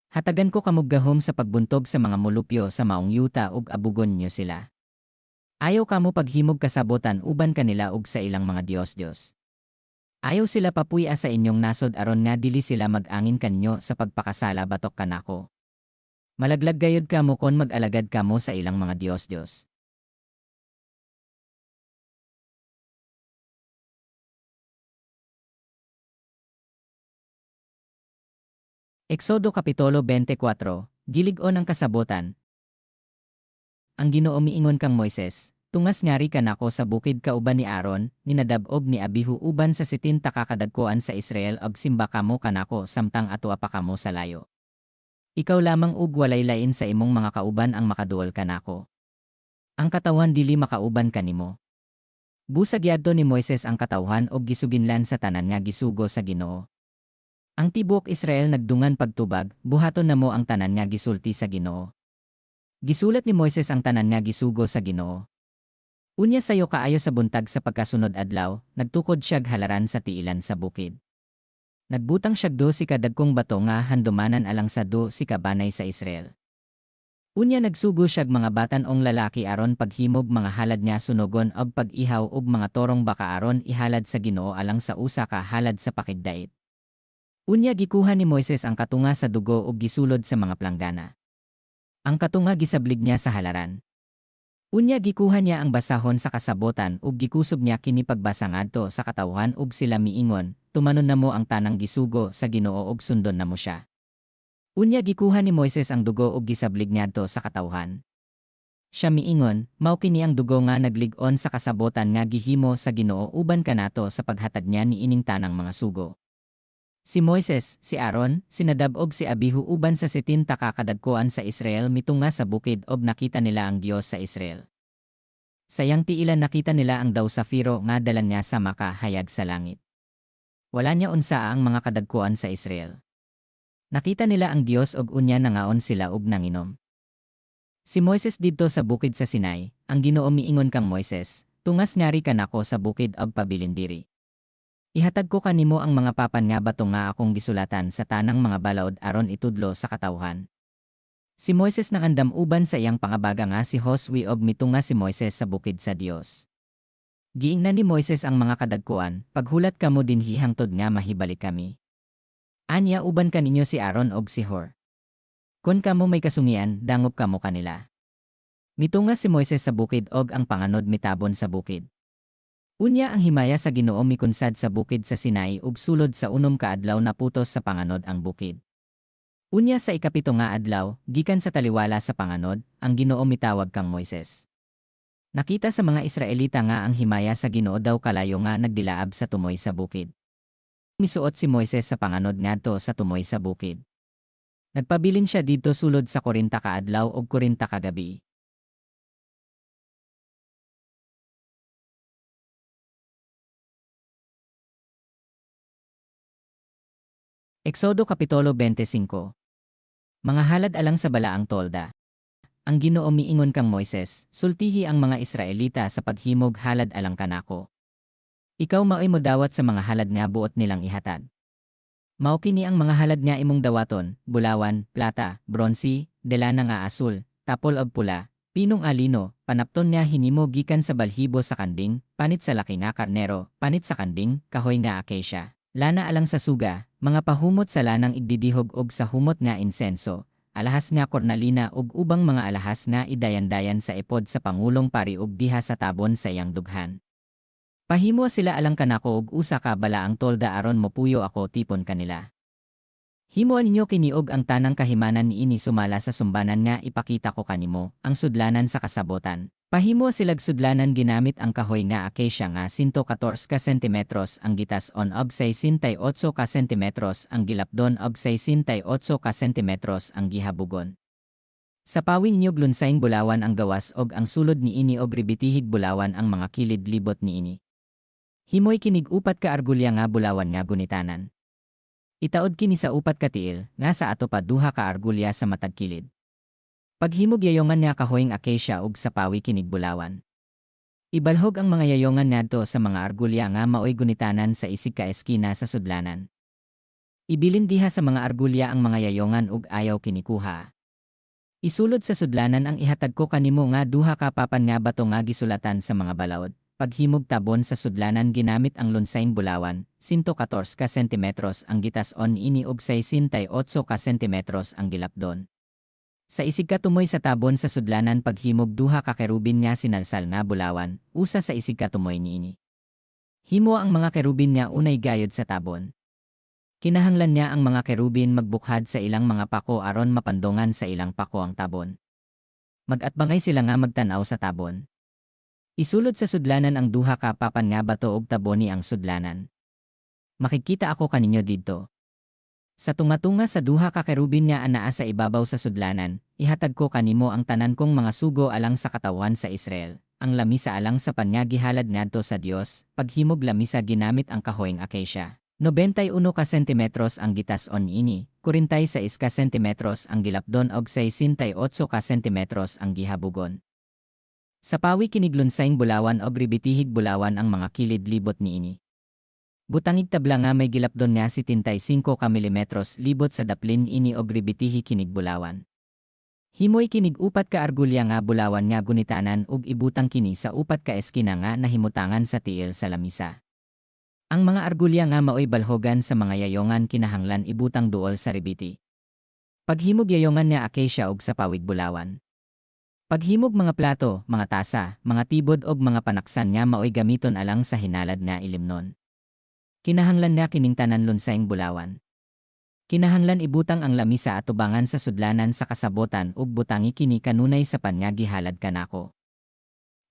A: Hatagan ko kamog gahom sa pagbuntog sa mga molupyo sa maong yuta ug abugon niyo sila. Ayaw kamo paghimog kasabotan uban kanila ug sa ilang mga Diyos. Ayaw sila papuya sa inyong nasod aron nga dili sila mag-angin kanyo sa pagpakasala batok kanako. Malaglag gayud kamo kon mag-alagad kamo sa ilang mga Diyos-Diyos. Eksodo Kapitulo 24, Gilig-on ang kasabotan. Ang Ginoo miingon kang Moises, tungas ngari ka nako sa bukid kauban ni Aaron, ni Nadab og ni Abihu uban sa 70 kakadagkoan sa Israel ag simba kamo kanako samtang atua pa kamo sa layo. Ikaw lamang ug walay lain sa imong mga kauban ang makaduol kanako. Ang katawan dili makauban kanimo. Busag yadto ni Moises ang katawhan og gisuginlan sa tanan nga gisugo sa Ginoo. Ang tibuok Israel nagdungan pagtubag, buhaton namo ang tanan nga gisulti sa Ginoo. Gisulat ni Moises ang tanan nga gisugo sa Ginoo. Unya sayo kaayo sa buntag sa pagkasunod adlaw, nagtukod siyag halaran sa tiilan sa bukid. Nagbutang siyag do si kadagkong bato nga handumanan alang sa do si kabanay sa Israel. Unya nagsugo siyag mga batan-ong lalaki aron paghimog mga halad nga sunogon og pag-ihaw ug mga torong baka aron ihalad sa Ginoo alang sa usa ka halad sa pakigdait. Unya gikuha ni Moises ang katunga sa dugo ug gisulod sa mga planggana. Ang katunga gisablig niya sa halaran. Unya gikuha niya ang basahon sa kasabotan ug gikusob niya kini pagbasa ngadto sa katawhan ug sila miingon, tumanon namo ang tanang gisugo sa Ginoo ug sundon namo siya. Unya gikuha ni Moises ang dugo ug gisablig ngadto sa katawhan. Siya miingon, mao kini ang dugo nga naglig-on sa kasabotan nga gihimo sa Ginoo uban kanato sa paghatag niya ni ining tanang mga sugo. Si Moises, si Aaron, si Nadab og si Abihu uban sa 70 kakadagkoan sa Israel mitunga sa bukid og nakita nila ang Dios sa Israel. Sayang tiilan nakita nila ang daw safiro nga dalan niya sa makahayag sa langit. Wala niya unsa ang mga kadagkoan sa Israel. Nakita nila ang Dios og unya nangaon sila og nanginom. Si Moises didto sa bukid sa Sinai, ang Ginoo miingon kang Moises, tungas ngari ka nako sa bukid og pabilin diri. Ihatag ko kanimo ang mga papan nga bato nga akong gisulatan sa tanang mga balaod aron itudlo sa katawhan. Si Moises nangandam uban sa iyang pangabaga nga si Josue og mitunga si Moises sa bukid sa Dios. Giingnan ni Moises ang mga kadagkuan, paghulat kamo dinhi hangtod nga mahibalik kami. Anya uban kaninyo si Aaron og si Hur. Kon kamo may kasungian, dangop kamo kanila. Mitunga si Moises sa bukid og ang panganod mitabon sa bukid. Unya ang himaya sa Ginoo mikunsad sa bukid sa Sinai ug sulod sa unom ka adlaw naputos sa panganod ang bukid. Unya sa ikapito nga adlaw, gikan sa taliwala sa panganod, ang Ginoo mitawag kang Moises. Nakita sa mga Israelita nga ang himaya sa Ginoo daw kalayo nga nagdilaab sa tumoy sa bukid. Misuot si Moises sa panganod ngadto sa tumoy sa bukid. Nagpabilin siya didto sulod sa 40 ka adlaw ug 40 ka gabi. Eksodo Kapitulo 25. Mga halad alang sa balaang tolda. Ang Ginoo miingon kang Moises, sultihi ang mga Israelita sa paghimog halad alang kanako. Ikaw maoy mo dawat sa mga halad nga buot nilang ihatag. Mao kini ang mga halad nga imong dawaton, bulawan, plata, bronsi, delana nga asul, tapol og pula, pinong alino, panapton nga hinimo gikan sa balhibo sa kanding, panit sa laki nga karnero, panit sa kanding, kahoy nga acacia. Lana alang sa suga, mga pahumot sa lanang igdidihog og sa humot nga insenso, alahas nga kornalina og ubang mga alahas nga idayan-dayan sa ipod sa pangulong pari og diha sa tabon sa iyang dughan. Pahimo sila alang kanako og usa ka balaang tolda aron mopuyo ako tipon kanila. Himoan ninyo kiniog ang tanang kahimanan niini sumala sa sumbanan nga ipakita ko kanimo, ang sudlanan sa kasabotan. Pahimo silag sudlanan ginamit ang kahoy nga acacia nga 114 ka sentimetros ang gitas on og 68 ka sentimetros ang gilapdon og 68 ka sentimetros ang gihabugon. Sa pawin niyo glunsaing bulawan ang gawas og ang sulod niini og ribitihig bulawan ang mga kilid libot niini. Himoy kinig upat ka argulya nga bulawan nga gunitanan. Itaod kini sa upat ka tiil nga sa ato pa duha ka argulya sa matag kilid. Paghimog yayongan nga kahoyng acacia ug sa pawi kinig bulawan. Ibalhog ang mga yayongan ngadto sa mga argulya nga maoy gunitanan sa isig ka eskina sa sudlanan. Ibilin diha sa mga argulya ang mga yayongan ug ayaw kinikuha. Isulod sa sudlanan ang ihatag ko kanimo nga duha ka papan nga bato nga gisulatan sa mga balaod. Paghimog tabon sa sudlanan ginamit ang lunsaing bulawan, 114 ka sentimetros ang gitas on ini og 68 ka sentimetros ang gilapdon. Sa isig katumoy sa tabon sa sudlanan paghimog duha ka kerubin nga sinalsal nga bulawan, usa sa isig katumoy niini. Himo ang mga kerubin nga unay gayod sa tabon. Kinahanglan niya ang mga kerubin magbukhad sa ilang mga pako aron mapandongan sa ilang pako ang tabon. Magatbangay sila nga magtanaw sa tabon. Isulod sa sudlanan ang duha ka papan nga bato og taboni ang sudlanan. Makikita ako kaninyo didto. Sa tunga-tunga sa duha ka kerubin nga anaa sa ibabaw sa sudlanan, ihatag ko kanimo ang tanan kong mga sugo alang sa katawan sa Israel, ang lamisa alang sa panyagihalad ngadto sa Dios, paghimog lamisa ginamit ang kahoyng acacia. 91 ka sentimetros ang gitas-on ini, 46 ka sentimetros ang gilapdon og 68 ka sentimetros ang gihabugon. Sa pawi kiniglunsayng bulawan og ribitihig bulawan ang mga kilid libot niini. Butangig tabla nga may gilapdon nga 75 ka milimetros libot sa daplin ini og ribitihi kinig bulawan. Himoy kinig upat ka argulya nga bulawan nga gunitanan ug ibutang kini sa upat ka eskina nga nahimutangan sa tiil sa lamisa. Ang mga argulya nga maoy balhogan sa mga yayongan kinahanglan ibutang duol sa ribiti. Paghimog yayongan nga acacia ug sa pawig bulawan. Paghimog mga plato, mga tasa, mga tibod og mga panaksan nga maoy gamiton alang sa hinalad nga ilimnon. Kinahanglan nga kining tanan lunsayng bulawan. Kinahanglan ibutang ang lamisa at tubangan sa sudlanan sa kasabotan ug butangi kini kanunay sa panyagihalad kanako.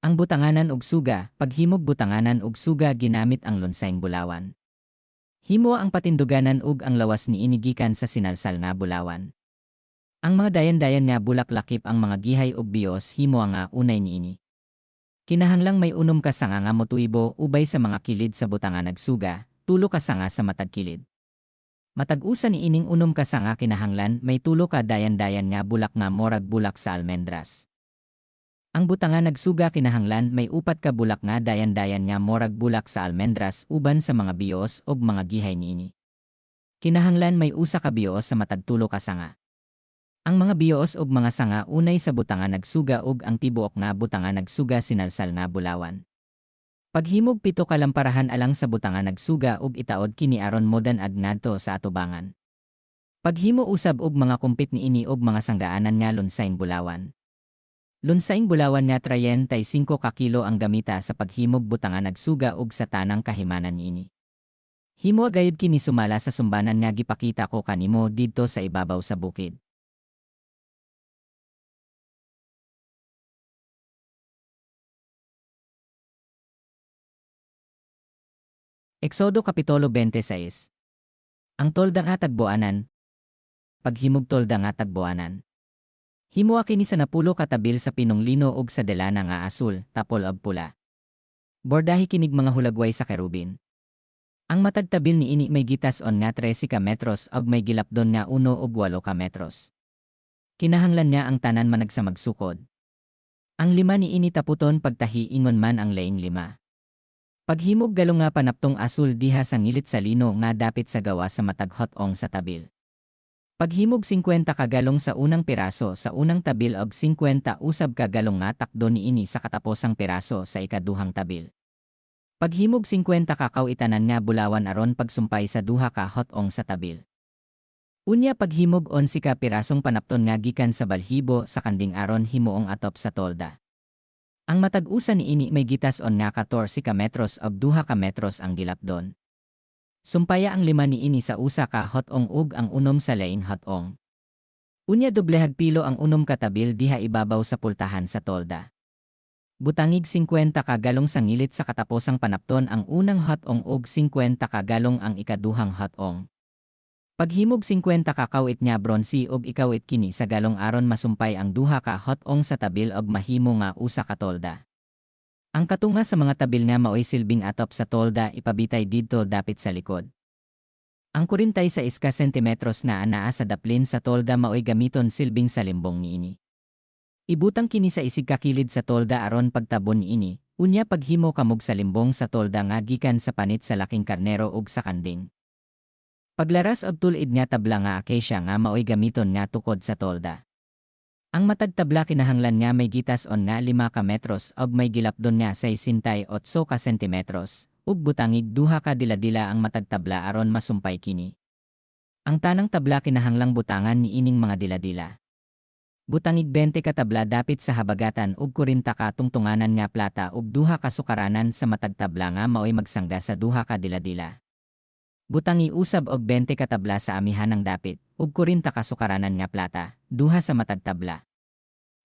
A: Ang butanganan ug suga, paghimog butanganan ug suga ginamit ang lunsayng bulawan. Himo ang patinduganan ug ang lawas niini gikan sa sinalsal nga bulawan. Ang mga dayan-dayan nga bulak lakip ang mga gihay ug bios himo nga unay niini. Kinahanglang may unom ka sanga nga motuibo ubay sa mga kilid sa butangan nagsuga, tulo ka sanga sa matag kilid. Matag-usa ni ining unom ka sanga kinahanglan may tulo ka dayan-dayan nga bulak nga morag bulak sa almendras. Ang butangan nagsuga kinahanglan may upat ka bulak nga dayan-dayan nga morag bulak sa almendras uban sa mga bios ug mga gihay niini. Kinahanglan may usa ka bios sa matag tulo ka sanga. Ang mga bios ug mga sanga unay sa butangan nagsuga ug ang tibuok nga butangan nagsuga sinalsal nga bulawan. Paghimog 7 ka lamparahan alang sa butangan nagsuga ug itaod kini aron modan ag ngadto sa atubangan. Paghimo usab og mga kumpit niini og mga sanggaanan nga lunsayng bulawan. Lunsayng bulawan nga 35 ka kilo ang gamita sa paghimog butangan nagsuga ug sa tanang kahimanan niini. Himo gayud kini sumala sa sumbanan nga gipakita ko kanimo didto sa ibabaw sa bukid. Eksodo Kapitulo 26. Ang tolda nga tagbuanan. Paghimog tolda nga tagbuanan. Himoa kini sa napulo katabil sa pinunglino ug sa delana nga asul, tapol ag pula. Bordahi kinig mga hulagway sa kerubin. Ang matagtabil niini may gitas-on nga 13 ka metros ug may gilapdon nga 1 ug 8 ka metros. Kinahanglan niya ang tanan managsamagsukod. Ang lima niini taputon pagtahi ingon man ang laing lima. Paghimog galong nga panaptong asul diha sa ngilit sa lino nga dapit sa gawa sa matag hot-ong sa tabil. Paghimog 50 ka galong sa unang piraso sa unang tabil og 50 usab ka galong nga takdo niini sa kataposang piraso sa ikaduhang tabil. Paghimog 50 ka kawitanan nga bulawan aron pagsumpay sa duha ka hot-ong sa tabil. Unya paghimog 11 ka pirasong panapton nga gikan sa balhibo sa kanding aron himuong atop sa tolda. Ang matag-usa niini may gitas-on nga 14 ka metros ug 2 ka metros ang gilapdon. Sumpaya ang lima niini sa usa ka hot-ong ug ang unom sa lain hot-ong. Unya doblehag pilo ang unom ka tabil diha ibabaw sa pultahan sa tolda. Butangig 50 ka galong sa ngilit sa kataposang panapton ang unang hot-ong ug 50 ka galong ang ikaduhang hot-ong. Paghimog 50 ka kawit nga bronsi ug ikawit kini sa galong aron masumpay ang duha ka hot-ong sa tabil ug mahimo nga usa ka tolda. Ang katunga sa mga tabil nga maoy silbing atop sa tolda ipabitay didto dapit sa likod. Ang 46 ka sentimetros na anaa sa daplin sa tolda maoy gamiton silbing sa limbong niini. Ibutang kini sa isig ka kilid sa tolda aron pagtabon niini, unya paghimo kamog sa limbong sa tolda nga gikan sa panit sa laking karnero ug sa kanding. Paglaras og tulid nga tabla nga acacia nga maoy gamiton nga tukod sa tolda. Ang matag tabla kinahanglan nga may gitas-on nga 5 ka metros ug may gilapdon nga 68 ka sentimetros ug butangig duha ka diladila ang matag tabla aron masumpay kini. Ang tanang tabla kinahanglang butangan niining mga diladila. Butangig 20 ka tabla dapit sa habagatan ug 40 ka tungtunganan nga plata ug duha ka sukaranan sa matag tabla nga maoy magsangga sa duha ka dila-dila. Butangi usab og 20 ka tabla sa amihanang dapit ug 40 ka sukaranan nga plata, duha sa matag tabla.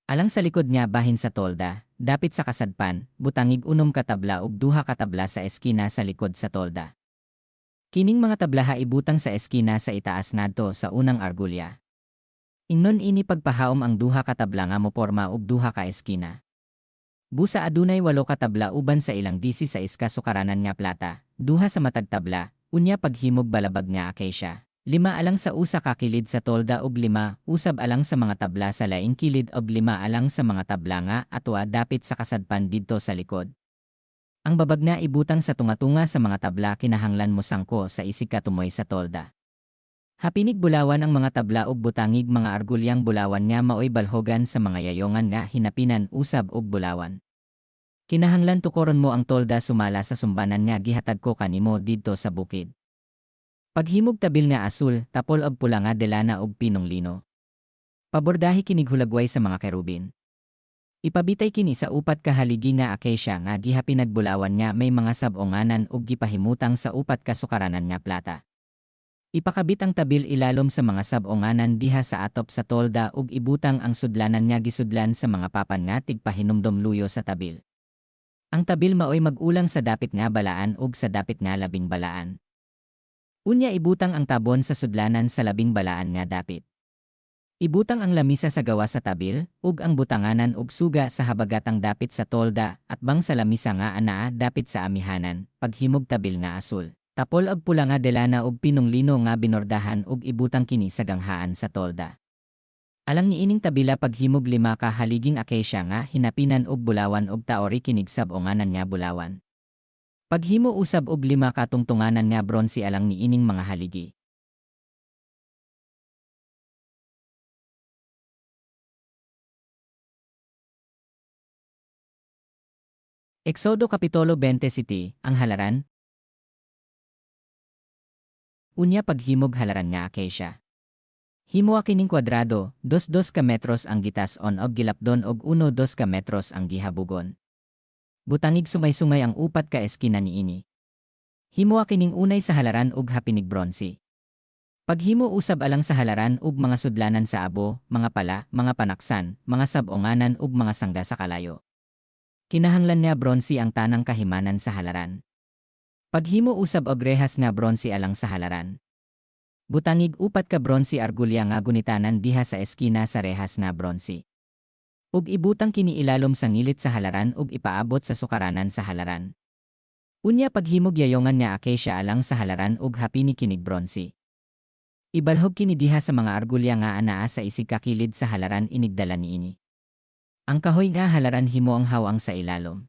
A: Alang sa likod nga bahin sa tolda, dapit sa kasadpan, butangig 6 ka tabla ug duha ka tabla sa eskina sa likod sa tolda. Kining mga tablaha ibutang sa eskina sa itaas ngadto sa unang argulya. Ingnon ini pagpahaom ang duha ka tabla nga moporma og duha ka eskina. Busa adunay 8 ka tabla uban sa ilang 16 ka sukaranan nga plata, duha sa matag tabla, unya paghimog balabag nga acacia. 5 alang sa usa ka kilid sa tolda ug 5 usab alang sa mga tabla sa laing kilid ug 5 alang sa mga tabla nga atwa dapit sa kasadpan didto sa likod. Ang babag na ibutang sa tunga-tunga sa mga tabla kinahanglan mo sangko sa isig ka tumoy sa tolda. Hapinig bulawan ang mga tabla ug butangig mga argulyang bulawan nga maoy balhogan sa mga yayongan nga hinapinan usab ug bulawan. Kinahanglan tukoron mo ang tolda sumala sa sumbanan nga gihatag ko kanimo didto sa bukid. Paghimog tabil nga asul, tapol og pula nga delana og pinong lino. Pabordahi kinig hulagway sa mga kerubin. Ipabitay kini sa upat ka haligi nga acacia nga gihapinagbulawan nga may mga sabonganan ug gipahimutang sa upat ka sukaranan nga plata. Ipakabit ang tabil ilalom sa mga sabonganan diha sa atop sa tolda ug ibutang ang sudlanan nga gisudlan sa mga papan nga tigpahinumdom luyo sa tabil. Ang tabil maoy mag-ulang sa dapit nga balaan ug sa dapit nga labing balaan. Unya ibutang ang tabon sa sudlanan sa labing balaan nga dapit. Ibutang ang lamisa sa gawa sa tabil ug ang butanganan ug suga sa habagatang dapit sa tolda at bang sa lamisa nga anaa dapit sa amihanan, paghimog tabil nga asul. Tapol og pula nga delana ug pinong lino nga binordahan ug ibutang kini sa ganghaan sa tolda. Alang niining tabila paghimog 5 ka haliging acacia nga hinapinan og bulawan og taori kinig sabonganan nga bulawan. Paghimo usab og 5 ka tungtunganan nga bronze alang niining mga haligi. Exodo Kapitulo 20 City, ang halaran. Unya paghimog halaran nga acacia. Himo kining kwadrado, 2 ka metros ang gitas-on og gilapdon og 1-2 ka metros ang gihabugon. Butangig sumay-sumay ang upat ka eskina niini. Himo kining unay sa halaran ug hapinig bronze. Paghimo usab alang sa halaran ug mga sudlanan sa abo, mga pala, mga panaksan, mga sabonganan ug mga sangga sa kalayo. Kinahanglan nga bronze ang tanang kahimanan sa halaran. Paghimo usab og rehas nga bronze alang sa halaran. Butangig upat ka bronze argulya nga gunitanan diha sa eskina sa rehas nga bronze. Ug ibutang kini ilalom sa ngilit sa halaran ug ipaabot sa sukaranan sa halaran. Unya paghimog yayongan nga acacia alang sa halaran ug hapini kinig bronze. Ibalhog kini diha sa mga argulya nga anaa sa isig ka kilid sa halaran inigdala niini. Ang kahoy nga halaran himo ang hawang sa ilalom.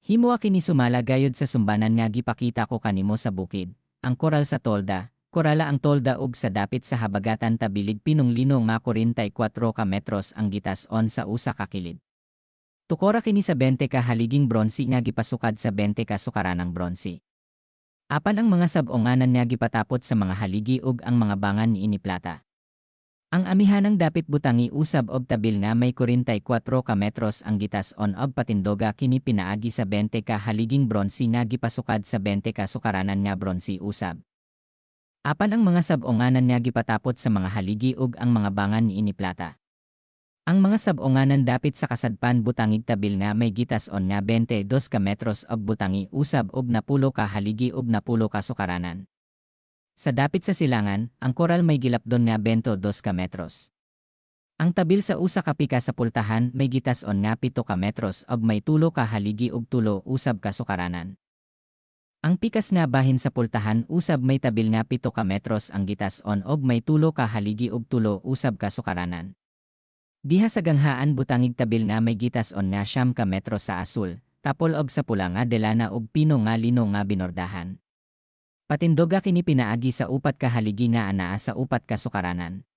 A: Himo kini sumala gayud sa sumbanan nga gipakita ko kanimo sa bukid, ang koral sa tolda. Korala ang tolda ug sa dapit sa habagatan tabilig pinong lino nga 44 ka metros ang gitas-on sa usa ka kilid. Tukora kini sa 20 ka haliging bronze nga gipasukad sa 20 ka sukaranang bronze. Apan ang mga sabonganan nga gipatapot sa mga haligi ug ang mga bangan niini plata. Ang amihanang dapit butangi usab og tabil nga may 44 ka metros ang gitas-on og patindoga kini pinaagi sa 20 ka haliging bronze nga gipasukad sa 20 ka sukaranan nga bronze usab. Apan ang mga sabonganan nga gipatapot sa mga haligi ug ang mga bangan niini plata. Ang mga sabonganan dapit sa kasadpan butangig tabil nga may gitas-on nga 22 ka metros og butangi usab og 10 ka haligi ug 10 ka sukaranan. Sa dapit sa silangan, ang koral may gilapdon nga 22 ka metros. Ang tabil sa usa ka pika sa pultahan may gitas-on nga 7 ka metros og may 3 ka haligi ug 3 usab ka sukaranan. Ang pikas nga bahin sa pultahan usab may tabil nga 7 ka metros ang gitas-on og may 3 ka haligi ug 3 usab ka sukaranan. Diha sa ganghaan butangig tabil nga may gitas-on nga 9 ka metros sa asul, tapol og sa pula nga delana ug pino nga lino nga binordahan. Patindoga kini pinaagi sa upat ka haligi nga anaa sa upat ka sukaranan.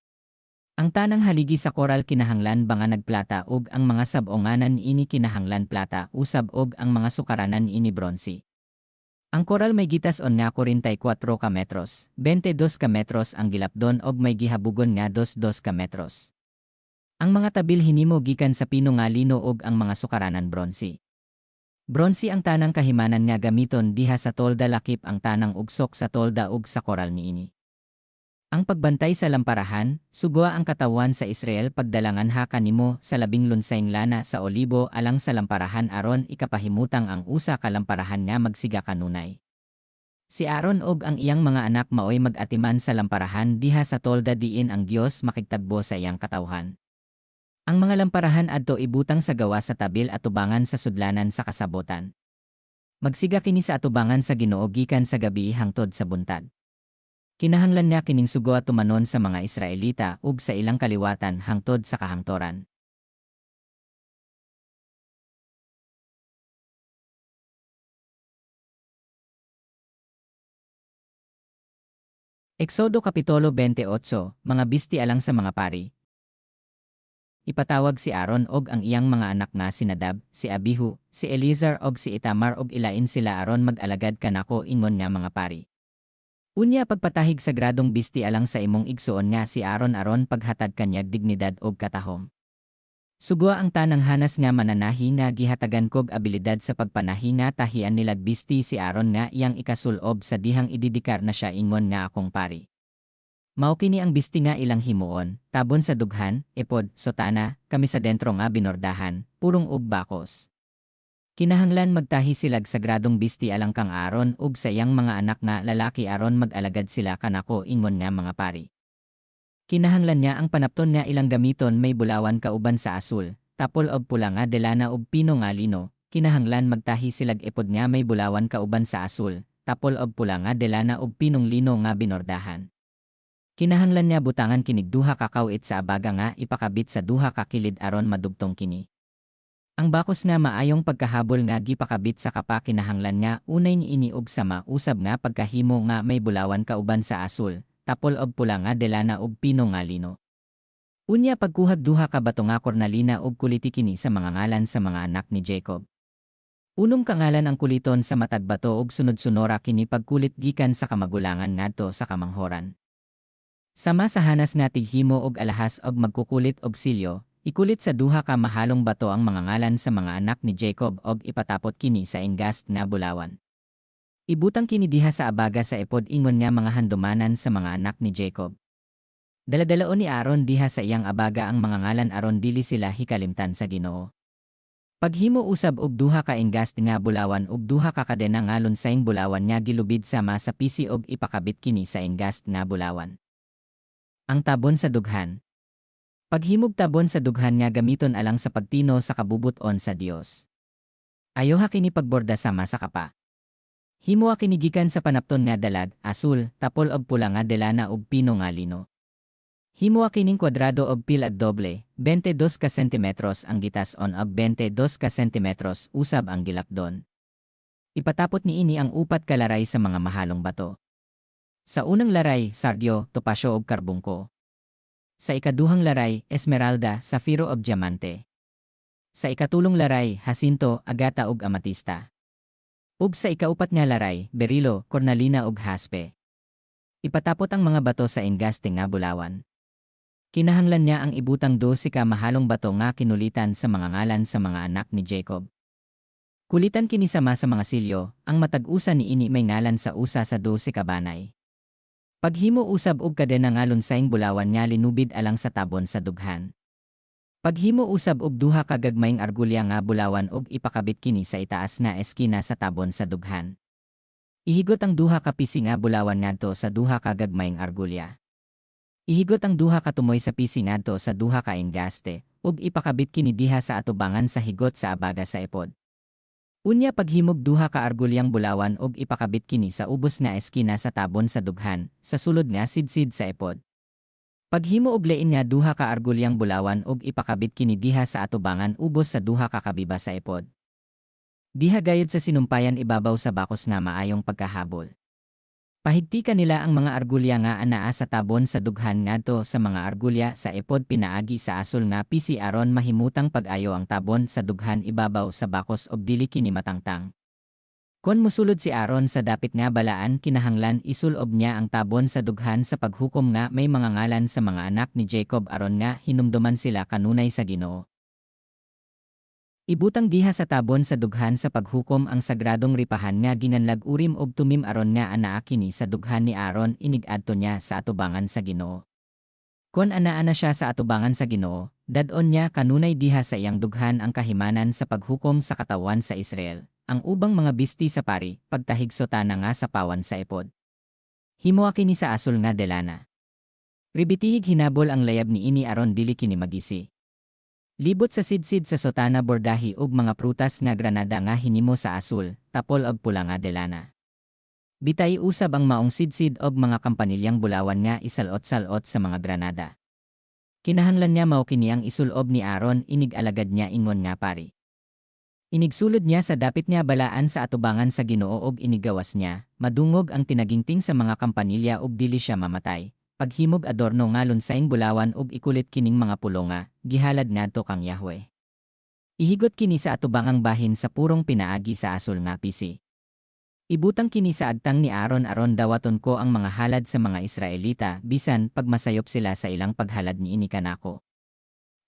A: Ang tanang haligi sa koral kinahanglan banga nagplata ug ang mga sabonganan ini kinahanglan plata usab og ang mga sukaranan ini bronze. Ang koral may gitas-on nga 44 ka metros, 22 ka metros ang gilapdon og may gihabugon nga 22 ka metros. Ang mga tabil hinimo gikan sa pino nga lino ug ang mga sukaranan bronsi. Bronsi ang tanang kahimanan nga gamiton diha sa tolda lakip ang tanang ugsok sa tolda ug sa koral niini. Ang pagbantay sa lamparahan, sugwa ang katawan sa Israel pagdalangan ha kanimo sa 11 lana sa olibo alang sa lamparahan aron ikapahimutang ang usa ka lamparahan nga magsiga kanunay. Si Aaron og ang iyang mga anak maoy mag-atiman sa lamparahan diha sa tolda diin ang Dios makigtagbo sa iyang katawhan. Ang mga lamparahan adto ibutang sa gawa sa tabil atubangan sa sudlanan sa kasabotan. Magsiga kini sa atubangan sa Ginoo gikan sa gabi hangtod sa buntag. Kinahanglan niya kining sugo tumanon sa mga Israelita ug sa ilang kaliwatan hangtod sa kahangtoran. Eksodo Kapitulo 28, mga bisti alang sa mga pari. Ipatawag si Aaron og ang iyang mga anak nga si Nadab, si Abihu, si Eliezer og si Itamar og ilain sila aron mag-alagad kanako ingon nga mga pari. Unya pagpatahig sa gradong bisti alang sa imong igsuon nga si Aaron aron paghatag kanyag dignidad og katahom. Sugwa ang tanang hanas nga mananahi nga gihatagan kog abilidad sa pagpanahi nga tahian nilag bisti si Aaron nga iyang ikasulob sa dihang ididikar na siya ingon nga akong pari. Mao kini ang bisti nga ilang himuon, tabon sa dughan, epod, sotana, kami sa dentro nga binordahan, purong ug bakos. Kinahanglan magtahi silag sagradong bisti alang kang Aaron ug sa iyang mga anak nga lalaki aron mag-alagad sila kanako ingon nga mga pari. Kinahanglan niya ang panapton nga ilang gamiton may bulawan kauban sa asul, tapol og pula nga delana ug pino nga lino. Kinahanglan magtahi silag epod nga may bulawan kauban sa asul, tapol og pula nga delana ug pinong lino nga binordahan. Kinahanglan niya butangan kinig duha ka kawit sa abaga nga ipakabit sa duha ka kilid aron madugtong kini. Ang bakos nga maayong pagkahabol nga gipakabit sa kapa kinahanglan nga unay niini og sama usab nga pagkahimo nga may bulawan kauban sa asul, tapol og pula nga delana ug pino nga lino. Unya pagkuhag duha ka bato nga kornalina ug kuliti kini sa mga ngalan sa mga anak ni Jacob. Unom kangalan ang kuliton sa matag bato ug sunod-sunora kini pagkulit gikan sa kamagulangan ngadto sa kamanghoran. Sama sa hanas nga tighimo og alahas og magkukulit og silyo. Ikulit sa duha ka mahalong bato ang mga ngalan sa mga anak ni Jacob og ipatapot kini sa ingast nga bulawan. Ibutang kini diha sa abaga sa epod ingon nga mga handumanan sa mga anak ni Jacob. Daladalaon ni Aaron diha sa iyang abaga ang mga ngalan aron dili sila hikalimtan sa Ginoo. Paghimo usab og duha ka ingast nga bulawan ug duha ka kadena nga lunsayng bulawan nga gilubid sama sa pisi og ipakabit kini sa ingast nga bulawan. Ang tabon sa dughan. Paghimog tabon sa dughan nga gamiton alang sa pagtino sa kabubuton sa Dios. Ayoha kini pagborda sama sa kapa. Himoa kini gikan sa panapton nga dalag, asul, tapol og pula nga delana ug pino nga lino. Himoa kining kwadrado og pilag doble, 22 ka sentimetros ang gitas-on ug 22 ka sentimetros usab ang gilapdon. Ipatapot niini ang upat ka laray sa mga mahalong bato. Sa unang laray, sardyo, topasyo ug karbungko. Sa ikaduhang laray, esmeralda, safiro ug diamante. Sa ikatulong laray, hasinto, agata ug amatista. Ug sa ikaupat nga laray, berilo, cornalina ug haspe. Ipatapot ang mga bato sa ingaste nga bulawan. Kinahanglan niya ang ibutang 12 ka mahalong bato nga kinulitan sa mga ngalan sa mga anak ni Jacob. Kulitan kini sama sa mga silyo, ang matag-usa niini may ngalan sa usa sa 12 ka banay. Paghimo usab og kadena nga lunsayng bulawan nga linubid alang sa tabon sa dughan. Paghimo usab og duha ka gagmayng argulya nga bulawan og ipakabit kini sa itaas nga eskina sa tabon sa dughan. Ihigot ang duha ka pisi nga bulawan ngadto sa duha ka gagmayng argulya. Ihigot ang duha ka tumoy sa pisi ngadto sa duha ka ingaste ug ipakabit kini diha sa atubangan sa higot sa abaga sa epod. Unya paghimog duha ka argulyang bulawan og ipakabit kini sa ubos nga eskina sa tabon sa dughan, sa sulod nga sidsid sa epod. Paghimo og lein nga duha ka argulyang bulawan og ipakabit kini diha sa atubangan ubos sa duha ka kabiba sa epod. Diha gayud sa sinumpayan ibabaw sa bakos nga maayong pagkahabol. Pahigtikan nila ang mga argulya nga anaa sa tabon sa dughan ngadto sa mga argulya sa epod pinaagi sa asul nga pisi aron mahimutang pag-ayo ang tabon sa dughan ibabaw sa bakos og dili kini matangtang. Kon musulod si Aaron sa dapit nga balaan kinahanglan isulob niya ang tabon sa dughan sa paghukom nga may mga ngalan sa mga anak ni Jacob aron nga hinumduman sila kanunay sa Ginoo. Ibutang diha sa tabon sa dughan sa paghukom ang sagradong ripahan nga ginanlag Urim og Tumim aron nga anaa kini sa dughan ni Aaron inig-adto niya sa atubangan sa Ginoo. Kon anaa na siya sa atubangan sa Ginoo, dadon niya kanunay diha sa iyang dughan ang kahimanan sa paghukom sa katawan sa Israel. Ang ubang mga bisti sa pari, pagtahigsota na nga sa pawan sa epod. Himoa kini sa asul nga delana. Ribitihig hinabol ang layab ni ini aron dili kini magisi. Libot sa sidsid sa sotana bordahi og mga prutas nga granada nga hinimo sa asul, tapol og pula nga delana. Bitay usab ang maong sidsid og mga kampanilyang bulawan nga isalot-salot sa mga granada. Kinahanglan niya mao kini ang isulob ni Aaron inig-alagad niya ingon nga pari. Inigsulod niya sa dapit niya balaan sa atubangan sa Ginoo og inigawas niya, madungog ang tinagingting sa mga kampanilya og dili siya mamatay. Paghimog adorno nga lunsaing bulawan og ikulit kining mga pulonga, gihalad ngadto kang Yahweh. Ihigot kini sa atubangang bahin sa purong pinaagi sa asul nga pisi. Ibutang kini sa agtang ni Aaron aron dawaton ko ang mga halad sa mga Israelita bisan pagmasayop sila sa ilang paghalad ni ini kanako.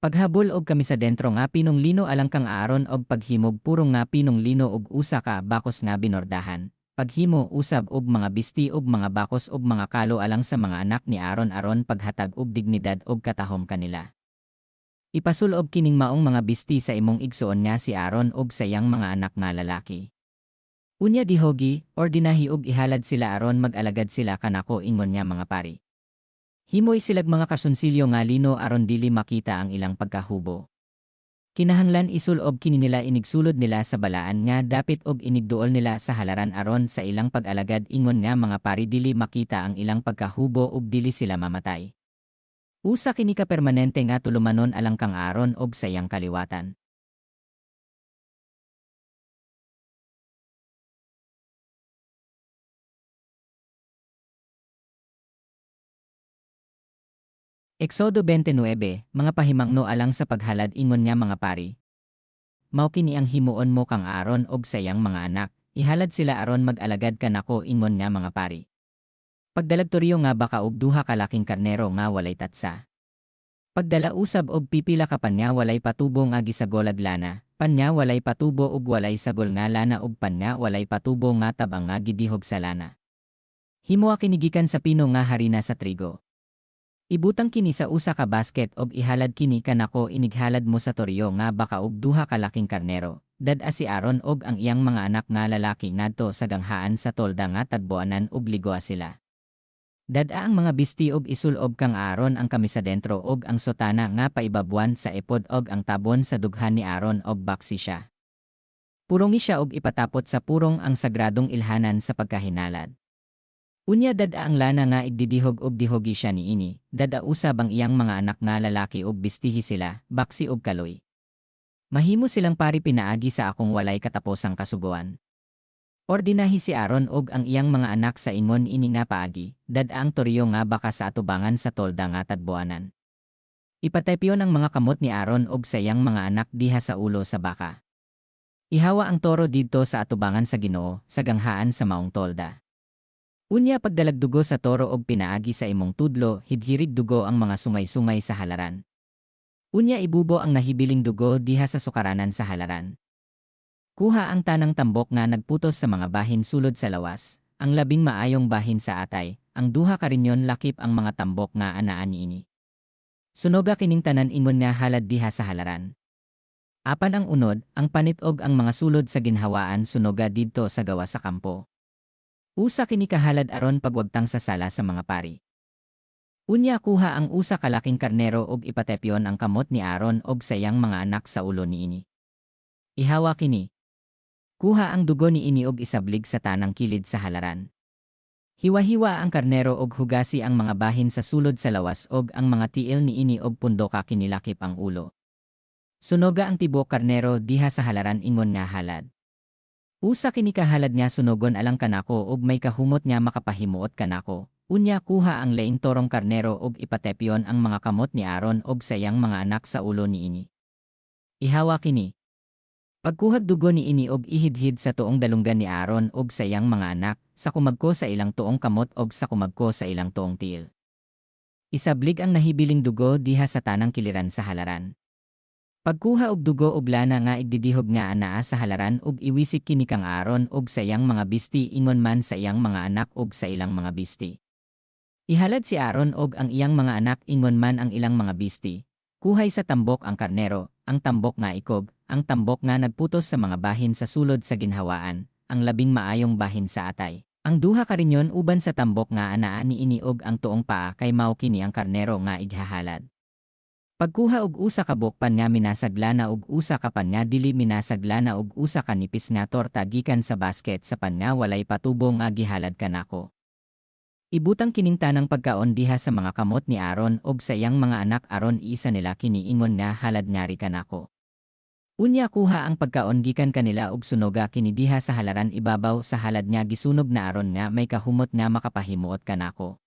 A: Paghabol og kami sa dentro nga pinong lino alang kang Aaron og paghimog purong nga pinong lino og usa ka bakos nga binordahan. Paghimo usab og mga bisti og mga bakos og mga kalo alang sa mga anak ni Aaron aron paghatag og dignidad og katahom kanila. Ipasulob kining maong mga bisti sa imong igsuon nga si Aaron og sa iyang mga anak nga lalaki. Unya dihogi, ordinahi og ihalad sila aron mag-alagad sila kanako ingon nga mga pari. Himoy silag mga kasunsilyo nga lino aron dili makita ang ilang pagkahubo. Kinahanglan isulob kini nila inigsulod nila sa balaan nga dapit og inigduol nila sa halaran aron sa ilang pag-alagad ingon nga mga pari dili makita ang ilang pagkahubo ug dili sila mamatay. Usa kini ka permanente nga tulumanon alang kang Aaron og sa iyang kaliwatan. Exodo 29, mga pahimangno alang sa paghalad ingon nga mga pari. Mao kini ang himuon mo kang Aaron og sa iyang mga anak, ihalad sila aron mag-alagad kanako ingon nga mga pari. Pagdalagtoryo nga baka og duha ka laking karnero nga walay tatsa. Pagdala usab og pipila ka panya walay patubo nga gisagolag lana, panya walay patubo og walay sagol nga lana ug panya walay patubo nga tabang nga gidihog sa lana. Himoa kini gikan sa pino nga harina sa trigo. Ibutang kini sa usa ka basket og ihalad kini kanako inighalad mo sa toryo nga baka og duha ka laking karnero. Dad-a si Aaron og ang iyang mga anak nga lalaki ngadto sa ganghaan sa tolda nga tagbuanan og ligoa sila. Dad-a ang mga bisti og isulob kang Aaron ang kamisa dentro og ang sotana nga paibabuan sa epod og ang tabon sa dughan ni Aaron og baksi siya. Purongi siya og ipatapot sa purong ang sagradong ilhanan sa pagkahinalad. Unya dada ang lana nga igdidihog og dihogi siya ni ini, dada usab ang iyang mga anak nga lalaki og bistihi sila, baksi og kaloy. Mahimo silang pari pinaagi sa akong walay kataposang kasuguan. Ordinahi si Aaron og ang iyang mga anak sa ingon ini nga paagi, dada ang toryo nga baka sa atubangan sa tolda nga tadbuanan. Ipataypyon ang mga kamot ni Aaron og sa iyang mga anak diha sa ulo sa baka. Ihawa ang toro didto sa atubangan sa Ginoo, sa ganghaan sa maong tolda. Unya pagdalag dugo sa toro og pinaagi sa imong tudlo, hidhirig dugo ang mga sungay-sungay sa halaran. Unya ibubo ang nahibiling dugo diha sa sukaranan sa halaran. Kuha ang tanang tambok nga nagputos sa mga bahin sulod sa lawas, ang labing maayong bahin sa atay, ang duha karinyon lakip ang mga tambok nga anaan niini. Sunoga kining tanan ingon nga halad diha sa halaran. Apan ang unod, ang panit og ang mga sulod sa ginhawaan sunoga didto sa gawa sa kampo. Usa kini kahalad aron pagwagtang sa sala sa mga pari. Unya kuha ang usa ka laking karnero og ipatepyon ang kamot ni Aaron og sa iyang mga anak sa ulo niini. Ihawa kini. Kuha ang dugo niini og isablig sa tanang kilid sa halaran. Hiwa-hiwa ang karnero og hugasi ang mga bahin sa sulod sa lawas og ang mga tiil niini og pundo ka kinilakip ang ulo. Sunoga ang tibok karnero diha sa halaran ingon nga halad. Usa kini kahalad nga sunogon alang kanako og may kahumot nga makapahimuot kanako. Unya kuha ang laing torong karnero og ipatepyon ang mga kamot ni Aaron og sa iyang mga anak sa ulo niini. Ihawa kini. Pagkuhag dugo ni ini og ihidhid sa tuong dalunggan ni Aaron og sa iyang mga anak, sa kumagko sa ilang tuong kamot og sa kumagko sa ilang tuong tiil. Isablig ang nahibiling dugo diha sa tanang kiliran sa halaran. Pagkuha og dugo og lana nga igdidihog nga anaa sa halaran og iwisik kini kang Aaron og sa iyang mga bisti ingon man sa iyang mga anak og sa ilang mga bisti. Ihalad si Aaron og ang iyang mga anak ingon man ang ilang mga bisti. Kuhay sa tambok ang karnero, ang tambok nga ikog, ang tambok nga nagputos sa mga bahin sa sulod sa ginhawaan, ang labing maayong bahin sa atay. Ang duha ka rinyon uban sa tambok nga anaa ni iniog ang tuong paa kay mao kini ang karnero nga ighahalad. Pagkuha og usa ka bukpan nga minasaglana og usa ka pan nga dili minasaglana og usa ka nipis nga torta gikan sa basket sa pan nga walay patubo nga gihalad kanako. Ibutang kining tanang pagkaon diha sa mga kamot ni Aaron og sa iyang mga anak aron isa nila kini ingon nga halad ngari kanako. Unya kuha ang pagkaon gikan kanila og sunoga kini diha sa halaran ibabaw sa halad nga gisunog na Aaron nga may kahumot nga makapahimuot kanako.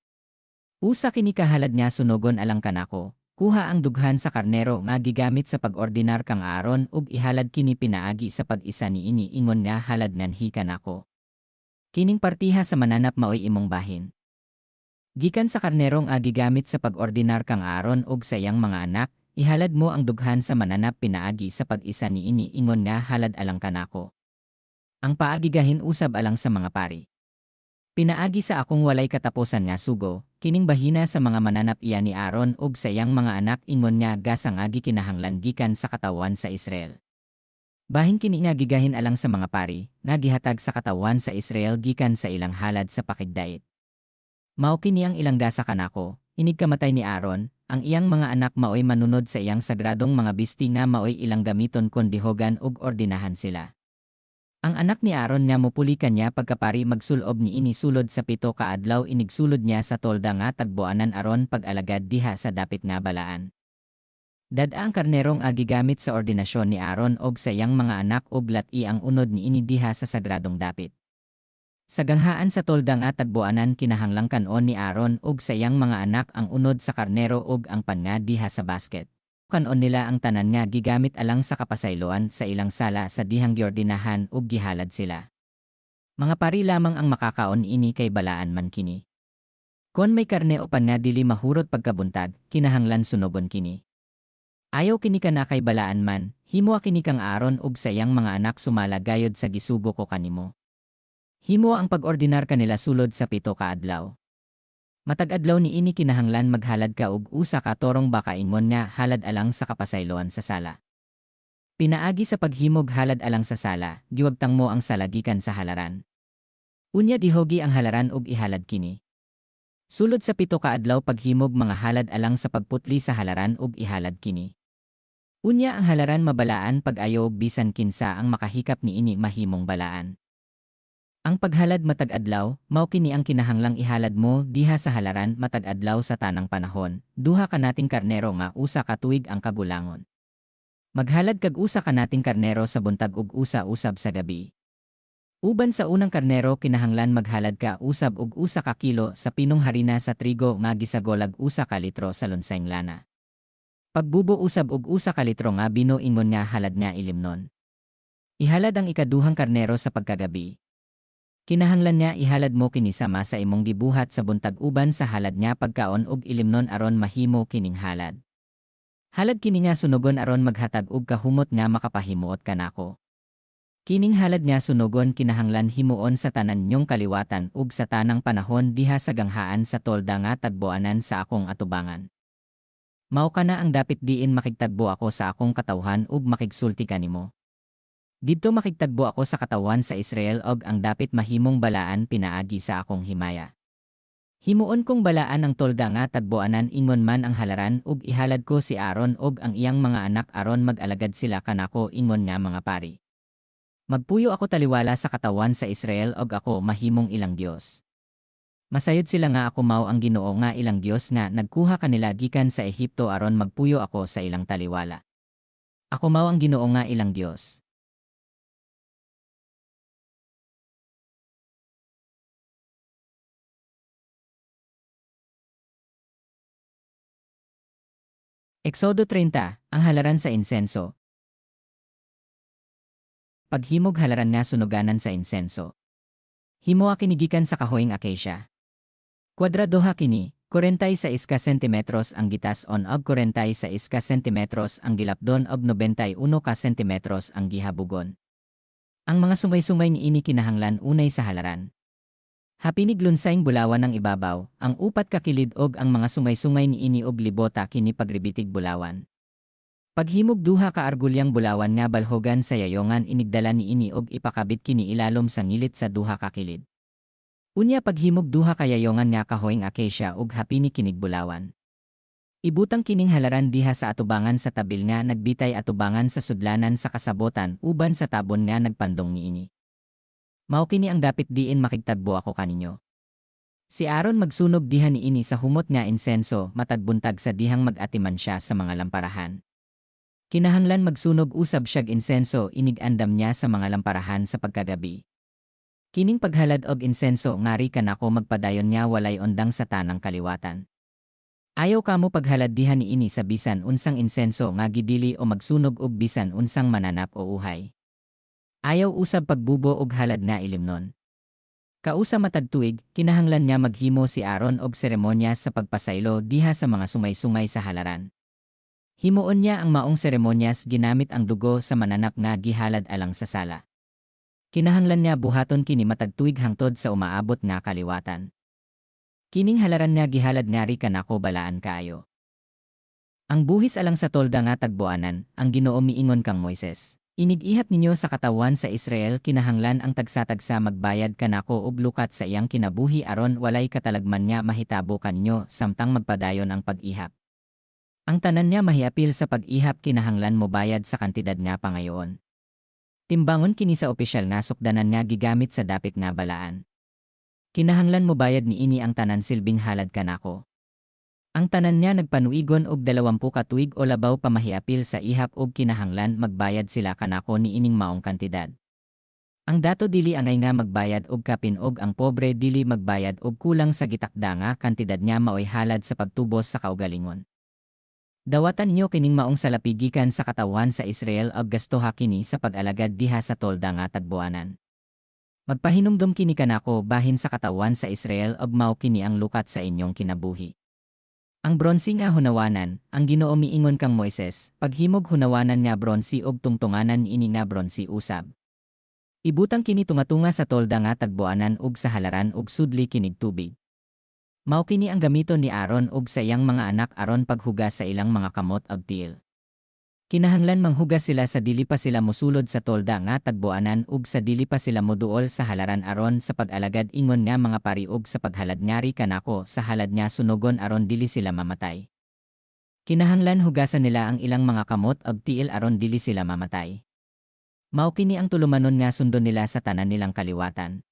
A: Usa kini kahalad nga sunogon alang kanako. Kuha ang dughan sa karnero nga gigamit sa pag-ordinar kang Aaron ug ihalad kini pinaagi sa pag-isa ni ini ingon nga halad nganhi kanako. Kining partiha sa mananap maoy imong bahin. Gikan sa karnero nga gigamit sa pag-ordinar kang Aaron ug sa iyang mga anak, ihalad mo ang dughan sa mananap pinaagi sa pag-isa ni ini ingon nga halad alang kanako. Ang paagigahin usab alang sa mga pari. Pinaagi sa akong walay katapusan nga sugo, kining bahina sa mga mananap iya ni Aaron ug sa iyang mga anak ingon nga gasa nga gikinahanglan gikan sa katawan sa Israel. Bahin kini nga gigahin alang sa mga pari, nga gihatag sa katawan sa Israel gikan sa ilang halad sa pakigdait. Mao kini ang ilang gasa kanako, inig kamatay ni Aaron, ang iyang mga anak maoy manunod sa iyang sagradong mga bisti nga maoy ilang gamiton kon dihogan ug ordinahan sila. Ang anak ni Aaron nga mopuli kanya pagkapari magsulob ni ini sulod sa 7 ka adlaw inigsulod niya sa tolda nga tagbuanan aron pag-alagad diha sa dapit nga balaan. Dada ang karnerong gigamit sa ordinasyon ni Aaron og sa iyang mga anak og lati ang unod ni ini diha sa sagradong dapit. Sa ganghaan sa tolda nga tagbuanan kinahanglang kanon ni Aaron ug sa iyang mga anak ang unod sa karnero ug ang pan nga diha sa basket. Kanon nila ang tanan nga gigamit alang sa kapasayloan sa ilang sala sa dihang giordinahan ug gihalad sila. Mga pari lamang ang makakaon ini kay balaan man kini. Kon may karne o pan nga dili mahurot pagkabuntag, kinahanglan sunogon kini. Ayaw kini kana kay balaan man, himo kini kang Aaron ug sa iyang mga anak sumala gayod sa gisugo ko kanimo. Himo ang pag-ordinar kanila sulod sa 7 ka adlaw. Matag adlaw ni ini kinahanglan maghalad ka og usa ka torong baka ingon nga halad alang sa kapasayloan sa sala. Pinaagi sa paghimog halad alang sa sala, giwagtang mo ang sala gikan sa halaran. Unya dihogi ang halaran og ihalad kini. Sulod sa 7 ka adlaw paghimog mga halad alang sa pagputli sa halaran og ihalad kini. Unya ang halaran mabalaan pag-ayo bisan kinsa ang makahikap ni ini mahimong balaan. Ang paghalad matag adlaw, mao kini ang kinahanglang ihalad mo diha sa halaran matag adlaw sa tanang panahon. Duha ka nating karnero nga usa ka tuig ang kagulangon. Maghalad kag usa ka nating karnero sa buntag ug usa usab sa gabi. Uban sa unang karnero kinahanglan maghalad ka usab og usa ka kilo sa pinong harina sa trigo nga gisagolag usa ka litro sa lonsayng lana. Pagbubo usab og usa ka litro nga bino ingon nga halad nga ilimnon. Ihalad ang ikaduhang karnero sa pagkagabi. Kinahanglan niya ihalad mo kini sama sa imong gibuhat sa buntag uban sa halad niya pagkaon og ilimnon aron mahimo kining halad. Halad kini nga sunugon aron maghatag og kahumot nga makapahimuot kanako. Kining halad nga sunugon kinahanglan himuon sa tanan nyong kaliwatan ug sa tanang panahon diha sa ganghaan sa tolda nga tagbuanan sa akong atubangan. Mao kana ang dapit diin makigtagbo ako sa akong katawhan ug makigsulti kanimo. Didto makigtagbo ako sa katawan sa Israel og ang dapit mahimong balaan pinaagi sa akong himaya. Himuon kong balaan ang tolda nga tagbuanan ingon man ang halaran ug ihalad ko si Aaron og ang iyang mga anak aron mag-alagad sila kanako ingon nga mga pari. Magpuyo ako taliwala sa katawan sa Israel og ako mahimong ilang Dios. Masayod sila nga ako mao ang Ginoo nga ilang Dios nga nagkuha kanila gikan sa Ehipto aron magpuyo ako sa ilang taliwala. Ako mao ang Ginoo nga ilang Dios. Eksodo 30, ang halaran sa insenso. paghimog halaran nga sunuganan sa insenso. Himoa kini gikan sa kahoyng acacia. Kwadradoha kini, 46 ka sentimetros ang gitas-on og 46 ka sentimetros ang gilapdon og 91 ka sentimetros ang gihabugon. Ang mga sumay-sumay niini kinahanglan unay sa halaran. Hapinig lunsayng bulawan ang ibabaw, ang upat ka kilid og ang mga sumay-sumay niini og libota kini pagribitig bulawan. Paghimog duha ka argulyang bulawan nga balhogan sa yayongan inigdala niini og ipakabit kini ilalom sa ngilit sa duha ka kilid. Unya paghimog duha ka yayongan nga kahoyng acacia ug hapini kinig bulawan. Ibutang kining halaran diha sa atubangan sa tabil nga nagbitay atubangan sa sudlanan sa kasabotan uban sa tabon nga nagpandong niini. Mao kini ang dapit diin makigtagbo ako kaninyo. Si Aaron magsunog diha niini sa humot nga insenso matagbuntag sa dihang mag-atiman siya sa mga lamparahan. Kinahanglan magsunog usab siyag insenso inig-andam niya sa mga lamparahan sa pagkagabi. Kining paghalad og insenso ngari kanako magpadayon niya walay ondang sa tanang kaliwatan. Ayaw kamo paghalad diha niini sa bisan unsang insenso nga gidili o magsunog og bisan unsang mananap o uhay. Ayaw usab pagbubo og halad nga ilimnon. Kausa matag tuig, kinahanglan niya maghimo si Aaron og seremonya sa pagpasaylo diha sa mga sumay-sumay sa halaran. Himuon niya ang maong seremonyas ginamit ang dugo sa mananap nga gihalad alang sa sala. Kinahanglan niya buhaton kini matag tuig hangtod sa umaabot nga kaliwatan. Kining halaran nga gihalad ngari kanako balaan kaayo. Ang buhis alang sa tolda nga tagbuanan, ang Ginoo miingon kang Moises. Inig-ihat ninyo sa katawan sa Israel kinahanglan ang tagsa-tagsa magbayad kanako og lukat sa iyang kinabuhi aron walay katalagman niya mahitabo kanyo samtang magpadayon ang pag-ihap. Ang tanan niya mahiapil sa pag-ihap kinahanglan mo bayad sa kantidad nga pangayoon. Timbangon kini sa opisyal nga sukdanan nga gigamit sa dapit nga balaan. Kinahanglan mo bayad niini ang tanan silbing halad kanako. Ang tanan niya nagpanuigon og 20 ka tuig o labaw pa mahiapil sa ihap og kinahanglan magbayad sila kanako niining maong kantidad. Ang dato dili angay nga magbayad og kapin og ang pobre dili magbayad og kulang sa gitakda nga kantidad niya maoy halad sa pagtubos sa kaugalingon. Dawatan niyo kining maong salapigikan sa katawan sa Israel og gastoha kini sa pag-alagad diha sa tolda nga tagbuanan. Magpahinumdom kini kanako bahin sa katawan sa Israel og mao kini ang lukat sa inyong kinabuhi. Ang bronsi nga hunawanan, ang Ginoo miingon kang Moises, paghimog hunawanan nga bronsi og tungtunganan ini nga bronsi usab. Ibutang kini tunga-tunga sa tolda nga tagbuanan ug sa halaran ug sudli kinig tubig. Mao kini ang gamiton ni Aaron ug sa iyang mga anak aron paghugas sa ilang mga kamot ug tiil. Kinahanglan manghugas sila sa dili pa sila mosulod sa tolda nga tagbuanan ug sa dili pa sila moduol sa halaran aron sa pag-alagad ingon nga mga pariog sa paghalad ngari kanako sa halad nga sunugon aron dili sila mamatay. Kinahanglan hugasan nila ang ilang mga kamot ug tiil aron dili sila mamatay. Mao kini ang tulumanon nga sundon nila sa tanan nilang kaliwatan.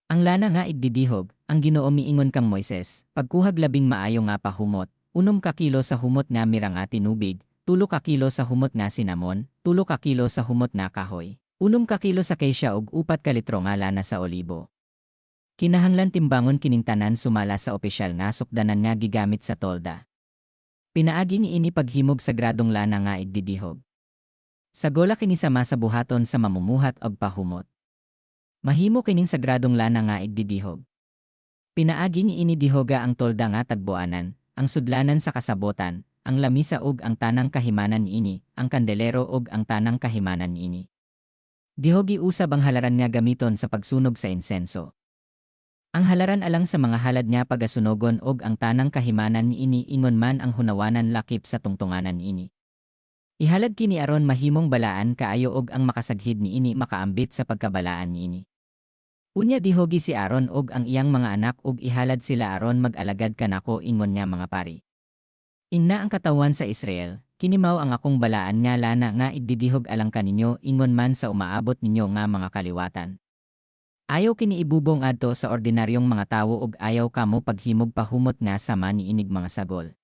A: Ang lana nga igdidihog, ang Ginoo miingon kang Moises, pagkuhag labing maayo nga pahumot, 1 ka kilo sa humot nga mirang nga tinubig, 2 ka kilo sa humot nga sinamon, 2 ka kilo sa humot nga kahoy, 1 ka kilo sa keisya ug 4 ka litro nga lana sa olibo. Kinahanglan timbangon kining tanan sumala sa opisyal nga sukdanan nga gigamit sa tolda. Pinaagi niini paghimog sa gradong lana nga igdidihog. Sagola kini sama sa buhaton sa mamumuhat og pahumot. Mahimo kining sagradong lana nga igdidihog. Pinaagi niini dihoga ang tolda nga tagbuanan, ang sudlanan sa kasabotan, ang lamisa ug ang tanang kahimanan niini, ang kandelero ug ang tanang kahimanan niini. Dihogi usab ang halaran nga gamiton sa pagsunog sa insenso. Ang halaran alang sa mga halad niya pagasunogon og ang tanang kahimanan niini ingon man ang hunawanan lakip sa tungtunganan niini. Ihalad kini aron mahimong balaan kaayo og ang makasaghid niini makaambit sa pagkabalaan niini. Unya dihogi si Aaron og ang iyang mga anak og ihalad sila aron mag-alagad kanako ingon nga mga pari. Inna ang katawan sa Israel, kinimaw ang akong balaan nga lana nga igdidihog alang kaninyo ingon man sa umaabot ninyo nga mga kaliwatan. Ayaw kini ibubong adto sa ordinaryong mga tawo og ayaw kamo paghimog pahumot nga sama niinig mga sagol.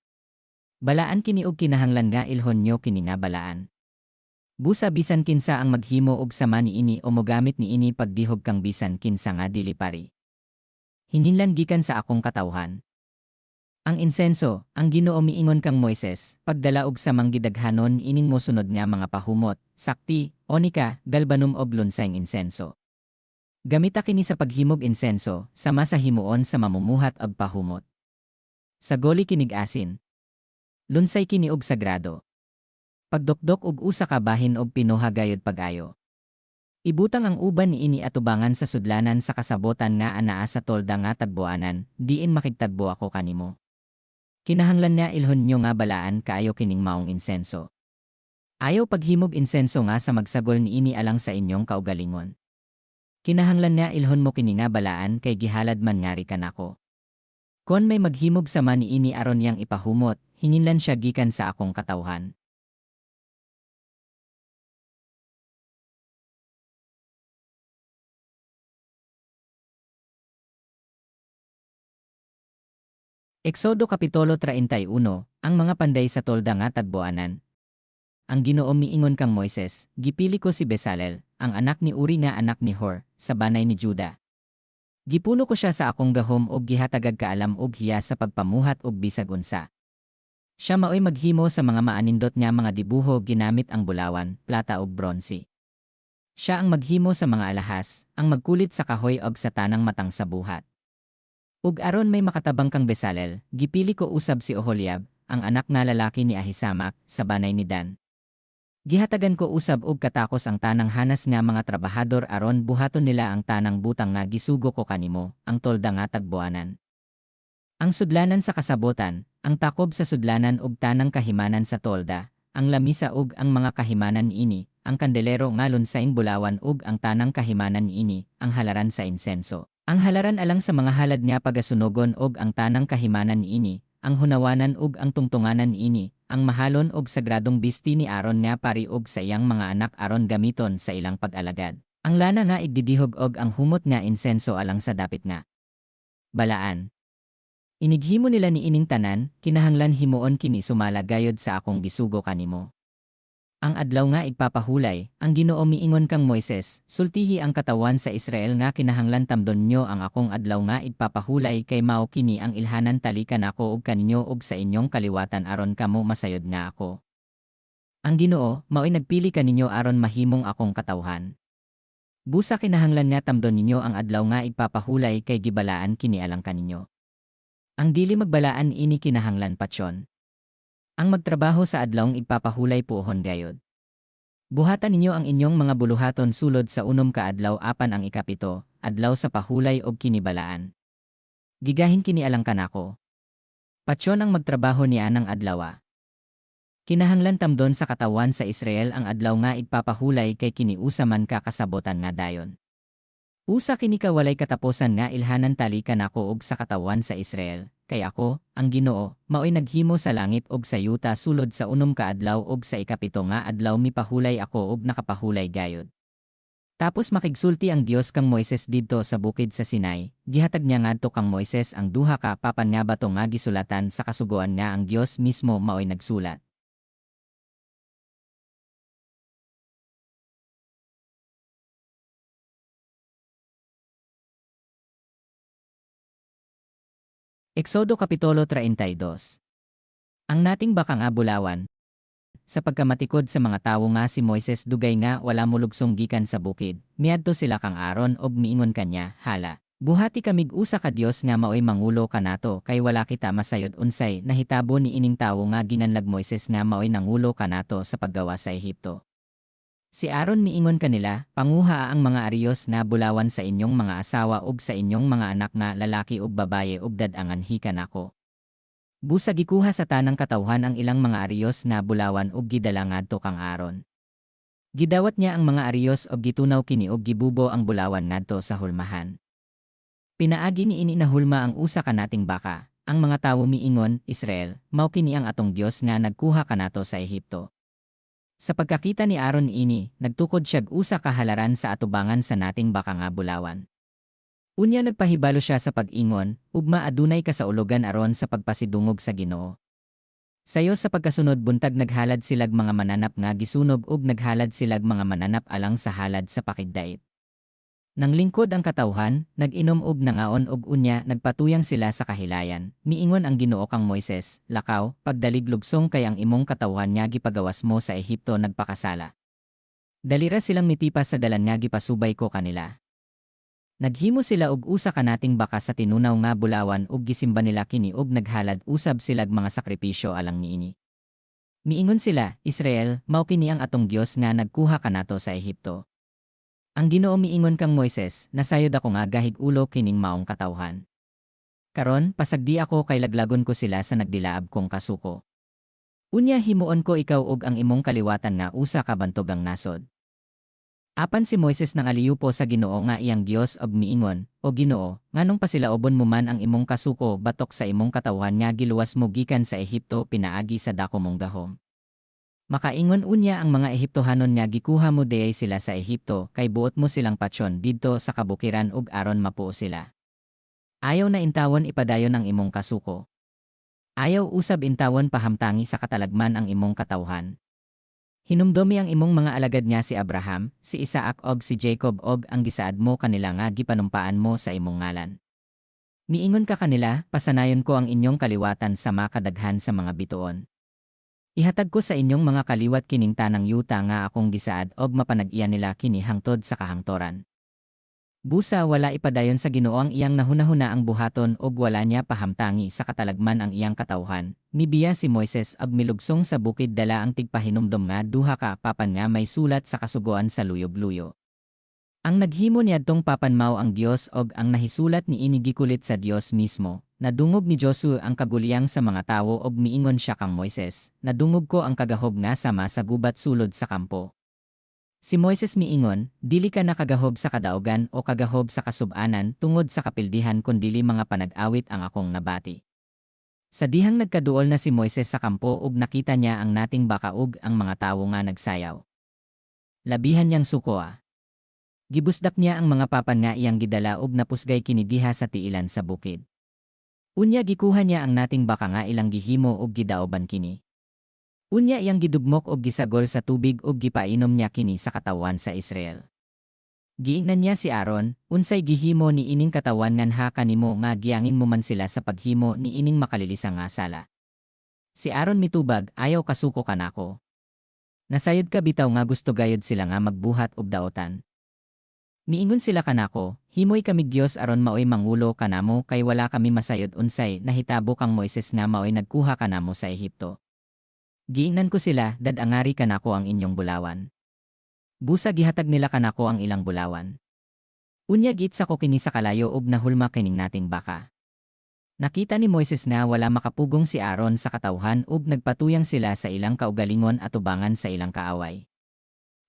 A: Balaan kini og kinahanglan nga ilhon nyo kini nga balaan. Busa bisan kinsa ang maghimo og sama niini o mogamit niini pagdihog kang bisan kinsa nga dili pari. Hinhinlan gikan sa akong katawhan. Ang insenso, ang Ginoo miingon kang Moises, pagdala og samang gidaghanon ining mosunod nga mga pahumot, sakti, onika, galbanum og lunsayng insenso. Gamita kini sa paghimog insenso, sama sa himuon sa mamumuhat og pahumot. Sa goli kinig asin. Lunsay kini og sagrado. Pagdokdok og usa ka bahin og pinuha gayud pag-ayo. Ibutang ang uban ni ini atubangan sa sudlanan sa kasabotan nga anaa sa tolda nga tagbuanan, diin makigtagbo ako kanimo. Kinahanglan niya ilhon nyo nga balaan kaayo kining maong insenso. Ayaw paghimog insenso nga sa magsagol ni ini alang sa inyong kaugalingon. Kinahanglan niya ilhon mo kini nga balaan kay gihalad man ngari kanako. Kon may maghimog sama ni ini aron yang ipahumot, hinginlan siya gikan sa akong katawhan. Eksodo Kapitulo 31, ang mga panday sa tolda nga tagbuanan. Ang Ginoo miingon kang Moises, gipili ko si Bezalel, ang anak ni Uri nga anak ni Hur, sa banay ni Juda. Gipuno ko siya sa akong gahom og gihatagag kaalam og hiya sa pagpamuhat og bisag unsa. Siya maoy maghimo sa mga maanindot nga mga dibuho ginamit ang bulawan, plata ug bronsi. Siya ang maghimo sa mga alahas, ang magkulit sa kahoy og sa tanang matang sa buhat. Ug aron may makatabang kang Bezalel, gipili ko usab si Oholiab, ang anak nga lalaki ni Ahisamak, sa banay ni Dan. Gihatagan ko usab og katakos ang tanang hanas nga mga trabahador aron buhaton nila ang tanang butang nga gisugo ko kanimo, ang tolda nga tagbuanan. Ang sudlanan sa kasabotan, ang takob sa sudlanan ug tanang kahimanan sa tolda, ang lamisa ug ang mga kahimanan niini, ang kandelero nga lunsaing bulawan ug ang tanang kahimanan niini, ang halaran sa insenso. Ang halaran alang sa mga halad nga pagasunogon og ang tanang kahimanan niini, ang hunawanan ug ang tungtunganan niini, ang mahalon og sagradong bisti ni Aaron nga pari og sa iyang mga anak aron gamiton sa ilang pag-alagad. Ang lana nga igdidihog og ang humot nga insenso alang sa dapit nga balaan. Inighimo nila ni ining tanan, kinahanglan himuon kini sumala gayod sa akong gisugo kanimo. Ang adlaw nga igpapahulay, ang Ginoo miingon kang Moises, sultihi ang katawan sa Israel nga kinahanglan tamdon nyo ang akong adlaw nga igpapahulay kay mao kini ang ilhanan talikan ako og kaninyo og sa inyong kaliwatan aron kamo masayod nga ako. Ang Ginoo, mao'y nagpili kaninyo aron mahimong akong katawhan. Busa kinahanglan nga tamdon ninyo ang adlaw nga igpapahulay kay gibalaan kini alang kaninyo. Ang dili magbalaan ini kinahanglan patyon. Ang magtrabaho sa adlawng igpapahulay puohon gayod. Buhatan ninyo ang inyong mga buluhaton sulod sa unom ka adlaw apan ang ikapito, adlaw sa pahulay og kinibalaan. Gigahin kini alang kanako. Patyon ang magtrabaho niya ng adlawa. Kinahanglan tamdon sa katawan sa Israel ang adlaw nga igpapahulay kay kini usa man kakasabotan nga dayon. Usa kini ka walay kataposan nga ilhanan talikan ako og sa katawan sa Israel. Kay ako, ang Ginoo, mao'y naghimo sa langit og sa yuta sulod sa unom ka adlaw og sa ikapito nga adlaw mipahulay ako og nakapahulay gayod. Tapos makigsulti ang Dios kang Moises didto sa bukid sa Sinai, gihatag niya ngadto kang Moises ang duha ka papan nga bato nga gisulatan sa kasugoan nga ang Dios mismo mao'y nagsulat. Eksodo Kapitulo 32. Ang nating baka nga bulawan. Sa pagkamatikod sa mga tawo nga si Moises dugay nga wala mulugsong gikan sa bukid, miadto sila kang Aaron og miingon kanya, hala, buhati kamig usa ka Dios nga mao'y mangulo kanato kay wala kita masayod unsay nahitabo ni ining tawo nga ginanlag Moises nga mao'y nangulo kanato sa paggawa sa Ehipto. Si Aaron miingon kanila, panguha ang mga ariyos na bulawan sa inyong mga asawa ug sa inyong mga anak nga lalaki ug babaye ug dadangan hikan ako. Busa gikuha sa tanang katawhan ang ilang mga ariyos na bulawan ug gidala ngadto kang Aaron. Gidawat niya ang mga ariyos ug gitunaw kini ug gibubo ang bulawan ngadto sa hulmahan. Pinaagi ni ini na hulma ang usa ka nating baka. Ang mga tawo miingon, Israel, mao kini ang atong Dios nga nagkuha kanato sa Ehipto. Sa pagkakita ni Aaron ini, nagtukod siyag usa ka halaran sa atubangan sa nating baka nga bulawan. Unya nagpahibalo siya sa pag-ingon, ugma adunay kasaulogan aron sa pagpasidungog sa Ginoo. Sayo sa pagkasunod buntag naghalad silag mga mananap nga gisunog ug naghalad silag mga mananap alang sa halad sa pakigdait. Nang lingkod ang katawhan, nag-inom og nangaon og unya nagpatuyang sila sa kahilayan. Miingon ang Ginoo kang Moises, lakaw, pagdalig lugsong kay ang imong katawhan nga gipagawas mo sa Ehipto nagpakasala. Dalira silang mitipas sa dalan nga gipasubay ko kanila. Naghimo sila og usa ka nating baka sa tinunaw nga bulawan ug gisimba nila kini ug naghalad usab silag mga sakripisyo alang niini. Miingon sila, Israel, mao kini ang atong Dios nga nagkuha kanato sa Ehipto. Ang Ginoo miingon kang Moises, nasayod ako nga gahig ulo kining maong katawhan. Karon, pasagdi ako kay laglagon ko sila sa nagdilaab kong kasuko. Unya himuon ko ikaw og ang imong kaliwatan nga usa ka bantogang nasod. Apan si Moises nang aliyupo sa Ginoo nga iyang Dios og miingon, O Ginoo, nganong pasilaobon mo man ang imong kasuko batok sa imong katawhan nga giluwas mo gikan sa Ehipto pinaagi sa dako mong gahom. Makaingon unya ang mga Ehiptohanon nga gikuha mo deyay sila sa Ehipto kay buot mo silang patyon didto sa kabukiran ug aron mapuo sila. Ayaw na intawon ipadayon ang imong kasuko. Ayaw usab intawon pahamtangi sa katalagman ang imong katawhan. Hinumdomi ang imong mga alagad nga si Abraham, si Isaac og si Jacob og ang gisaad mo kanila nga gipanumpaan mo sa imong ngalan. Miingon ka kanila, pasanayon ko ang inyong kaliwatan sa makadaghan sa mga bituon. Ihatag ko sa inyong mga kaliwat kining tanang yuta nga akong gisaad og mapanag-iya nila kini hangtod sa kahangtoran. Busa wala ipadayon sa Ginoo ang iyang nahunahuna ang buhaton og wala niya pahamtangi sa katalagman ang iyang katawhan. Mibiya si Moises ag milugsong sa bukid dala ang tigpahinumdom nga duha ka papan nga may sulat sa kasugoan sa luyog-luyo. Ang naghimo niadtong papanmaw ang Dios og ang nahisulat ni ini gikulit sa Dios mismo. Nadungog ni Josue ang kaguliyang sa mga tawo og miingon siya kang Moises, nadungog ko ang kagahob nga sama sa gubat sulod sa kampo. Si Moises miingon, dili ka nakagahob sa kadaogan o kagahob sa kasub-anan tungod sa kapildihan kundili mga panag-awit ang akong nabati. Sa dihang nagkaduol na si Moises sa kampo ug nakita niya ang nating baka ug ang mga tawo nga nagsayaw. Labihan niyang sukoa. Gibusdak niya ang mga papan nga iyang gidala ug napusgay kini diha sa tiilan sa bukid. Unya gikuha niya ang nating baka nga ilang gihimo og gidaoban kini. Unya iyang gidugmok og gisagol sa tubig ug gipainom niya kini sa katawan sa Israel. Giingnan niya si Aaron, unsay gihimo ni ining katawan nganha kanimo nga giangin mo man sila sa paghimo ni ining makalilisang nga sala. Si Aaron mitubag, ayaw kasuko kanako. Nasayod ka bitaw nga gusto gayud sila nga magbuhat og daotan. Miingon sila kanako, himoy kami Dios aron maoy mangulo kanamo kay wala kami masayod unsay nahitabo kang Moises nga maoy nagkuha kanamo sa Ehipto. Giingnan ko sila, dadangari kanako ang inyong bulawan. Busa gihatag nila kanako ang ilang bulawan. Unya gitsa ko kini sa kalayo ug nahulma kining nating baka. Nakita ni Moises na wala makapugong si Aaron sa katawhan ug nagpatuyang sila sa ilang kaugalingon at tubangan sa ilang kaaway.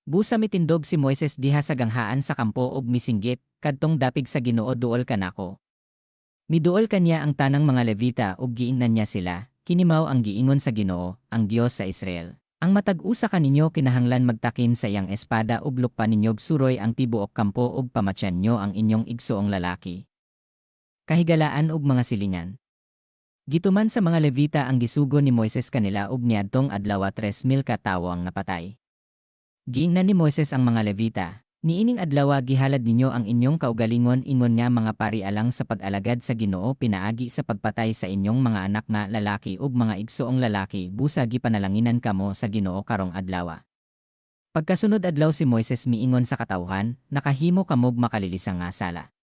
A: Busa mitindog si Moises diha sa ganghaan sa kampo ug misinggit, kadtong dapig sa Ginoo duol kanako. Miduol kanya ang tanang mga Levita ug giingnan niya sila, kinimaw ang giingon sa Ginoo, ang Dios sa Israel. Ang matag-usa kaninyo kinahanglan magtakin sa iyang espada ug lukpan ninyog suroy ang tibuok kampo ug pamatyan nyo ang inyong igsoong lalaki. Kahigalaan ug mga silingan. Gituman sa mga Levita ang gisugo ni Moises kanila ug niadtong adlaw 3,000 ka tawo ang napatay. Giingnan ni Moises ang mga Levita, niining adlaw gihalad ninyo ang inyong kaugalingon ingon nga mga pari alang sa pag-alagad sa Ginoo pinaagi sa pagpatay sa inyong mga anak nga lalaki ug mga igsoong lalaki busa gipanalanginan kamo sa Ginoo karong adlaw. Pagkasunod adlaw si Moises miingon sa katawhan, nakahimo kamog makalilisang nga sala.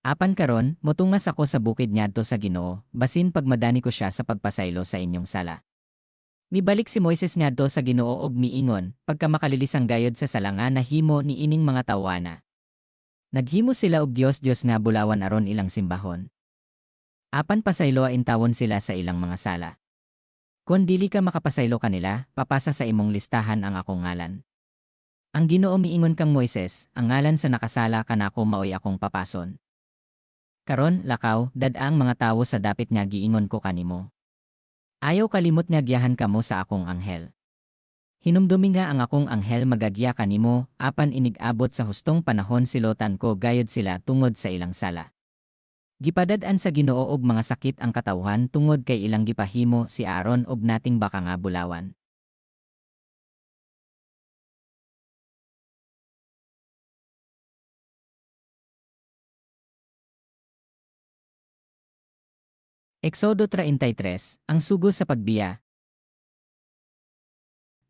A: Apan karon, motungas ako sa bukid ngadto sa Ginoo, basin pagmadani ko siya sa pagpasaylo sa inyong sala. Mibalik si Moises ngadto sa Ginoo og miingon, pagka makalilisang gayod sa salanga nahimo ni ining mga tawana. Naghimo sila og Dios nga bulawan aron ilang simbahon. Apan pasaylo intawon sila sa ilang mga sala. Kon dili ka makapasaylo kanila, papasa sa imong listahan ang akong ngalan. Ang Ginoo miingon kang Moises, ang ngalan sa nakasala kanako maoy akong papason. Karon, lakaw, dad-ang mga tawo sa dapit nga giingon ko kanimo. Ayaw kalimot nga giyahan kamo sa akong anghel. Hinumdumi nga ang akong anghel magagya kanimo, apan inig-abot sa hustong panahon silotan ko gayod sila tungod sa ilang sala. Gipadad-an sa Ginoo og mga sakit ang katawhan tungod kay ilang gipahimo si Aaron og nating baka nga bulawan. Eksodo 33, ang sugo sa pagbiya.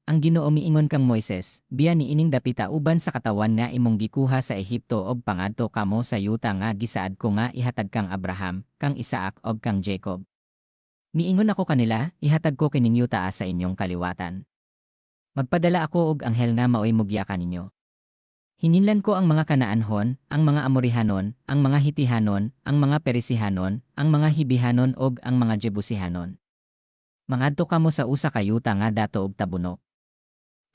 A: Ang Ginoo miingon kang Moises, biya niining dapita uban sa katawan nga imong gikuha sa Ehipto og pangadto kamo sa yuta nga gisaad ko nga ihatag kang Abraham, kang Isaac og kang Jacob. Miingon ako kanila, ihatag ko kining yuta sa inyong kaliwatan. Magpadala ako og anghel nga maoy mugya kaninyo. Hininlan ko ang mga Kanaanhon, ang mga Amorihanon, ang mga Hitihanon, ang mga Perisihanon, ang mga Hibihanon og ang mga Jebusihanon. Mangadto kamo sa usa ka yuta nga dato og tabunok.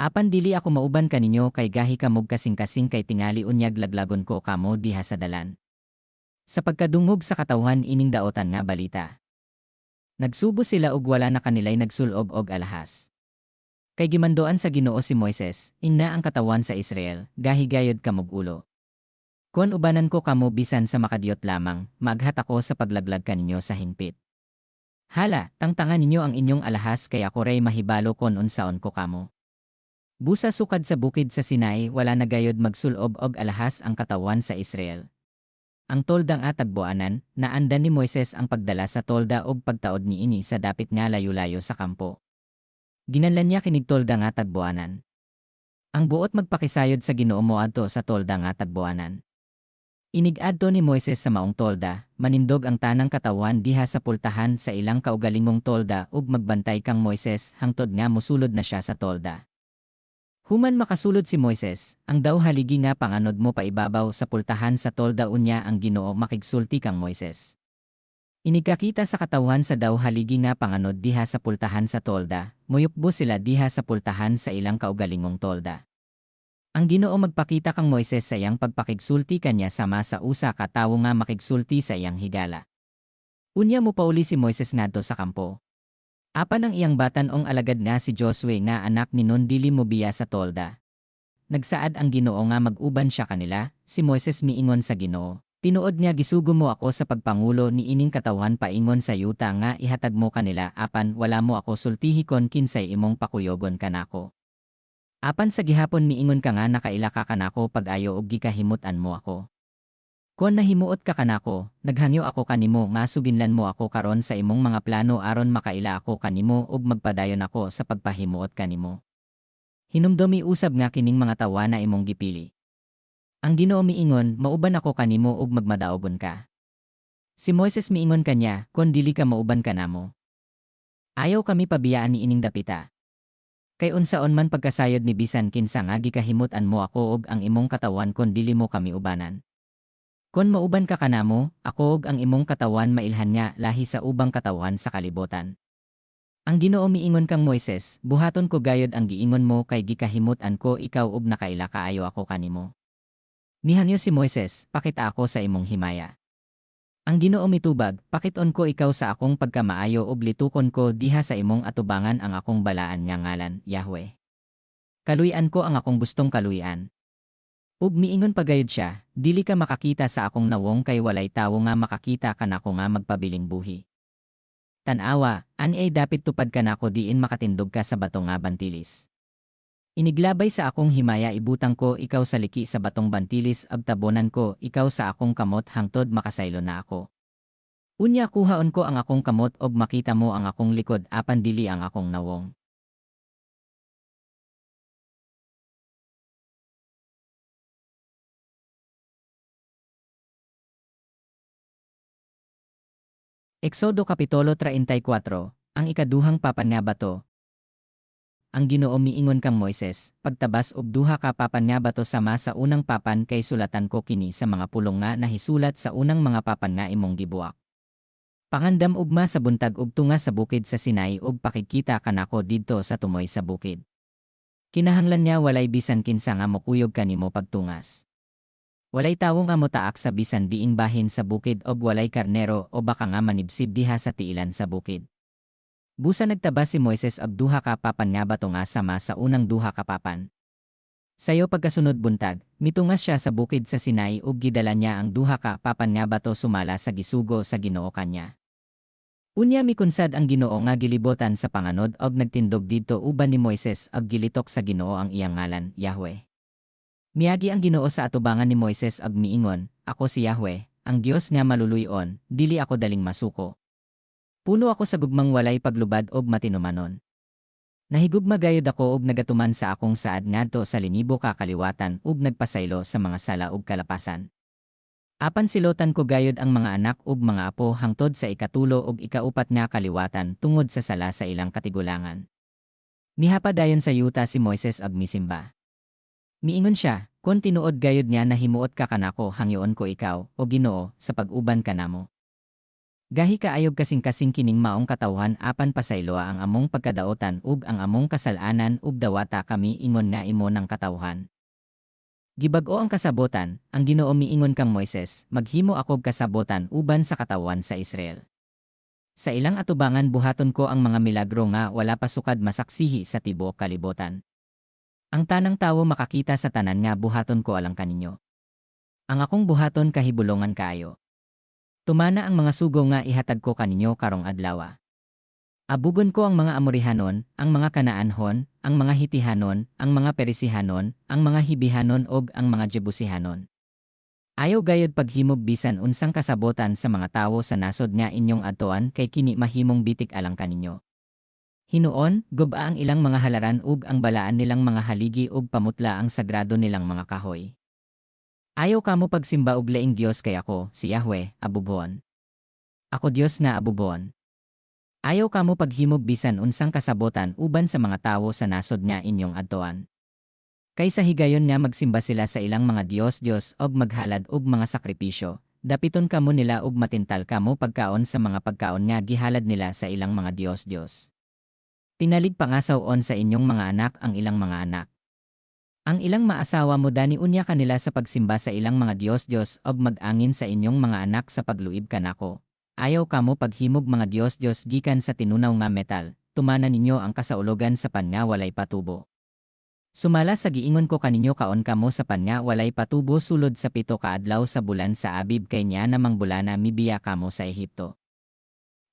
A: Apan dili ako mauban kaninyo kay gahi kamog kasing-kasing kay tingali unyag laglagon ko kamo diha sa dalan. Sa pagkadungog sa katawhan ining daotan nga balita. Nagsubo sila og wala na kanilay nagsulob og alahas. Kay gimandoan sa Ginoo si Moises, inna ang katawan sa Israel, gahi gayod kamog ulo. Kon ubanan ko kamo bisan sa makadiyot lamang, maghat ako sa paglaglag kaninyo sa hingpit. Hala, tangtangan ninyo ang inyong alahas kay ako ray mahibalo kon unsaon ko kamo. Busa sukad sa bukid sa Sinai wala na gayod magsulob og alahas ang katawan sa Israel. Ang toldang atagbuanan, naandan ni Moises ang pagdala sa tolda og pagtaod niini sa dapit nga layo-layo sa kampo. Ginanlan niya kinig tolda nga tagbuanan. Ang buot magpakisayod sa Ginoo moadto sa tolda nga tagbuanan. Inig-adto ni Moises sa maong tolda, manindog ang tanang katawan diha sa pultahan sa ilang kaugalingong tolda ug magbantay kang Moises hangtod nga mosulod na siya sa tolda. Human makasulod si Moises, ang daw haligi nga panganod mo paibabaw sa pultahan sa tolda unya ang Ginoo makigsulti kang Moises. Inigkakita sa katawan sa daw haligi nga panganod diha sa pultahan sa tolda, muyukbo sila diha sa pultahan sa ilang kaugalingong tolda. Ang Ginoo magpakita kang Moises sa iyang pagpakigsulti kanya sama sa usa ka tawo nga makigsulti sa iyang higala. Unya mo pauli si Moises ngadto sa kampo. Apan ang iyang batan-ong alagad nga si Josue nga anak ni Nun dili mobiya sa tolda. Nagsaad ang Ginoo nga mag-uban siya kanila, si Moises miingon sa Ginoo. Tinuod niya gisugo mo ako sa pagpangulo ni ining katawan paingon sa yuta nga ihatag mo kanila apan wala mo ako sultihikon kinsay imong pakuyogon kanako. Apan sa gihapon miingon ka nga nakaila ka kanako pag-ayo og gikahimutan mo ako. Kon nahimuot ka kanako, naghangyo ako kanimo nga suginlan mo ako karon sa imong mga plano aron makaila ako kanimo ug magpadayon ako sa pagpahimuot kanimo. Hinumdomi usab nga kining mga tawa na imong gipili. Ang Ginoo miingon, mauban ako kanimo ug magmadaogon ka. Si Moises miingon kanya, kon dili ka mauban kanamo. Ayaw kami pabiyaan ni ining dapita. Kay unsaon man pagkasayod ni bisan kinsa nga gikahimutan mo ako ug ang imong katawan kon dili mo kami ubanan. Kon mauban ka kanamo, ako ug ang imong katawan mailhan nga lahi sa ubang katawan sa kalibutan. Ang Ginoo miingon kang Moises, buhaton ko gayod ang giingon mo kay gikahimutan ko ikaw ug nakaila kaayo ako kanimo. Nihangyo si Moises, pakita ako sa imong himaya. Ang Ginoo mitubag, pakiton ko ikaw sa akong pagkamaayo ug litukon ko diha sa imong atubangan ang akong balaan nga ngalan, Yahweh. Kaluyan ko ang akong gustong kaluyan. Ug miingon pagayod siya, dili ka makakita sa akong nawong kay walay tawo nga makakita kanako nga magpabiling buhi. Tanawa, ani ay dapit tupad kanako diin makatindog ka sa bato nga bantilis. Iniglabay sa akong himaya ibutang ko ikaw sa liki sa batong bantilis abtabonan ko ikaw sa akong kamot hangtod makasaylo na ako. Unya kuhaon ko ang akong kamot og makita mo ang akong likod apan dili ang akong nawong. Eksodo Kapitulo 34, ang ikaduhang papan nga bato. Ang Ginoo miingon kang Moises, pagtabas og duha ka papan nga bato sama sa unang papan kay sulatan ko kini sa mga pulong nga nahisulat sa unang mga papan nga imong gibuak. Pangandam ugma sa buntag ug tunga sa bukid sa Sinai ug pakikita kanako didto sa tumoy sa bukid. Kinahanglan niya walay bisan kinsa nga mokuyog kanimo pagtungas. Walay tawo nga motaak sa bisan diing bahin sa bukid og walay karnero o baka nga manibsib diha sa tiilan sa bukid. Busa nagtabas si Moises og duha ka papan nga bato nga sama sa unang duha ka papan. Sayo pagkasunod buntag, mitungas siya sa bukid sa Sinai ug gidala niya ang duha ka papan nga bato sumala sa gisugo sa Ginoo kanya. Unya mikunsad ang Ginoo nga gilibotan sa panganod og nagtindog didto uban ni Moises ug gilitok sa Ginoo ang iyang ngalan, Yahweh. Miagi ang Ginoo sa atubangan ni Moises ug miingon, ako si Yahweh, ang Dios nga maluluy-on, dili ako daling masuko. Puno ako sa gugmang walay paglubad og matinumanon. Nahigugma gayud ako og nagatuman sa akong saad ngadto sa linibo ka kaliwatan ug nagpasaylo sa mga sala ug kalapasan. Apan silotan ko gayud ang mga anak ug mga apo hangtod sa ikatulo ug ikaupat nga kaliwatan tungod sa sala sa ilang katigulangan. Mihapadayon sa yuta si Moises ag misimba. Miingon siya, kon tinuod gayud niya na himuot ka kanako hangyoon ko ikaw, o Ginoo, sa pag-uban kanamo. Gahi kaayog kasing-kasing kining maong katawhan apan pasayloa ang among pagkadaotan ug ang among kasalanan ug dawata kami ingon nga imo ng katawhan. Gibag-o ang kasabotan, ang Ginoo miingon kang Moises, maghimo ako kasabotan uban sa katawan sa Israel. Sa ilang atubangan buhaton ko ang mga milagro nga wala pa sukad masaksihi sa tibuok kalibotan. Ang tanang tawo makakita sa tanan nga buhaton ko alang kaninyo. Ang akong buhaton kahibulongan kaayo. Tumana ang mga sugo nga ihatag ko kaninyo karong adlaw. Abugon ko ang mga Amorihanon, ang mga Kanaanhon, ang mga Hitihanon, ang mga Perisihanon, ang mga Hibihanon ug ang mga Jebusihanon. Ayaw gayud paghimog bisan unsang kasabotan sa mga tawo sa nasod nga inyong adtoan kay kini mahimong bitik alang kaninyo. Hinuon, guba ang ilang mga halaran ug ang balaan nilang mga haligi ug pamutla ang sagrado nilang mga kahoy. Ayaw kamo pagsimba og laing Dios kay ako, si Yahweh, Abubon. Ako Dios na Abubon. Ayaw kamo paghimog bisan unsang kasabotan uban sa mga tawo sa nasod nga inyong adtoan. Kaysa higayon nga magsimba sila sa ilang mga Dios og maghalad og mga sakripisyo, dapiton kamo nila og matintal kamo pagkaon sa mga pagkaon nga gihalad nila sa ilang mga Dios. Tinalig pangasawon sa inyong mga anak ang ilang mga anak. Ang ilang maasawa mo dani unya kanila sa pagsimba sa ilang mga Dios og mag-angin sa inyong mga anak sa pagluib kanako. Ayaw kamo paghimog mga Dios gikan sa tinunaw nga metal, tumana ninyo ang kasaulogan sa pan nga walay patubo. Sumala sa giingon ko kaninyo kaon kamo sa pan nga walay patubo sulod sa 7 ka adlaw sa bulan sa Abib kay niya namang bulana mibiya kamo sa Ehipto.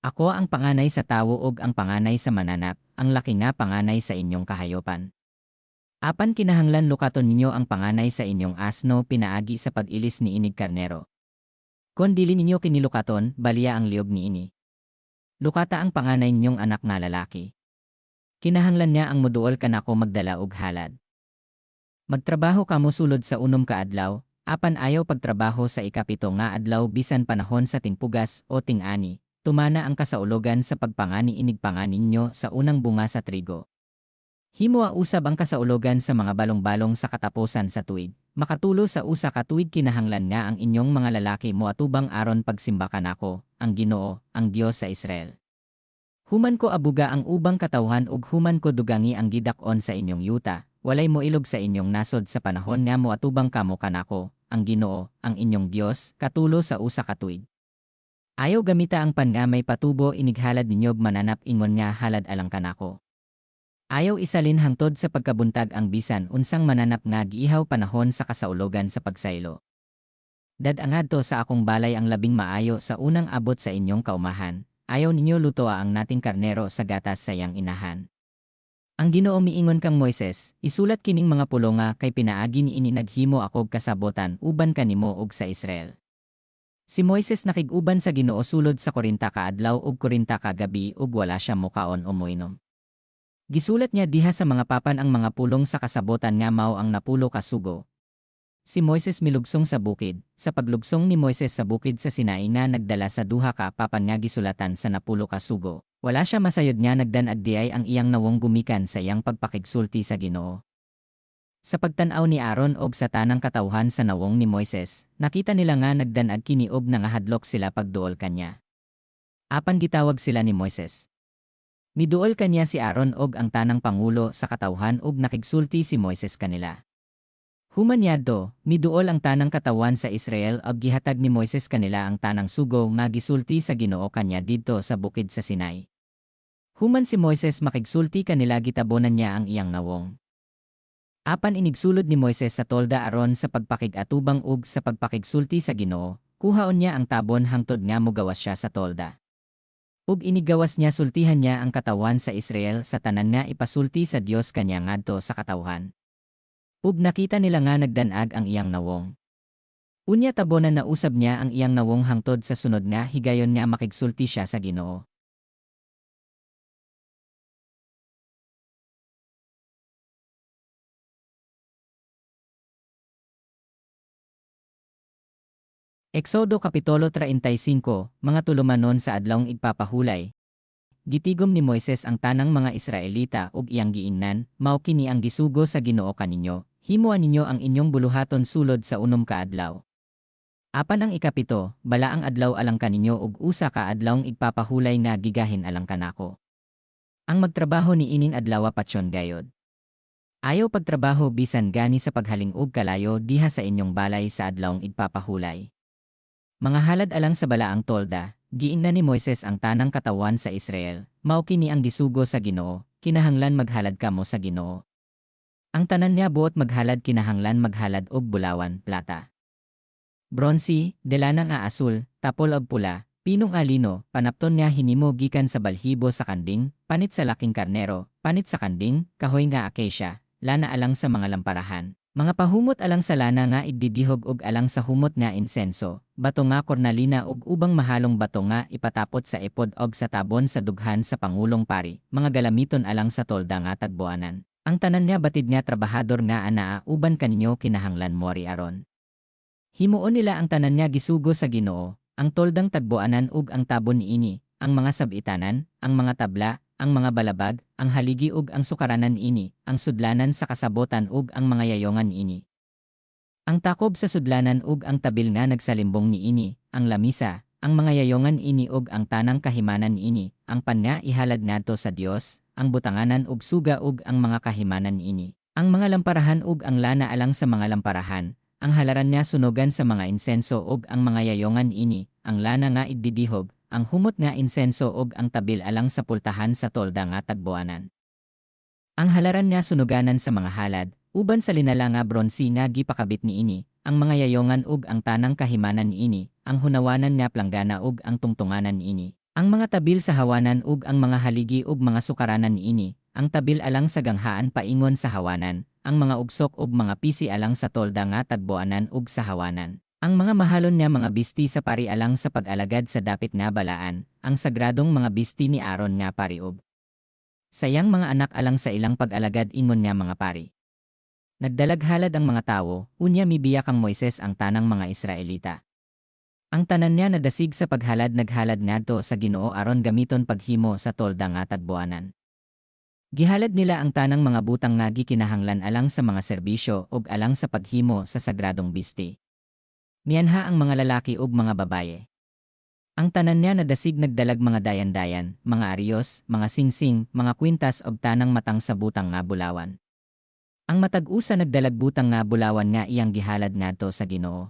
A: Ako ang panganay sa tawo ug ang panganay sa mananap, ang laki nga panganay sa inyong kahayopan. Apan kinahanglan lukaton ninyo ang panganay sa inyong asno pinaagi sa pag-ilis ni inig karnero. Kon dili ninyo kinilukaton, baliya ang liog ni ini. Lukata ang panganay ninyong anak nga lalaki. Kinahanglan niya ang muduol kanako magdala og halad. Magtrabaho kamo sulod sa 6 ka adlaw, apan ayaw pagtrabaho sa ikapito nga adlaw bisan panahon sa tingpugas o ting-ani, tumana ang kasaulogan sa pagpangani inig pangani ninyo sa unang bunga sa trigo. Himoa usab ang kasaulogan sa mga balong-balong sa katapusan sa tuig. Makatulo sa usa ka tuig kinahanglan nga ang inyong mga lalaki moatubang aron pagsimba kanako, ang Ginoo, ang Dios sa Israel. Human ko abuga ang ubang katawhan ug human ko dugangi ang gidak-on sa inyong yuta, walay moilog sa inyong nasod sa panahon nga moatubang kamo kanako, ang Ginoo, ang inyong Dios, katulo sa usa ka tuig. Ayaw gamita ang pan nga may patubo inighalad ninyog mananap ingon nga halad alang kanako. Ayaw isalin hangtod sa pagkabuntag ang bisan unsang mananap nga giihaw panahon sa kasaulogan sa pagsaylo. Dadangadto sa akong balay ang labing maayo sa unang abot sa inyong kaumahan, ayaw ninyo lutoa ang nating karnero sa gatas sa iyang inahan. Ang Ginoo miingon kang Moises, isulat kining mga pulonga kay pinaagi ni ini naghimo ako kasabotan uban kanimo ug sa Israel. Si Moises nakig-uban sa Ginoo sulod sa 40 ka adlaw ug 40 ka gabi ug wala siya mokaon o moinom. Gisulat niya diha sa mga papan ang mga pulong sa kasabotan nga mao ang napulo ka sugo. Si Moises milugsong sa bukid, sa paglugsong ni Moises sa bukid sa Sinai nga nagdala sa duha ka papan nga gisulatan sa napulo ka sugo. Wala siya masayod nga nagdanag diay ang iyang nawong gumikan sa iyang pagpakigsulti sa Ginoo. Sa pagtan-aw ni Aaron og sa tanang katawhan sa nawong ni Moises, nakita nila nga nagdanag kini og nangahadlok sila pagduol kanya. Apan gitawag sila ni Moises. Miduol kanya si Aaron og ang tanang pangulo sa katawhan og nakigsulti si Moises kanila. Human yadto, miduol ang tanang katawan sa Israel ug gihatag ni Moises kanila ang tanang sugo nga gisulti sa Ginoo kanya didto sa bukid sa Sinai. Human si Moises makigsulti kanila gitabonan niya ang iyang nawong. Apan inigsulod ni Moises sa tolda aron sa pagpakig-atubang ug sa pagpakigsulti sa Ginoo, kuhaon niya ang tabon hangtod nga mogawas siya sa tolda. Ug inigawas niya sultihan niya ang katawan sa Israel sa tanan nga ipasulti sa Dios kanya ngadto sa katawhan. Ug nakita nila nga nagdanag ang iyang nawong. Unya tabonan na usab niya ang iyang nawong hangtod sa sunod nga higayon nga makigsulti siya sa Ginoo. Eksodo Kapitulo 35, mga tulumanon sa adlawng igpapahulay. Gitigom ni Moises ang tanang mga Israelita ug iyang giingnan, mao kini ang gisugo sa Ginoo kaninyo, himuan ninyo ang inyong buluhaton sulod sa unom ka adlaw. Apan ang ikapito, bala ang adlaw alang kaninyo ug usa ka adlawng igpapahulay nga gigahin alang kanako. Ang magtrabaho ni ining adlaw patyon gayod. Ayaw pagtrabaho bisan gani sa paghaling og kalayo diha sa inyong balay sa adlawng igpapahulay. Mga halad alang sa balaang tolda, giingnan ni Moises ang tanang katawan sa Israel, mao kini ang gisugo sa Ginoo, kinahanglan maghalad kamo sa Ginoo. Ang tanan niya buot maghalad kinahanglan maghalad og bulawan, plata, bronsi, delana nga asul, tapol og pula, pinong alino, panapton niya hinimo gikan sa balhibo sa kanding, panit sa laking karnero, panit sa kanding, kahoy nga acacia, lana alang sa mga lamparahan. Mga pahumot alang sa lana nga igdidihog og alang sa humot nga insenso, bato nga kornalina og ubang mahalong bato nga ipatapot sa ipod og sa tabon sa dughan sa Pangulong Pari, mga galamiton alang sa tolda nga tagbuanan. Ang tanan niya batid nga trabahador nga anaa uban kaninyo kinahanglan mori aron. Himuon nila ang tanan niya gisugo sa Ginoo, ang toldang tagbuanan ug ang tabon niini, ang mga sabitanan, ang mga tabla, ang mga balabag, ang haligi ug ang sukaranan ini, ang sudlanan sa kasabotan ug ang mga yayongan ini. Ang takob sa sudlanan ug ang tabil nga nagsalimbong niini, ang lamisa, ang mga yayongan ini ug ang tanang kahimanan ini, ang pan nga ihalad ngadto sa Dios, ang butanganan ug suga ug ang mga kahimanan ini, ang mga lamparahan ug ang lana alang sa mga lamparahan, ang halaran niya sunogan sa mga insenso ug ang mga yayongan ini, ang lana nga igdidihog, ang humot nga insenso ug ang tabil alang sa pultahan sa tolda nga tagbuanan. Ang halaran niya sunuganan sa mga halad, uban sa linala nga bronsi nga gipakabit niini, ang mga yayongan ug ang tanang kahimanan niini, ang hunawanan nga planggana ug ang tungtunganan niini, ang mga tabil sa hawanan ug ang mga haligi ug mga sukaranan niini, ang tabil alang sa ganghaan paingon sa hawanan, ang mga ugsok ug mga pisi alang sa tolda nga tagbuanan ug sa hawanan. Ang mga mahalon niya mga bisti sa pari alang sa pag-alagad sa dapit nga balaan, ang sagradong mga bisti ni Aaron nga pariog. Sayang mga anak alang sa ilang pag-alagad ingon nga mga pari. Nagdalaghalad ang mga tawo, unya mibiyak ang Moises ang tanang mga Israelita. Ang tanan niya nadasig sa paghalad naghalad ngadto sa Ginoo aron gamiton paghimo sa tolda nga tagbuanan. Gihalad nila ang tanang mga butang nga gikinahanglan alang sa mga serbisyo ug alang sa paghimo sa sagradong bisti. Mianha ang mga lalaki ug mga babaye. Ang tanan niya nadasig nagdalag mga dayan-dayan, mga aryos, mga singsing, mga kwintas ug tanang matang sa butang nga bulawan. Ang matag-usa nagdalag butang nga bulawan nga iyang gihalad ngadto sa Ginoo.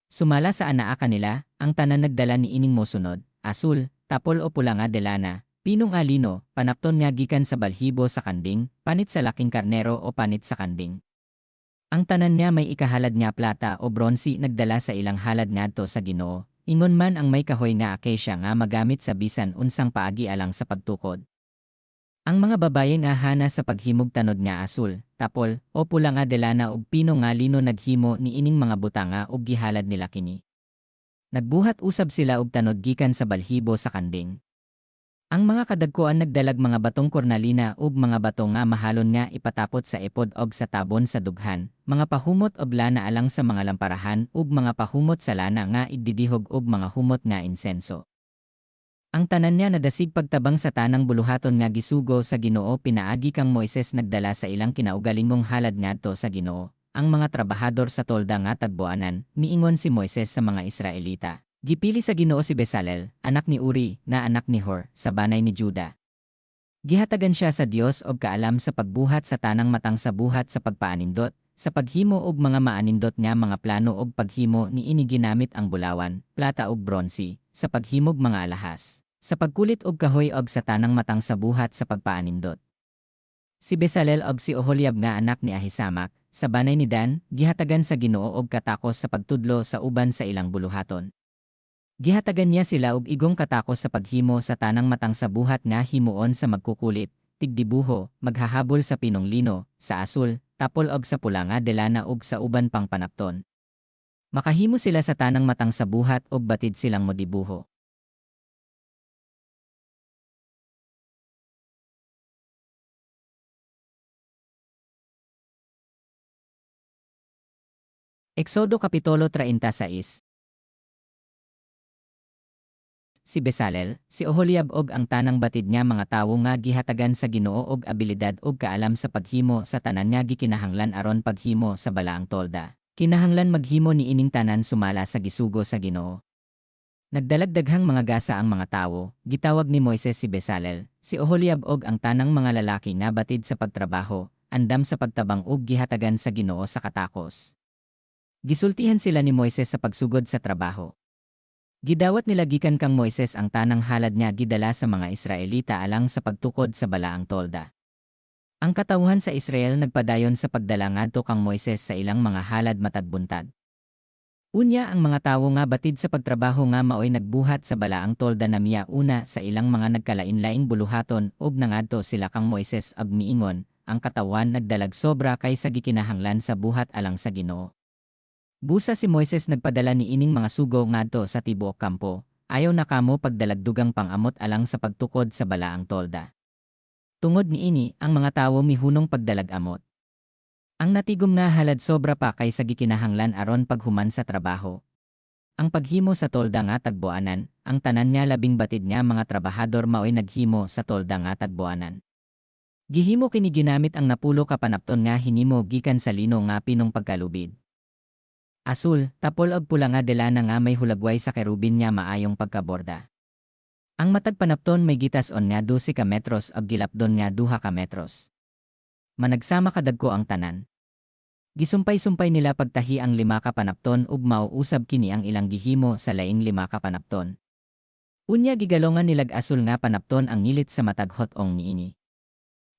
A: Sumala sa anaa kanila, ang tanan nagdala ni ining mosunod, asul, tapol o pula nga delana, pinong alino, panapton nga gikan sa balhibo sa kanding, panit sa laking karnero o panit sa kanding. Ang tanan niya may ikahalad nga plata o bronsi nagdala sa ilang halad ngadto sa Ginoo, ingon man ang may kahoy nga acacia nga magamit sa bisan unsang paagi alang sa pagtukod. Ang mga babaye nga hana sa paghimog tanod nga asul, tapol, o pula nga delana ug pino nga lino naghimo ni ining mga butanga ug gihalad nila kini. Nagbuhat usab sila og tanod gikan sa balhibo sa kanding. Ang mga kadagkuan nagdalag mga batong kornalina ug mga bato nga mahalon nga ipatapot sa ipod og sa tabon sa dughan, mga pahumot og lana alang sa mga lamparahan ug mga pahumot sa lana nga igdidihog og mga humot nga insenso. Ang tanan niya nadasig pagtabang sa tanang buluhaton nga gisugo sa Ginoo pinaagi kang Moises nagdala sa ilang kinaugalingong halad ngadto sa Ginoo. Ang mga trabahador sa tolda nga tagbuanan, miingon si Moises sa mga Israelita. Gipili sa Ginoo si Bezalel, anak ni Uri, na anak ni Hur, sa banay ni Juda. Gihatagan siya sa Dios og kaalam sa pagbuhat sa tanang matang sa buhat sa pagpaanindot, sa paghimo og mga maanindot nga mga plano og paghimo ni ini ginamit ang bulawan, plata ug bronsi, sa paghimog mga alahas, sa pagkulit og kahoy og sa tanang matang sa buhat sa pagpaanindot. Si Bezalel og si Oholiab nga anak ni Ahisamak, sa banay ni Dan, gihatagan sa Ginoo og katakos sa pagtudlo sa uban sa ilang buluhaton. Gihatagan niya sila og igong katakos sa paghimo sa tanang matang sa buhat nga himuon sa magkukulit, tigdibuho, maghahabol sa pinong lino, sa asul, tapol og sa pula nga delana ug sa uban pang panapton. Makahimo sila sa tanang matang sa buhat og batid silang modibuho. Eksodo Kapitulo 36. si Bezalel, si Oholiab og ang tanang batid nga mga tawo nga gihatagan sa Ginoo og abilidad og kaalam sa paghimo sa tanan nga gikinahanglan aron paghimo sa balaang tolda. Kinahanglan maghimo ni ining tanan sumala sa gisugo sa Ginoo. Nagdalagdaghang mga gasa ang mga tawo, gitawag ni Moises si Bezalel, si Oholiab og ang tanang mga lalaki nga batid sa pagtrabaho, andam sa pagtabang ug gihatagan sa Ginoo sa katakos. Gisultihan sila ni Moises sa pagsugod sa trabaho. Gidawat nila gikan kang Moises ang tanang halad nga gidala sa mga Israelita alang sa pagtukod sa balaang tolda. Ang katawhan sa Israel nagpadayon sa pagdala ngadto kang Moises sa ilang mga halad matag buntag. Unya ang mga tawo nga batid sa pagtrabaho nga maoy nagbuhat sa balaang tolda namiya una sa ilang mga nagkalain-laing buluhaton ug nangadto sila kang Moises ag miingon, ang katawan nagdalag sobra kaysa gikinahanglan sa buhat alang sa Ginoo. Busa si Moises nagpadala ni ining mga sugo ngadto sa tibuok kampo, ayaw na kamo pagdalagdugang pangamot alang sa pagtukod sa balaang tolda. Tungod niini, ang mga tawo mihunong pagdalag-amot. Ang natigom nga halad sobra pa kaysa gikinahanglan aron paghuman sa trabaho. Ang paghimo sa tolda nga tagbuanan, ang tanan nga labing batid nga mga trabahador maoy naghimo sa tolda nga tagbuanan. Gihimo kini ginamit ang napulo ka panapton nga hinimo gikan sa lino nga pinong pagkalubid. Asul, tapol ag pula nga delana nga may hulagway sa kerubin nga maayong pagkaborda. Ang matag panapton may gitas-on nga 12 ka metros ag gilapdon nga 2 ka metros. Managsama kadagko ang tanan. Gisumpay-sumpay nila pagtahi ang 5 ka panapton ug mauusab kini ang ilang gihimo sa laing 5 ka panapton. Unya gigalongan nilag asul nga panapton ang ngilit sa matag hot-ong niini.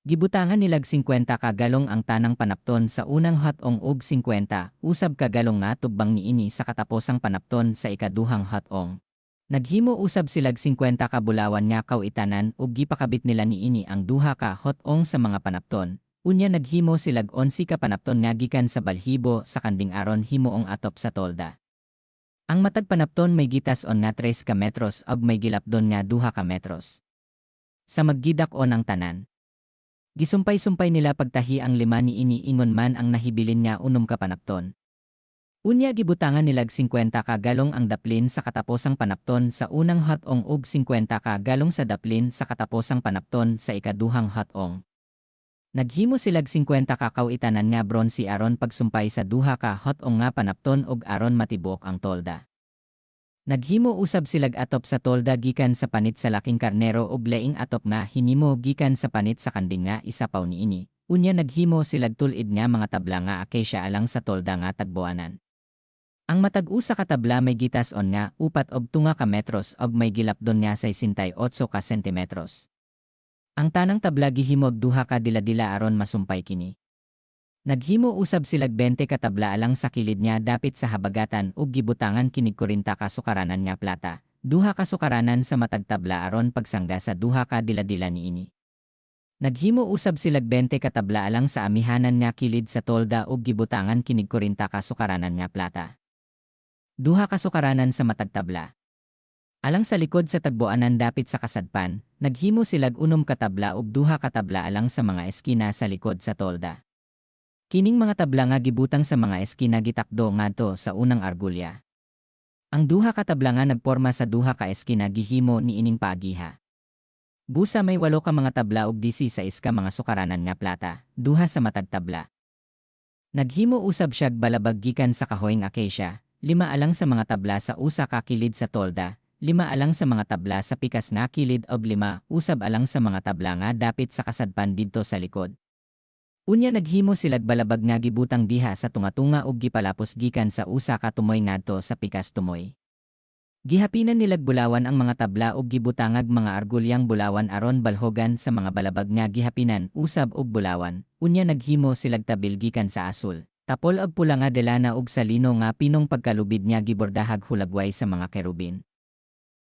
A: Gibutangan nilag 50 ka galong ang tanang panapton sa unang hot-ong ug 50 usab ka galong nga tugbang niini sa katapusang panapton sa ikaduhang hot-ong. Naghimo usab silag 50 ka bulawan nga kawitanan ug gipakabit nila niini ang 2 ka hot-ong sa mga panapton. Unya naghimo silag 11 ka panapton nga gikan sa balhibo sa kanding aron himuong atop sa tolda. Ang matag panapton may gitas-on nga 3 ka metros ug may gilapdon nga 2 ka metros. Sa maggidak-on ang tanan. Gisumpay-sumpay nila pagtahi ang 5 niini ingon man ang nahibilin nga 6 ka panapton. Unya gibutangan nilag 50 ka galong ang daplin sa katapusang panapton sa unang hot-ong ug 50 ka galong sa daplin sa katapusang panapton sa ikaduhang hot-ong. Naghimo silag 50 ka kawitanan nga bronsi aron pagsumpay sa 2 ka hot-ong nga panapton ug aron matibok ang tolda. Naghimo usab silag atop sa tolda gikan sa panit sa laking karnero ug laing atop nga hinimo gikan sa panit sa kanding nga isapaw niini. Unya naghimo silag tulid nga mga tabla nga acacia alang sa tolda nga tagbuanan. Ang matag usa ka tabla may gitas-on nga 4 og 2 ka metros ug may gilapdon nga 68 ka sentimetros. Ang tanang tabla gihimo 2 ka dila-dila aron masumpay kini. Naghimo usab silag 20 ka tabla alang sa kilid niya dapit sa habagatan ug gibutangan kinig 40 ka sukaranan nga plata, 2 ka sukaranan sa matag tabla aron pagsangga sa 2 ka dila-dila niini. Naghimo usab silag 20 ka tabla alang sa amihanan nga kilid sa tolda ug gibutangan kinig 40 ka sukaranan nga plata. 2 ka sukaranan sa matag tabla. Alang sa likod sa tagbuanan dapit sa kasadpan, naghimo silag 6 ka tabla ug 2 ka tabla alang sa mga eskina sa likod sa tolda. Kining mga tabla nga gibutang sa mga eskina gitakdo ngadto sa unang argulya. Ang 2 ka tabla nga nagporma sa 2 ka eskina gihimo niining paagiha. Busa may 8 ka mga tabla ug 16 ka mga sukaranan nga plata, 2 sa matag tabla. Naghimo usab siyag balabag gikan sa kahoyng acacia, 5 alang sa mga tabla sa usa ka kilid sa tolda. 5 alang sa mga tabla sa pikas nga kilid ug 5 usab alang sa mga tabla nga dapit sa kasadpan didto sa likod. Unya naghimo silag balabag nga gibutang diha sa tunga-tunga ug gipalapos gikan sa usa ka tumoy ngadto sa pikas tumoy. Gihapinan nilag bulawan ang mga tabla ug gibutangag mga argulyang bulawan aron balhogan sa mga balabag nga gihapinan usab og bulawan. Unya naghimo silag tabil gikan sa asul, tapol ug pula nga delana ug sa lino nga pinong pagkalubid nga gibordahag hulagway sa mga kerubin.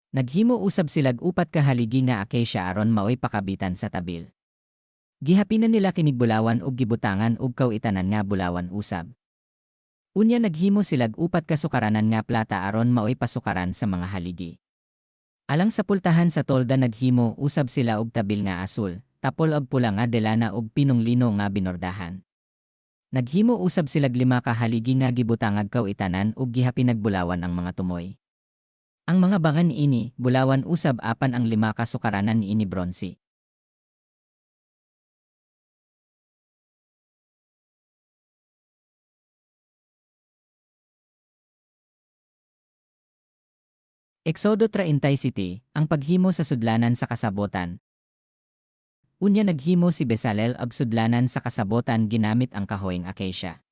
A: Naghimo usab silag 4 ka haligi nga acacia aron maoy pakabitan sa tabil. Gihapinan nila kinig bulawan ug gibutangan ug kawitanan nga bulawan usab. Unya naghimo silag 4 ka sukaranan nga plata aron maoy pasukaran sa mga haligi. Alang sa pultahan sa tolda naghimo usab sila og tabil nga asul, tapol og pula nga delana ug pinong lino nga binordahan. Naghimo usab silag 5 ka haligi nga gibutangag kawitanan ug gihapinag bulawan ang mga tumoy. Ang mga bangan niini, bulawan usab apan ang 5 kasukaranan niini bronze. Exodo 30 City, ang paghimo sa sudlanan sa kasabotan. Unya naghimo si Bezalel og sudlanan sa kasabotan ginamit ang kahoyng acacia.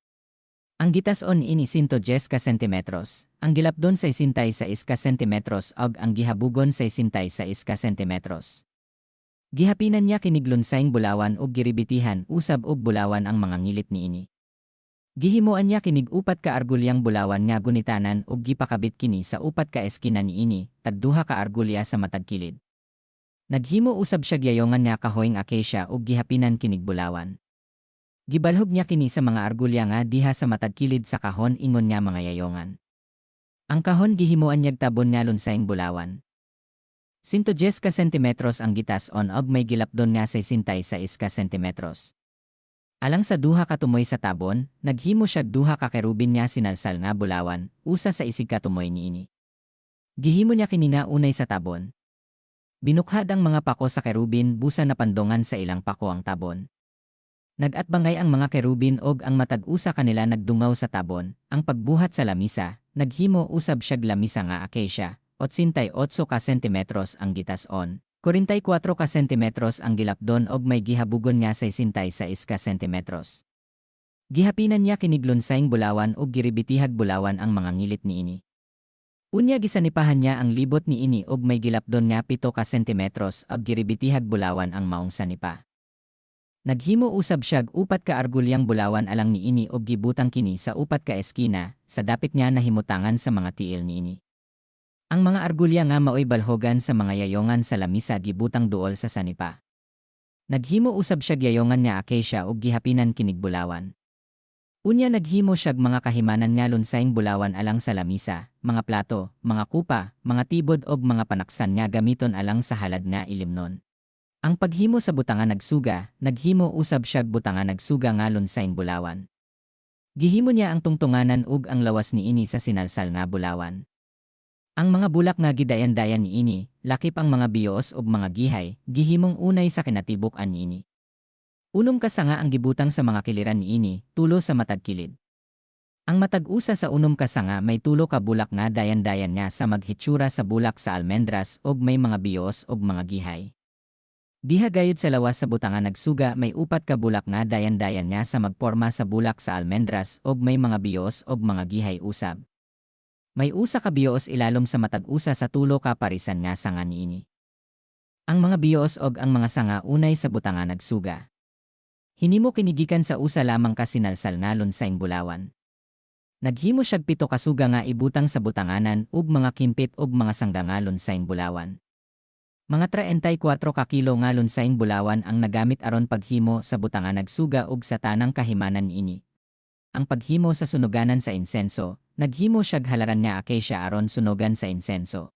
A: Ang gitas-on ini 110 ka sentimetros, ang gilapdon sa 66 ka sentimetros ug ang gihabugon sa 66 ka sentimetros. Gihapinan niya kiniglunsayng bulawan ug giribitihan usab og bulawan ang mga ngilit niini. Gihimoan niya kinig upat ka argulyang bulawan nga gunitanan ug gipakabit kini sa upat ka eskina niini, tagduha ka argulya sa matag kilid. Naghimo usab siya gayongan nga kahoyng acacia ug gihapinan kinig bulawan. Gibalhog niya kini sa mga argulya nga diha sa matag kilid sa kahon ingon nga mga yayongan. Ang kahon gihimoan niyag tabon nga lunsayng bulawan. 110 ka sentimetros ang gitas-on og may gilapdon nga 66 ka sentimetros. Alang sa duha ka tumoy sa tabon, naghimo siya duha ka kerubin nga sinalsal nga bulawan, usa sa isig ka tumoy niini. Gihimo niya kini nga unay sa tabon. Binukhad ang mga pako sa kerubin busa napandongan sa ilang pako ang tabon. Nagatbangay ang mga kerubin og ang matag usa kanila nagdungaw sa tabon, ang pagbuhat sa lamisa, naghimo usab siyag lamisa nga acacia, 88 ka sentimetros ang gitas-on, 44 ka sentimetros ang gilapdon og may gihabugon nga 66 ka sentimetros. Gihapinan niya kiniglunsayng bulawan og giribitihag bulawan ang mga ngilit niini. Unya gisanipahan niya ang libot niini og may gilapdon nga 7 ka sentimetros ug giribitihag bulawan ang maong sanipa. Naghimo usab siyag upat ka argulyang bulawan alang niini og gibutang kini sa upat ka eskina, sa dapit niya nahimutangan sa mga tiil niini. Ang mga argulya nga maoy balhogan sa mga yayongan sa lamisa gibutang duol sa sanipa. Naghimo usab siyag yayongan nga acacia og gihapinan kinig bulawan. Unya naghimo siyag mga kahimanan nga lunsayng bulawan alang sa lamisa, mga plato, mga kupa, mga tibod og mga panaksan nga gamiton alang sa halad nga ilimnon. Ang paghimo sa butangan nagsuga, naghimo usab siyag butangan nagsuga nga lunsayng bulawan. Gihimo niya ang tungtunganan ug ang lawas niini sa sinalsal nga bulawan. Ang mga bulak nga gidayan-dayan niini, lakip ang mga bios ug mga gihay, gihimong unay sa kinatibuk-an niini. Unom ka sanga ang gibutang sa mga kiliran niini, tulo sa matag kilid. Ang matag usa sa unom ka sanga may tulo ka bulak nga dayan-dayan nga sa maghitsura sa bulak sa almendras ug may mga bios ug mga gihay. Diha gayud sa lawas sa butangan nagsuga may upat ka bulak nga dayan-dayan nga sa magporma sa bulak sa almendras ug may mga bios ug mga gihay usab. May usa ka bios ilalom sa matag usa sa tulo ka parisan nga sanga niini. Ang mga bios ug ang mga sanga unay sa butangan nagsuga. Hinimo kinigikan sa usa lamang ka sinalsal nga lunsayng bulawan. Naghimo siyag 7 ka suga nga ibutang sa butanganan ug mga kimpit ug mga sangga nga lunsayng bulawan. Mga 34 ka kilo nga lunsayng bulawan ang nagamit aron paghimo sa butangan nagsuga ug sa tanang kahimanan niini. Ang paghimo sa sunoganan sa insenso, naghimo siyag halaran nga acacia aron sunogan sa insenso.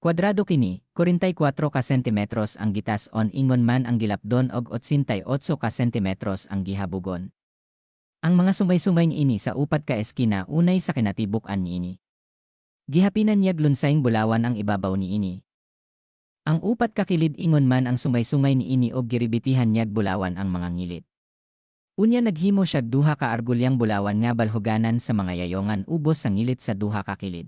A: Kwadrado kini, 44 ka sentimetros ang gitas-on ingon man ang gilapdon og 88 ka sentimetros ang gihabugon. Ang mga sumay-sumay niini sa upat ka eskina unay sa kinatibuk-an niini. Gihapinan niyag lunsayng bulawan ang ibabaw niini. Ang upat ka kilid ingon man ang sumay-sumay niini og giribitihan niyag bulawan ang mga ngilit. Unya naghimo siyag duha ka argulyang bulawan nga balhoganan sa mga yayongan ubos sa ngilit sa duha ka kilid.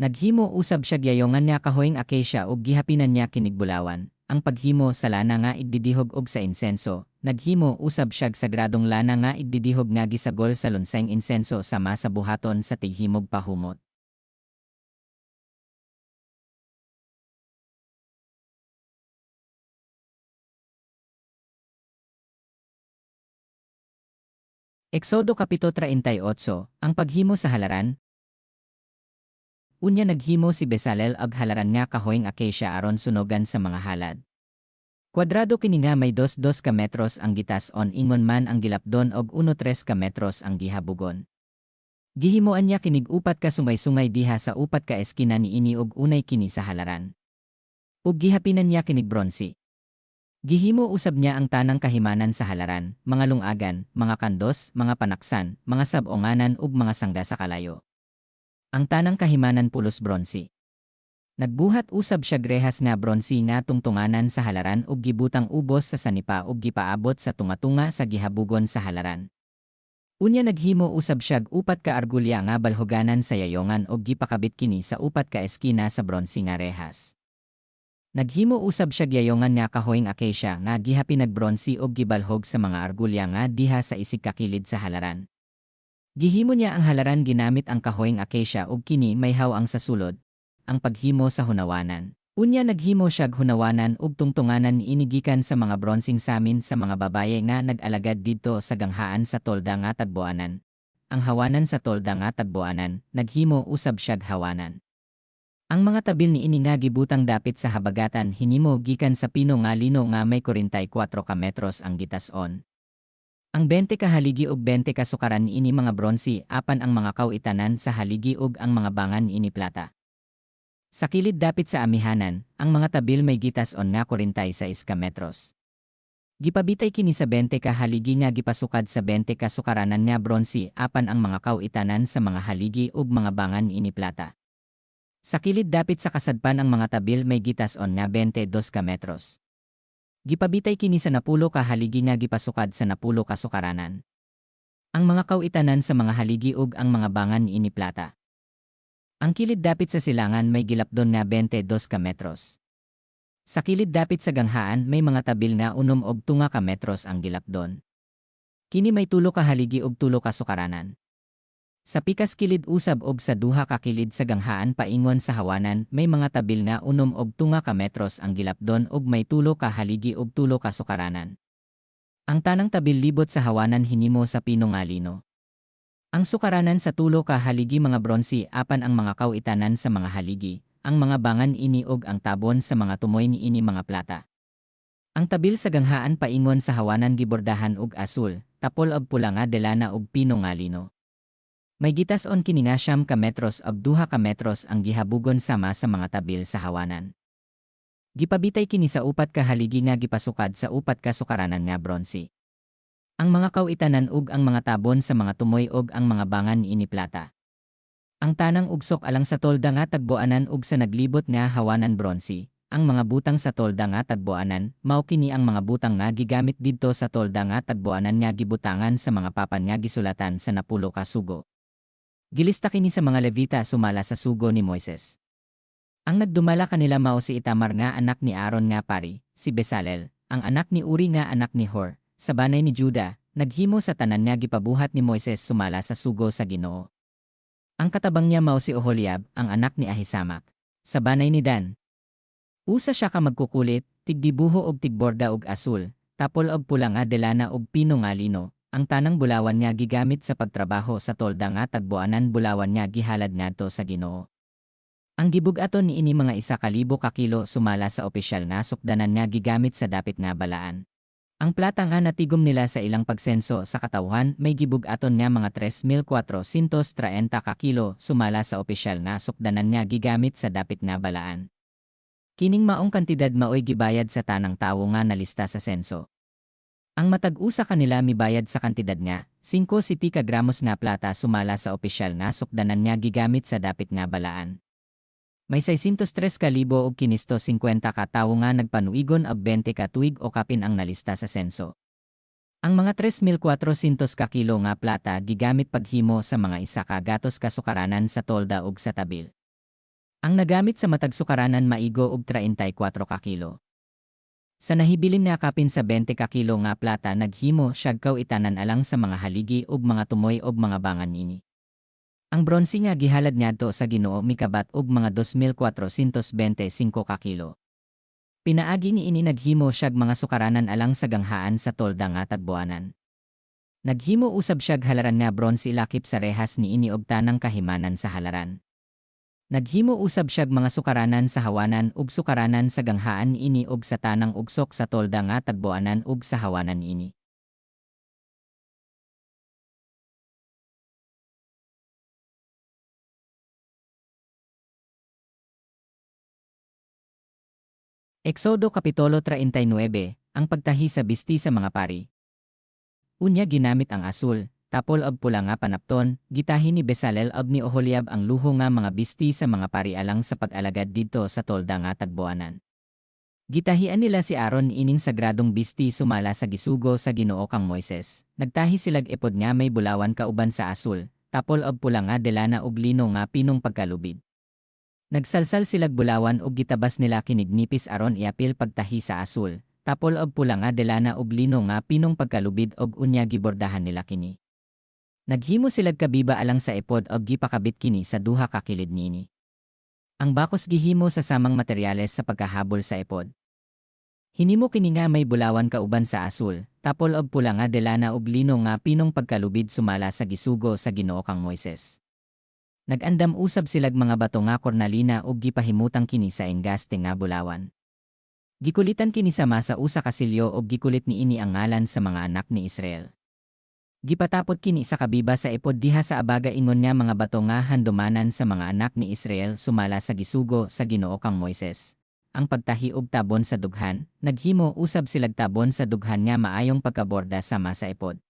A: Naghimo usab siyag yayongan nga kahoyng acacia ug gihapinan niya kinig bulawan. Ang paghimo sa lana nga igdidihog og sa insenso, naghimo usab siyag sagradong lana nga igdidihog nga gisagol sa lunsayng insenso sama sa buhaton sa tighimog pahumot. Exodo Kapito 38, ang paghimo sa halaran. Unya naghimo si Bezalel og halaran nga kahoyng acacia aron sunogan sa mga halad. Kwadrado kini nga may 2 ka metros ang gitas-on ingon man ang gilapdon og 1 ka metros ang gihabugon. Gihimoan niya kinig upat ka sungay-sungay diha sa upat ka eskina niini og unay kini sa halaran. Ug gihapinan niya kinig bronze. Gihimo usab niya ang tanang kahimanan sa halaran, mga lungagan, mga kandos, mga panaksan, mga sabonganan ug mga sangga sa kalayo. Ang tanang kahimanan pulos bronze. Nagbuhat usab siya grehas nga bronsi nga tungtunganan sa halaran ug gibutang ubos sa sanipa ug gipaabot sa tunga-tunga sa gihabugon sa halaran. Unya naghimo usab siya upat ka argulya nga balhoganan sa yayongan ug gipakabit kini sa upat ka eskina sa bronsi nga rehas. Naghimo usab siya yayongan nga kahoyng acacia nga gihapi nagbronsi ug gibalhog sa mga argulya nga diha sa isig kakilid sa halaran. Gihimo niya ang halaran ginamit ang kahoyng acacia ug kini mayhaw ang sa sulod, ang paghimo sa hunawanan. Unya naghimo siya hunawanan ug tungtunganan inigikan sa mga bronsing samin sa mga babaye nga nag-alagad didto sa ganghaan sa tolda nga tagbuanan. Ang hawanan sa tolda nga tagbuanan, naghimo usab siya hawanan. Ang mga tabil ni ini nga gibutang dapit sa habagatan hinimo gikan sa pino nga lino nga may 44 ka metros ang gitas-on. Ang 20 ka haligi ug 20 ka sukaran ni ini mga bronsi apan ang mga kaw-itanan sa haligi ug ang mga bangan ni ini plata. Sa kilid dapit sa amihanan, ang mga tabil may gitas-on nga 46 ka metros. Gipabitay kini sa 20 ka haligi nga gipasukad sa 20 ka sukaranan nga bronsi apan ang mga kaw-itanan sa mga haligi ug mga bangan ini plata. Sa kilid dapit sa kasadpan ang mga tabil may gitas-on nga 22 ka metros. Gipabitay kini sa 10 ka haligi nga gipasukad sa 10 ka sukaranan. Ang mga kaw-itanan sa mga haligi ug ang mga bangan ini plata. Ang kilid dapit sa silangan may gilapdon nga 22 ka metros. Sa kilid dapit sa ganghaan may mga tabil nga 6 og 2 ka metros ang gilapdon. Kini may 3 ka haligi ug 3 ka sukaranan. Sa pikas kilid usab og sa 2 ka kilid sa ganghaan paingon sa hawanan may mga tabil nga 6 og 2 ka metros ang gilapdon ug may 3 ka haligi ug 3 ka sukaranan. Ang tanang tabil libot sa hawanan hinimo sa pino nga lino. Ang sukaranan sa 3 ka haligi mga bronsi apan ang mga kaw-itanan sa mga haligi, ang mga bangan ini ug ang tabon sa mga tumoy ni ini mga plata. Ang tabil sa ganghaan paingon sa hawanan gibordahan og asul, tapol og pula nga delana ug pino nga lino. May gitas-on kini nga 9 ka metros ug 2 ka metros ang gihabugon sama sa mga tabil sa hawanan. Gipabitay kini sa upat ka haligi nga gipasukad sa upat ka sukaranan nga bronsi. Ang mga kaw-itanan ug ang mga tabon sa mga tumoy ug ang mga bangan ini plata. Ang tanang ugsok alang sa tolda nga tagbuanan ug sa naglibot nga hawanan bronsi, ang mga butang sa tolda nga tagbuanan, mao kini ang mga butang nga gigamit didto sa tolda nga tagbuanan nga gibutangan sa mga papan nga gisulatan sa 10 ka sugo. Gilista kini sa mga Levita sumala sa sugo ni Moises. Ang nagdumala kanila mao si Itamar nga anak ni Aaron nga pari, si Bezalel, ang anak ni Uri nga anak ni Hur, sa banay ni Juda, naghimo sa tanan nga gipabuhat ni Moises sumala sa sugo sa Ginoo. Ang katabang niya mao si Oholiab, ang anak ni Ahisamak, sa banay ni Dan. Usa siya ka magkukulit, tigdibuho og tigborda og asul, tapol og pula nga delana og pino nga lino, ang tanang bulawan nga gigamit sa pagtrabaho sa tolda nga tagbuanan bulawan nga gihalad ngadto sa Ginoo. Ang gibug-aton ni ini mga 1,000 ka kilo sumala sa opisyal nga sukdanan nga gigamit sa dapit nga balaan. Ang plata nga natigom nila sa ilang pagsenso sa katawhan may gibug-aton nga mga 3,430 ka kilo sumala sa opisyal nga sukdanan nga gigamit sa dapit nga balaan. Kining maong kantidad maoy gibayad sa tanang tawo nga nalista sa senso. Ang matag-usa kanila mibayad sa kantidad nga 5 city ka gramos nga plata sumala sa opisyal nga sukdanan nga gigamit sa dapit nga balaan. May 603,000 og kinisto 50 ka tawo nga nagpanuigon og 20 ka tuig o kapin ang nalista sa senso. Ang mga 3,400 ka kilo nga plata gigamit paghimo sa mga 1 ka gatos ka sukaranan sa tolda ug sa tabil. Ang nagamit sa matag sukaranan maigo og 34 ka kilo. Sa nahibilin nga kapin sa 20 ka kilo nga plata naghimo siya kaw-itanan alang sa mga haligi ug mga tumoy ug mga bangan ini. Ang bronsi nga gihalad ngadto sa Ginoo mikabat og mga 2,425 ka kilo. Pinaagi ni ini naghimo siyag mga sukaranan alang sa ganghaan sa tolda nga tagbuanan. Naghimo usab siyag halaran nga bronsi lakip sa rehas ni ini og tanang kahimanan sa halaran. Naghimo usab siyag mga sukaranan sa hawanan ug sukaranan sa ganghaan ini og sa tanang ugsok sa tolda nga tagbuanan ug sa hawanan ini. Eksodo Kapitulo 39, ang pagtahi sa bisti sa mga pari. Unya ginamit ang asul, tapol og pula nga panapton, gitahi ni Bezalel og ni Oholiab ang luho nga mga bisti sa mga parialang sa pag-alagad didto sa tolda nga tagbuanan. Gitahian nila si Aaron ining sagradong bisti sumala sa gisugo sa Ginoo kang Moises. Nagtahi silag epod nga may bulawan kauban sa asul, tapol og pula nga delana og lino nga pinong pagkalubid. Nagsalsal silag bulawan og gitabas nila kinignipis aron iapil pagtahi sa asul, tapol og pula nga delana og lino nga pinong pagkalubid og unya gibordahan nila kini. Naghimo silag kabiba alang sa epod og gipakabit kini sa duha ka kilid niini. Ang bakos gihimo sa samang materyales sa pagkahabol sa epod. Hinimo kini nga may bulawan kauban sa asul, tapol og pula nga delana og lino nga pinong pagkalubid sumala sa gisugo sa Ginoo kang Moises. Nagandam usab silag mga bato nga kornalina ug gipahimutang kini sa enggaste nga bulawan. Gikulitan kini sa masa usa ka silyo ug gikulit niini ang ngalan sa mga anak ni Israel. Gipatapot kini sa kabiba sa epod diha sa abaga ingon nga mga bato nga handumanan sa mga anak ni Israel sumala sa gisugo sa Ginoo kang Moises. Ang pagtahi og tabon sa dughan, naghimo usab silag tabon sa dughan nga maayong pagkaborda sama sa epod.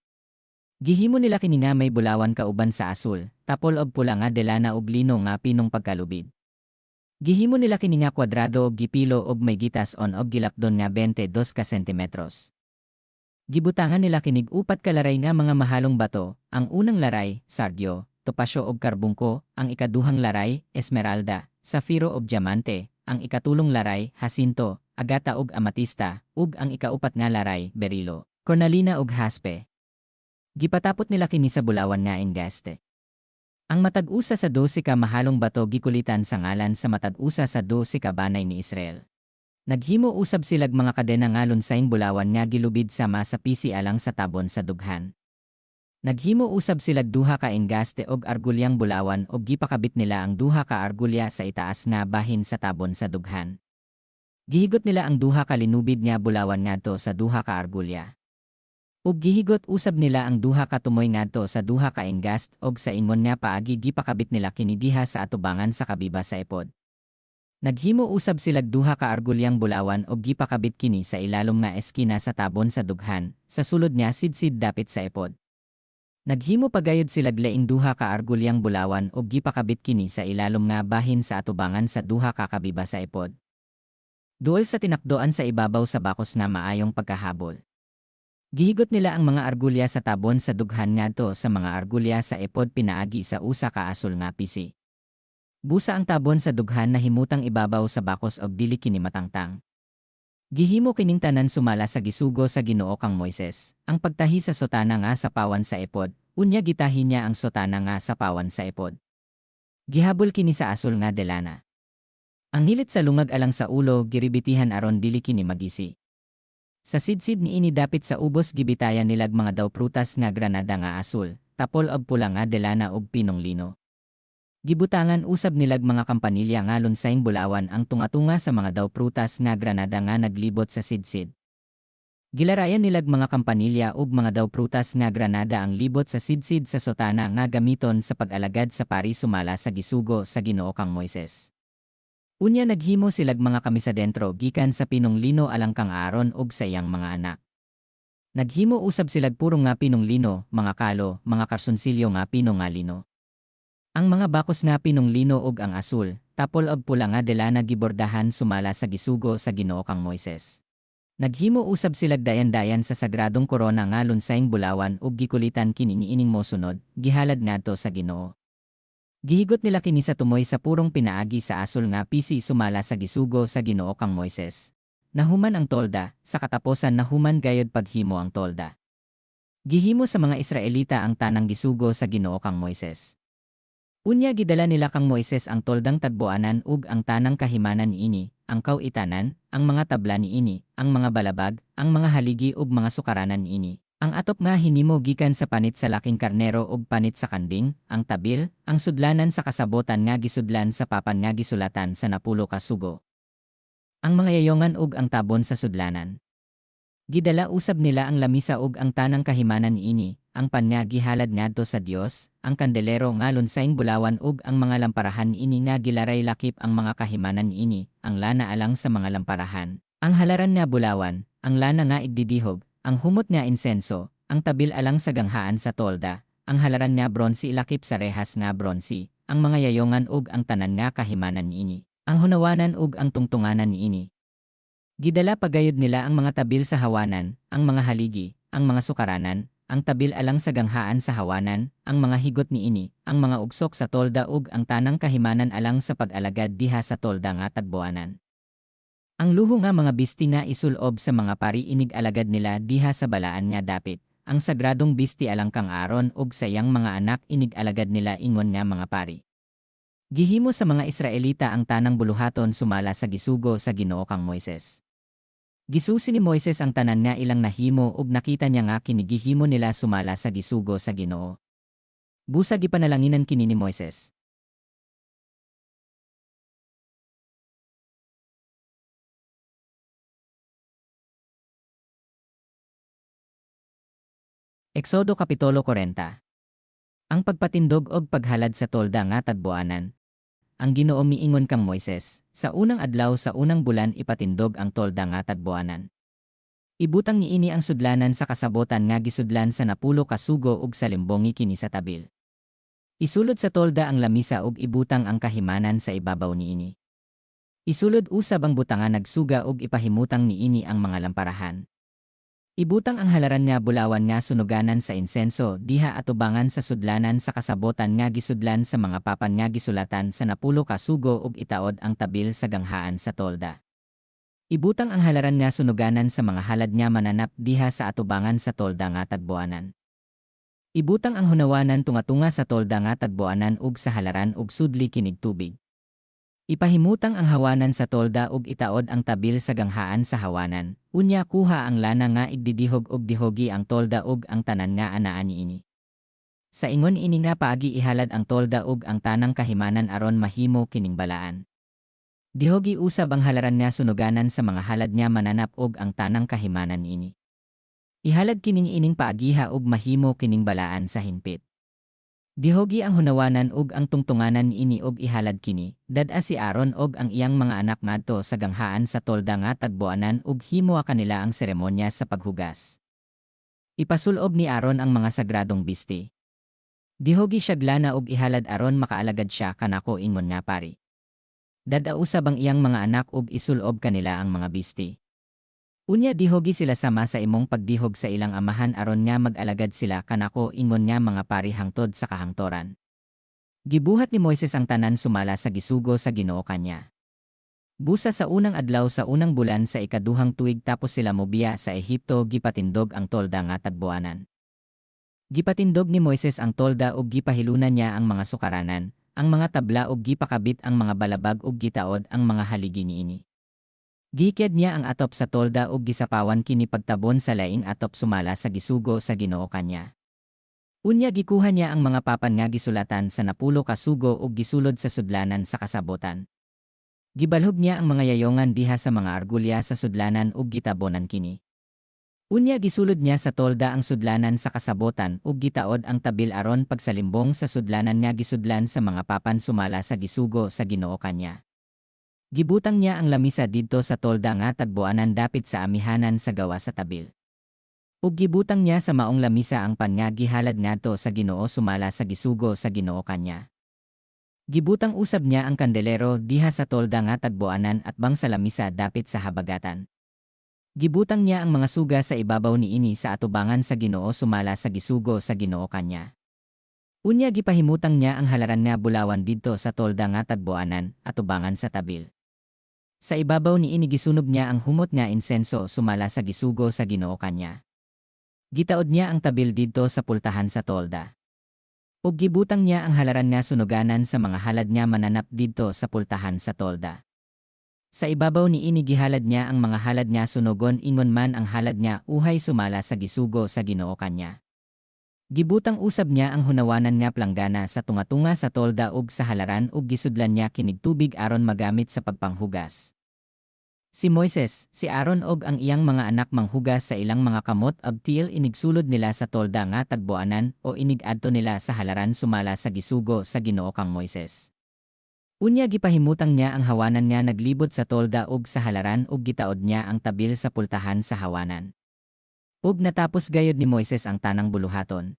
A: Gihimo nila kini nga may bulawan kauban sa asul, tapol og pula nga delana og lino nga pinong pagkalubid. Gihimo nila kini nga kwadrado og gipilo og may gitas on og gilapdon nga 22 ka sentimetros. Gibutangan nila kinig upat ka laray nga mga mahalong bato, ang unang laray, sardio, topasyo og karbungko, ang ikaduhang laray, esmeralda, safiro og diamante, ang ikatulong laray, hasinto, agata og amatista, ug ang ikaupat nga laray, berilo, cornalina og haspe. Gipatapot nila kini sa bulawan nga enggaste. Ang matag-usa sa 12 ka mahalong bato gikulitan sa ngalan sa matag-usa sa 12 ka banay ni Israel. Naghimo usab silag mga kadena nga lunsayng bulawan nga gilubid sama sa pisi alang sa tabon sa dughan. Naghimo usab silag duha ka enggaste og argulyang bulawan og gipakabit nila ang duha ka argulya sa itaas nga bahin sa tabon sa dughan. Gihigot nila ang duha ka linubid nga bulawan ngadto sa duha ka argulya. Ug gihigot usab nila ang duha ka tumoy ngadto sa duha ka engast og sa ingon nga paagi gipakabit nila kini diha sa atubangan sa kabiba sa epod. Naghimo usab silag duha ka argulyang bulawan og gipakabit kini sa ilalom nga eskina sa tabon sa dughan, sa sulod niya sidsid dapit sa epod. Naghimo pagayod silag laing duha ka argulyang bulawan og gipakabit kini sa ilalom nga bahin sa atubangan sa duha ka kabiba sa epod. Duol sa tinakdoan sa ibabaw sa bakos nga maayong pagkahabol. Gihigot nila ang mga argulya sa tabon sa dughan ngadto sa mga argulya sa epod pinaagi sa usa ka asul nga pisi. Busa ang tabon sa dughan na himutang ibabaw sa bakos og dili kini matangtang. Gihimo kining tanan sumala sa gisugo sa Ginoo kang Moises. Ang pagtahi sa sotana nga sa pawan sa epod, unya gitahi niya ang sotana nga sa pawan sa epod. Gihabol kini sa asul nga delana. Ang hilit sa lungag alang sa ulo giribitihan aron dili kini magisi. Sa sidsid niini dapit sa ubos gibitayan nilag mga daw prutas nga granada nga asul, tapol og pula nga delana og pinong lino. Gibutangan usab nilag mga kampanilya nga lunsayng bulawan ang tunga-tunga sa mga daw prutas nga granada nga naglibot sa sidsid. Gilarayan nilag mga kampanilya ug mga daw prutas nga granada ang libot sa sidsid sa sotana nga gamiton sa pag-alagad sa pari sumala sa gisugo sa Ginoo kang Moises. Unya naghimo silag mga kamisadentro gikan sa pinong lino alang kang Aaron ug sa iyang mga anak. Naghimo usab silag purong nga pinong lino, mga kalo, mga karsunsilyo nga pinong nga lino. Ang mga bakos nga pinong lino ug ang asul, tapol og pula nga delana gibordahan sumala sa gisugo sa Ginoo kang Moises. Naghimo usab silag dayan-dayan sa sagradong korona nga lunsayng bulawan ug gikulitan kini niining mosunod, gihalad ngadto sa Ginoo. Gihigot nila kini sa tumoy sa purong pinaagi sa asul nga pisi sumala sa gisugo sa Ginoo kang Moises. Nahuman ang tolda, sa kataposan nahuman gayod paghimo ang tolda. Gihimo sa mga Israelita ang tanang gisugo sa Ginoo kang Moises. Unya gidala nila kang Moises ang toldang tagbuanan ug ang tanang kahimanan niini, ang kaw-itanan, ang mga tabla niini, ang mga balabag, ang mga haligi ug mga sukaranan niini. Ang atop nga hinimo gikan sa panit sa laking karnero ug panit sa kanding, ang tabil, ang sudlanan sa kasabotan nga gisudlan sa papan nga gisulatan sa napulo ka sugo. Ang mga yayongan ug ang tabon sa sudlanan. Gidala usab nila ang lamisa ug ang tanang kahimanan niini, ang pan nga gihalad ngadto sa Dios, ang kandelero nga lunsayng bulawan ug ang mga lamparahan niini nga gilaray lakip ang mga kahimanan niini, ang lana alang sa mga lamparahan, ang halaran nga bulawan, ang lana nga igdidihog, ang humot nga insenso, ang tabil alang sa ganghaan sa tolda, ang halaran nga bronsi ilakip sa rehas nga bronsi, ang mga yayongan ug ang tanan nga kahimanan niini, ang hunawanan ug ang tungtunganan niini. Gidala pagayod nila ang mga tabil sa hawanan, ang mga haligi, ang mga sukaranan, ang tabil alang sa ganghaan sa hawanan, ang mga higot niini, ang mga ugsok sa tolda ug ang tanang kahimanan alang sa pag-alagad diha sa tolda nga tagbuanan. Ang luho nga mga bisti nga isulob sa mga pari inig alagad nila diha sa balaan nga dapit, ang sagradong bisti alang kang Aaron ug sa iyang mga anak inig alagad nila ingon nga mga pari. Gihimo sa mga Israelita ang tanang buluhaton sumala sa gisugo sa Ginoo kang Moises. Gisusi ni Moises ang tanan nga ilang nahimo ug nakita niya nga kinigihimo nila sumala sa gisugo sa Ginoo. Busa gipanalanginan kini ni Moises. Eksodo Kapitulo 40. Ang pagpatindog og paghalad sa tolda nga tagbuanan. Ang Ginoo miingon kang Moises, sa unang adlaw sa unang bulan ipatindog ang tolda nga tagbuanan. Ibutang niini ang sudlanan sa kasabotan nga gisudlan sa napulo ka sugo ug sa limbongi kini sa tabil. Isulod sa tolda ang lamisa ug ibutang ang kahimanan sa ibabaw niini. Isulod usab ang butangan nagsuga ug ipahimutang niini ang mga lamparahan. Ibutang ang halaran nga bulawan nga sunuganan sa insenso diha atubangan sa sudlanan sa kasabotan nga gisudlan sa mga papan nga gisulatan sa napulo ka sugo ug itaod ang tabil sa ganghaan sa tolda. Ibutang ang halaran nga sunuganan sa mga halad nga mananap diha sa atubangan sa tolda nga tagbuanan. Ibutang ang hunawanan tunga-tunga sa tolda nga tagbuanan ug sa halaran ug sudli kinig tubig. Ipahimutang ang hawanan sa tolda ug itaod ang tabil sa ganghaan sa hawanan. Unya kuha ang lana nga igdidihog ug dihogi ang tolda ug ang tanan nga anaan niini. Sa ingon ini nga paagi ihalad ang tolda ug ang tanang kahimanan aron mahimo kining balaan. Dihogi usab ang halaran nga sunuganan sa mga halad nga mananap ug ang tanang kahimanan niini. Ihalad kining ining paagiha ug mahimo kining balaan sa hinpit. Dihogi ang hunawanan ug ang tungtunganan niini ug ihalad kini, dad-a si Aaron ug ang iyang mga anak ngadto sa ganghaan sa tolda nga tagbuanan ug himo kanila ang seremonya sa paghugas. Ipasulob ni Aaron ang mga sagradong bisti. Dihogi siya glana ug ihalad aron makaalagad siya kanako ingon nga pari. Dad-a usab ang iyang mga anak ug isulob kanila ang mga bisti. Unya dihogi sila sama sa imong pagdihog sa ilang amahan aron nga mag-alagad sila kanako ingon nga mga pari hangtod sa kahangtoran. Gibuhat ni Moises ang tanan sumala sa gisugo sa Ginoo kanya. Busa sa unang adlaw sa unang bulan sa ikaduhang tuig tapos sila mobiya sa Ehipto gipatindog ang tolda nga tagbuanan. Gipatindog ni Moises ang tolda ug gipahilunan niya ang mga sukaranan, ang mga tabla ug gipakabit ang mga balabag ug gitaod ang mga haligi niini. Giked niya ang atop sa tolda ug gisapawan kini pagtabon sa laing atop sumala sa gisugo sa Ginoo kanya. Unya gikuha niya ang mga papan nga gisulatan sa napulo ka sugo ug gisulod sa sudlanan sa kasabotan. Gibalhog niya ang mga yayongan diha sa mga argulya sa sudlanan ug gitabonan kini. Unya gisulod niya sa tolda ang sudlanan sa kasabotan ug gitaod ang tabil aron pagsalimbong sa sudlanan nga gisudlan sa mga papan sumala sa gisugo sa Ginoo kanya. Gibutang niya ang lamisa didto sa tolda nga tagbuanan dapit sa amihanan sa gawa sa tabil. Ug gibutang niya sa maong lamisa ang pan nga gihalad ngadto sa Ginoo sumala sa gisugo sa Ginoo kanya. Gibutang usab niya ang kandelero diha sa tolda nga tagbuanan at bang sa lamisa dapit sa habagatan. Gibutang niya ang mga suga sa ibabaw niini sa atubangan sa Ginoo sumala sa gisugo sa Ginoo kanya. Unya gipahimutang niya ang halaran nga bulawan didto sa tolda nga tagbuanan atubangan sa tabil. Sa ibabaw niini gisunog niya ang humot nga insenso sumala sa gisugo sa Ginoo kanya. Gitaod niya ang tabil didto sa pultahan sa tolda. Ug gibutang niya ang halaran nga sunuganan sa mga halad nga mananap didto sa pultahan sa tolda. Sa ibabaw niini gihalad niya ang mga halad nga sunugon ingon man ang halad nga uhay sumala sa gisugo sa Ginoo kanya. Gibutang usab niya ang hunawanan nga planggana sa tunga-tunga sa tolda ug sa halaran ug gisudlan niya kinig tubig aron magamit sa pagpanghugas. Si Moises, si Aaron ug ang iyang mga anak manghugas sa ilang mga kamot ug tiil inigsulod nila sa tolda nga tagbuanan o inigadto nila sa halaran sumala sa gisugo sa Ginoo kang Moises. Unya gipahimutang niya ang hawanan nga naglibot sa tolda ug sa halaran ug gitaod niya ang tabil sa pultahan sa hawanan. Ug natapos gayud ni Moises ang tanang buluhaton.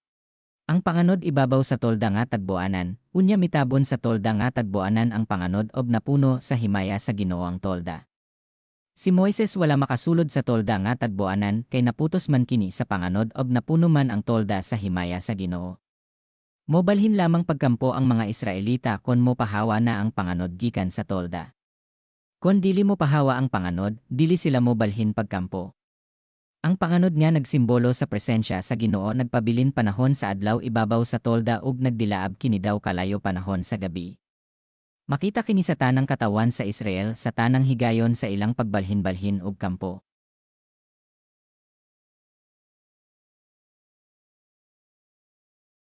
A: Ang panganod ibabaw sa tolda nga tagbuanan, unya mitabon sa tolda nga tagbuanan ang panganod og napuno sa himaya sa Ginoo ang tolda. Si Moises wala makasulod sa tolda nga tagbuanan kay naputos man kini sa panganod og napuno man ang tolda sa himaya sa Ginoo. Mobalhin lamang pagkampo ang mga Israelita kon mopahawa na ang panganod gikan sa tolda. Kon dili mo pahawa ang panganod, dili sila mobalhin pagkampo. Ang panganod nga nagsimbolo sa presensya sa Ginoo nagpabilin panahon sa adlaw ibabaw sa tolda ug nagdilaab kini daw kalayo panahon sa gabi. Makita kini sa tanang katawan sa Israel sa tanang higayon sa ilang pagbalhin-balhin ug kampo.